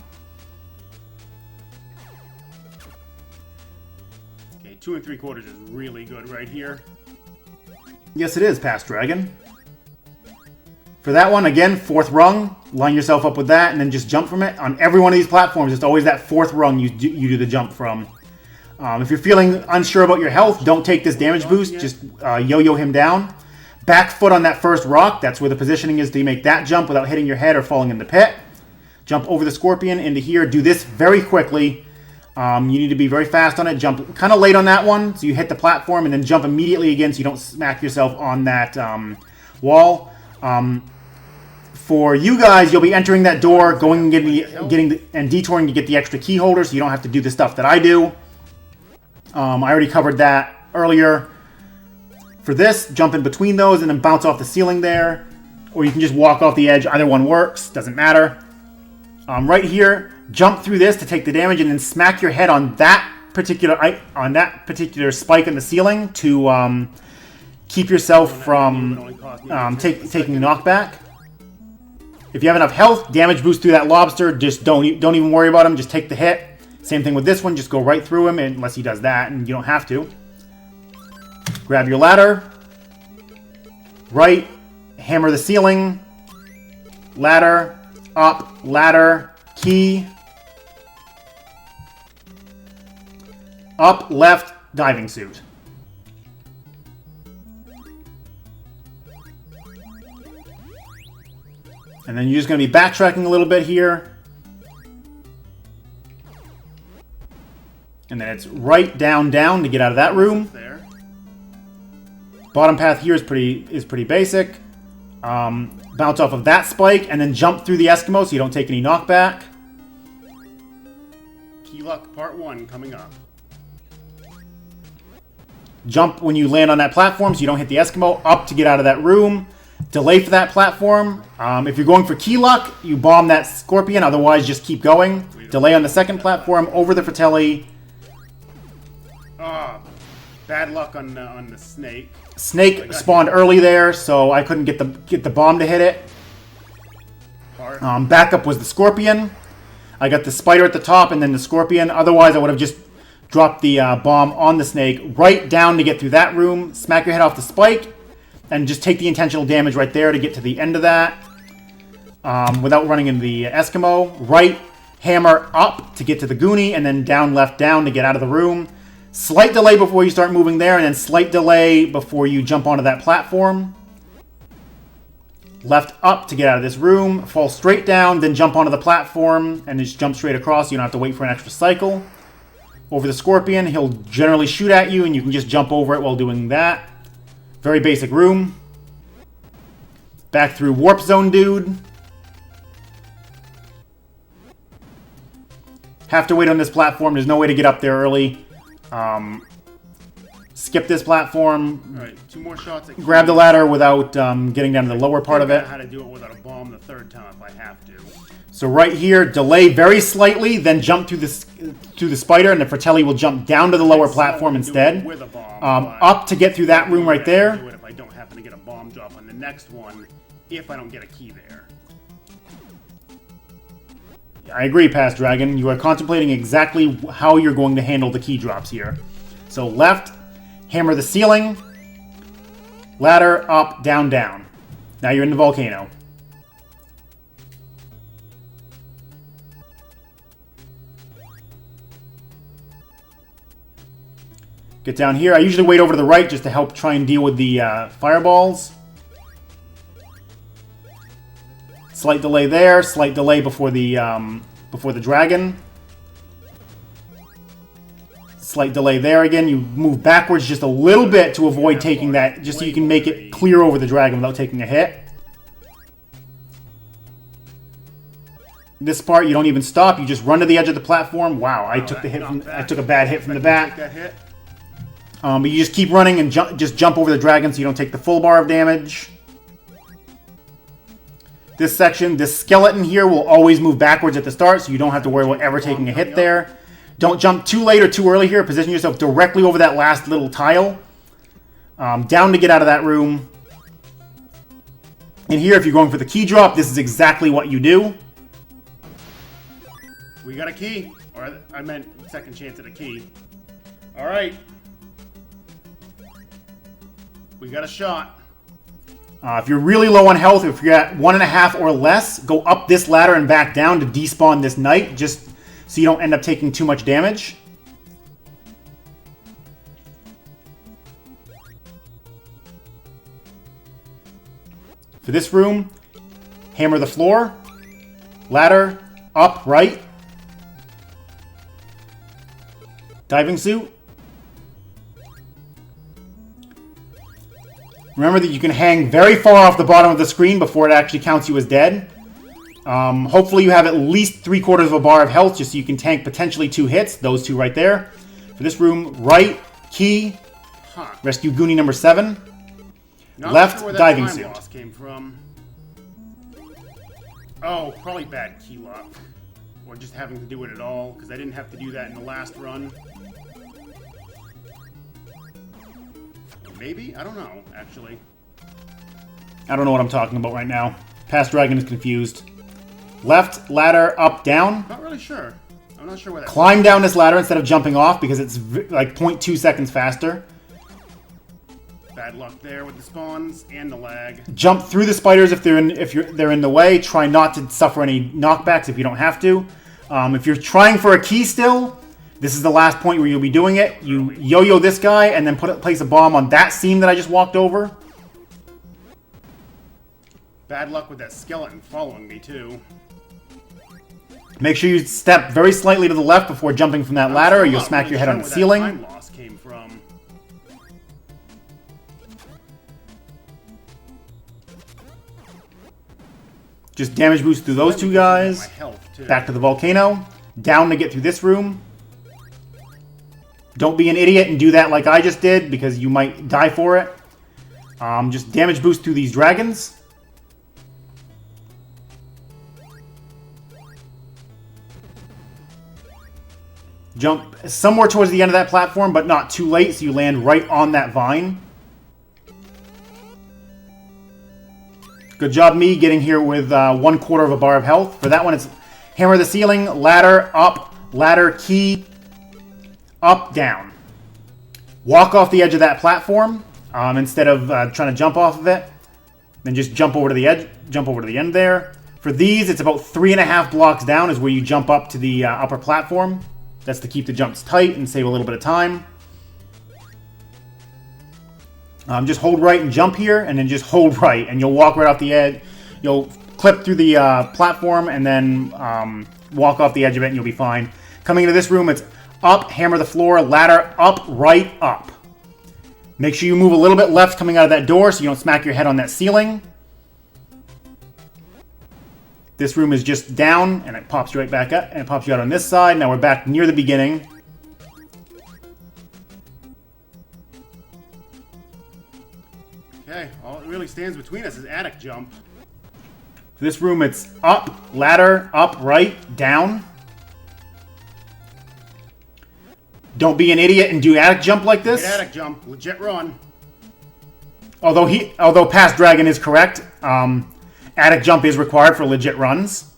Okay, 2 3/4 is really good right here. Yes, it is, Past Dragon. For that one, again, 4th rung. Line yourself up with that, and then just jump from it. On every one of these platforms, it's always that 4th rung you do the jump from. If you're feeling unsure about your health, don't take this damage boost. Just yo-yo him down. Back foot on that first rock. That's where the positioning is to make that jump without hitting your head or falling in the pit. Jump over the scorpion into here. Do this very quickly. You need to be very fast on it. Jump kind of late on that one, so you hit the platform, and then jump immediately again so you don't smack yourself on that wall. For you guys, you'll be entering that door, going and and detouring to get the extra key holder, so you don't have to do the stuff that I do. I already covered that earlier. For this, jump in between those and then bounce off the ceiling there, or you can just walk off the edge. Either one works, doesn't matter. Right here, jump through this to take the damage, and then smack your head on that particular spike in the ceiling to keep yourself from taking a knockback. If you have enough health, damage boost through that lobster. Just don't even worry about him. Just take the hit. Same thing with this one. Just go right through him, unless he does that, and you don't have to. Grab your ladder. Right. Hammer the ceiling. Ladder. Up. Ladder. Key. Up. Left. Diving suit. And then you're just going to be backtracking a little bit here. And then it's right, down, down to get out of that room. Bottom path here is pretty basic. Bounce off of that spike, and then jump through the Eskimo so you don't take any knockback. Key Luck Part 1 coming up. Jump when you land on that platform so you don't hit the Eskimo. Up to get out of that room. Delay for that platform. If you're going for key luck, you bomb that scorpion. Otherwise, just keep going. Delay on the second platform over the Fratelli. Bad luck on the snake. Snake spawned early there, so I couldn't get the bomb to hit it. part. Backup was the scorpion. I got the spider at the top and then the scorpion. Otherwise, I would have just dropped the bomb on the snake right down to get through that room. Smack your head off the spike. And just take the intentional damage right there to get to the end of that. Without running into the Eskimo. Right hammer up to get to the Goonie. And then down, left, down to get out of the room. Slight delay before you start moving there. And then slight delay before you jump onto that platform. Left up to get out of this room. Fall straight down. Then jump onto the platform. And just jump straight across. You don't have to wait for an extra cycle. Over the scorpion. He'll generally shoot at you. And you can just jump over it while doing that. Very basic room. Back through Warp Zone Dude. Have to wait on this platform. There's no way to get up there early. Skip this platform. Alright, 2 more shots. Grab the ladder without getting down to the lower part of it. How to do it without a bomb the 3rd time if I have to. So right here, delay very slightly, then jump through the spider, and the Fratelli will jump down to the lower platform instead. With a bomb, up to get through that room right there. Do it if I don't happen to get a bomb drop on the next one, if I don't get a key there. I agree, Past Dragon. You are contemplating exactly how you're going to handle the key drops here. So left, hammer the ceiling, ladder, up, down, down. Now you're in the volcano. Get down here. I usually wait over to the right just to help try and deal with the fireballs. Slight delay there. Slight delay before the dragon. Slight delay there again. You move backwards just a little bit to avoid taking that, just so you can make it clear over the dragon without taking a hit. This part, you don't even stop. You just run to the edge of the platform. Wow, I took the hit. I took a bad hit from the back. But you just keep running and just jump over the dragon so you don't take the full bar of damage. This section, this skeleton here will always move backwards at the start, so you don't have to worry about ever taking a hit there. Don't jump too late or too early here. Position yourself directly over that last little tile. Down to get out of that room. And here, if you're going for the key drop, this is exactly what you do. We got a key. Or I meant second chance at a key. Alright. We got a shot. If you're really low on health, if you're at 1.5 or less, go up this ladder and back down to despawn this knight, just so you don't end up taking too much damage. For this room, hammer the floor, ladder, up, right, diving suit. Remember that you can hang very far off the bottom of the screen before it actually counts you as dead. Hopefully you have at least 3/4 of a bar of health just so you can tank potentially 2 hits. Those 2 right there. For this room, right, key, rescue Goonie number 7. Not left, sure where that diving time suit. loss came from. Oh, probably bad key lock. Or just having to do it at all, because I didn't have to do that in the last run. Maybe? I don't know, actually. I don't know what I'm talking about right now. Past Dragon is confused. Left, ladder, up, down. Not really sure. I'm not sure where that... Climb down this ladder instead of jumping off because it's like 0.2 seconds faster. Bad luck there with the spawns and the lag. Jump through the spiders if they're in the way. Try not to suffer any knockbacks if you don't have to. If you're trying for a key still, this is the last point where you'll be doing it. You yo-yo this guy and then place a bomb on that seam that I just walked over. Bad luck with that skeleton following me, too. Make sure you step very slightly to the left before jumping from that ladder or you'll smack your head on the ceiling. Time loss came from. Just damage boost through those 2 guys. Back to the volcano. Down to get through this room. Don't be an idiot and do that like I just did because you might die for it. Just damage boost through these dragons. Jump somewhere towards the end of that platform, but not too late, so you land right on that vine. Good job me getting here with 1/4 of a bar of health. For that one, it's hammer the ceiling, ladder, up, ladder, key, up, down. Walk off the edge of that platform instead of trying to jump off of it. Then just jump over to the edge, jump over to the end there. For these, it's about 3.5 blocks down is where you jump up to the upper platform. That's to keep the jumps tight and save a little bit of time. Just hold right and jump here, and then just hold right, and you'll walk right off the edge. You'll clip through the platform, and then walk off the edge of it, and you'll be fine. Coming into this room, it's up, hammer the floor, ladder, up, right, up. Make sure you move a little bit left coming out of that door so you don't smack your head on that ceiling. This room is just down, and it pops right back up, and it pops you out on this side. Now we're back near the beginning. Okay, all that really stands between us is attic jump. For this room, it's up, ladder, up, right, down. Don't be an idiot and do attic jump like this. Get attic jump, legit run. Although Past Dragon is correct, attic jump is required for legit runs.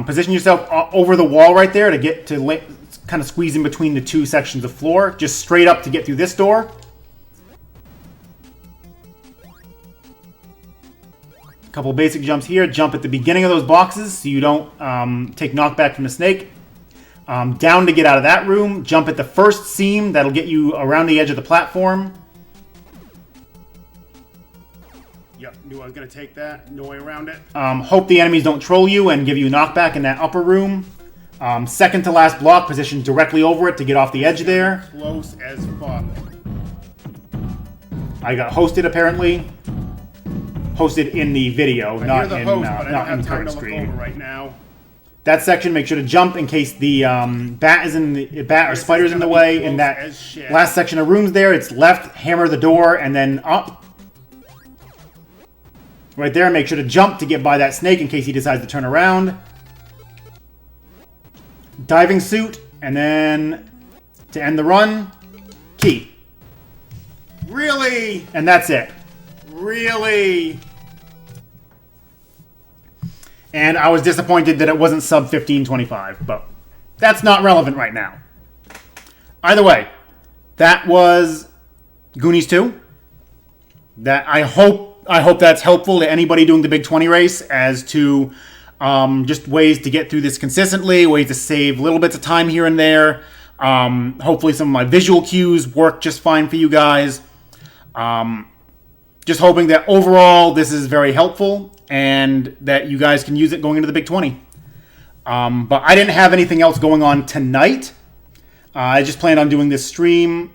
Position yourself over the wall right there to get to kind of squeeze in between the two sections of floor. Just straight up to get through this door. A couple basic jumps here. Jump at the beginning of those boxes so you don't take knockback from the snake. Down to get out of that room. Jump at the first seam. That'll get you around the edge of the platform. Yep, knew I was going to take that. No way around it. Hope the enemies don't troll you and give you knockback in that upper room. Second to last block, position directly over it to get off the edge there. Close as fuck. I got hosted apparently. Hosted in the video, not the in host, but I not don't in have time current to look screen. over right now. That section, make sure to jump in case the bat or spider's in the way. In that last section of rooms there, it's left, hammer the door, and then up. Right there, make sure to jump to get by that snake in case he decides to turn around. Diving suit, and then to end the run, key. Really? And that's it. Really? And I was disappointed that it wasn't sub 1525, but that's not relevant right now. Either way, that was Goonies 2. That I hope that's helpful to anybody doing the Big 20 race as to just ways to get through this consistently, ways to save little bits of time here and there. Hopefully some of my visual cues work just fine for you guys. Just hoping that overall this is very helpful and that you guys can use it going into the Big 20. But I didn't have anything else going on tonight. I just planned on doing this stream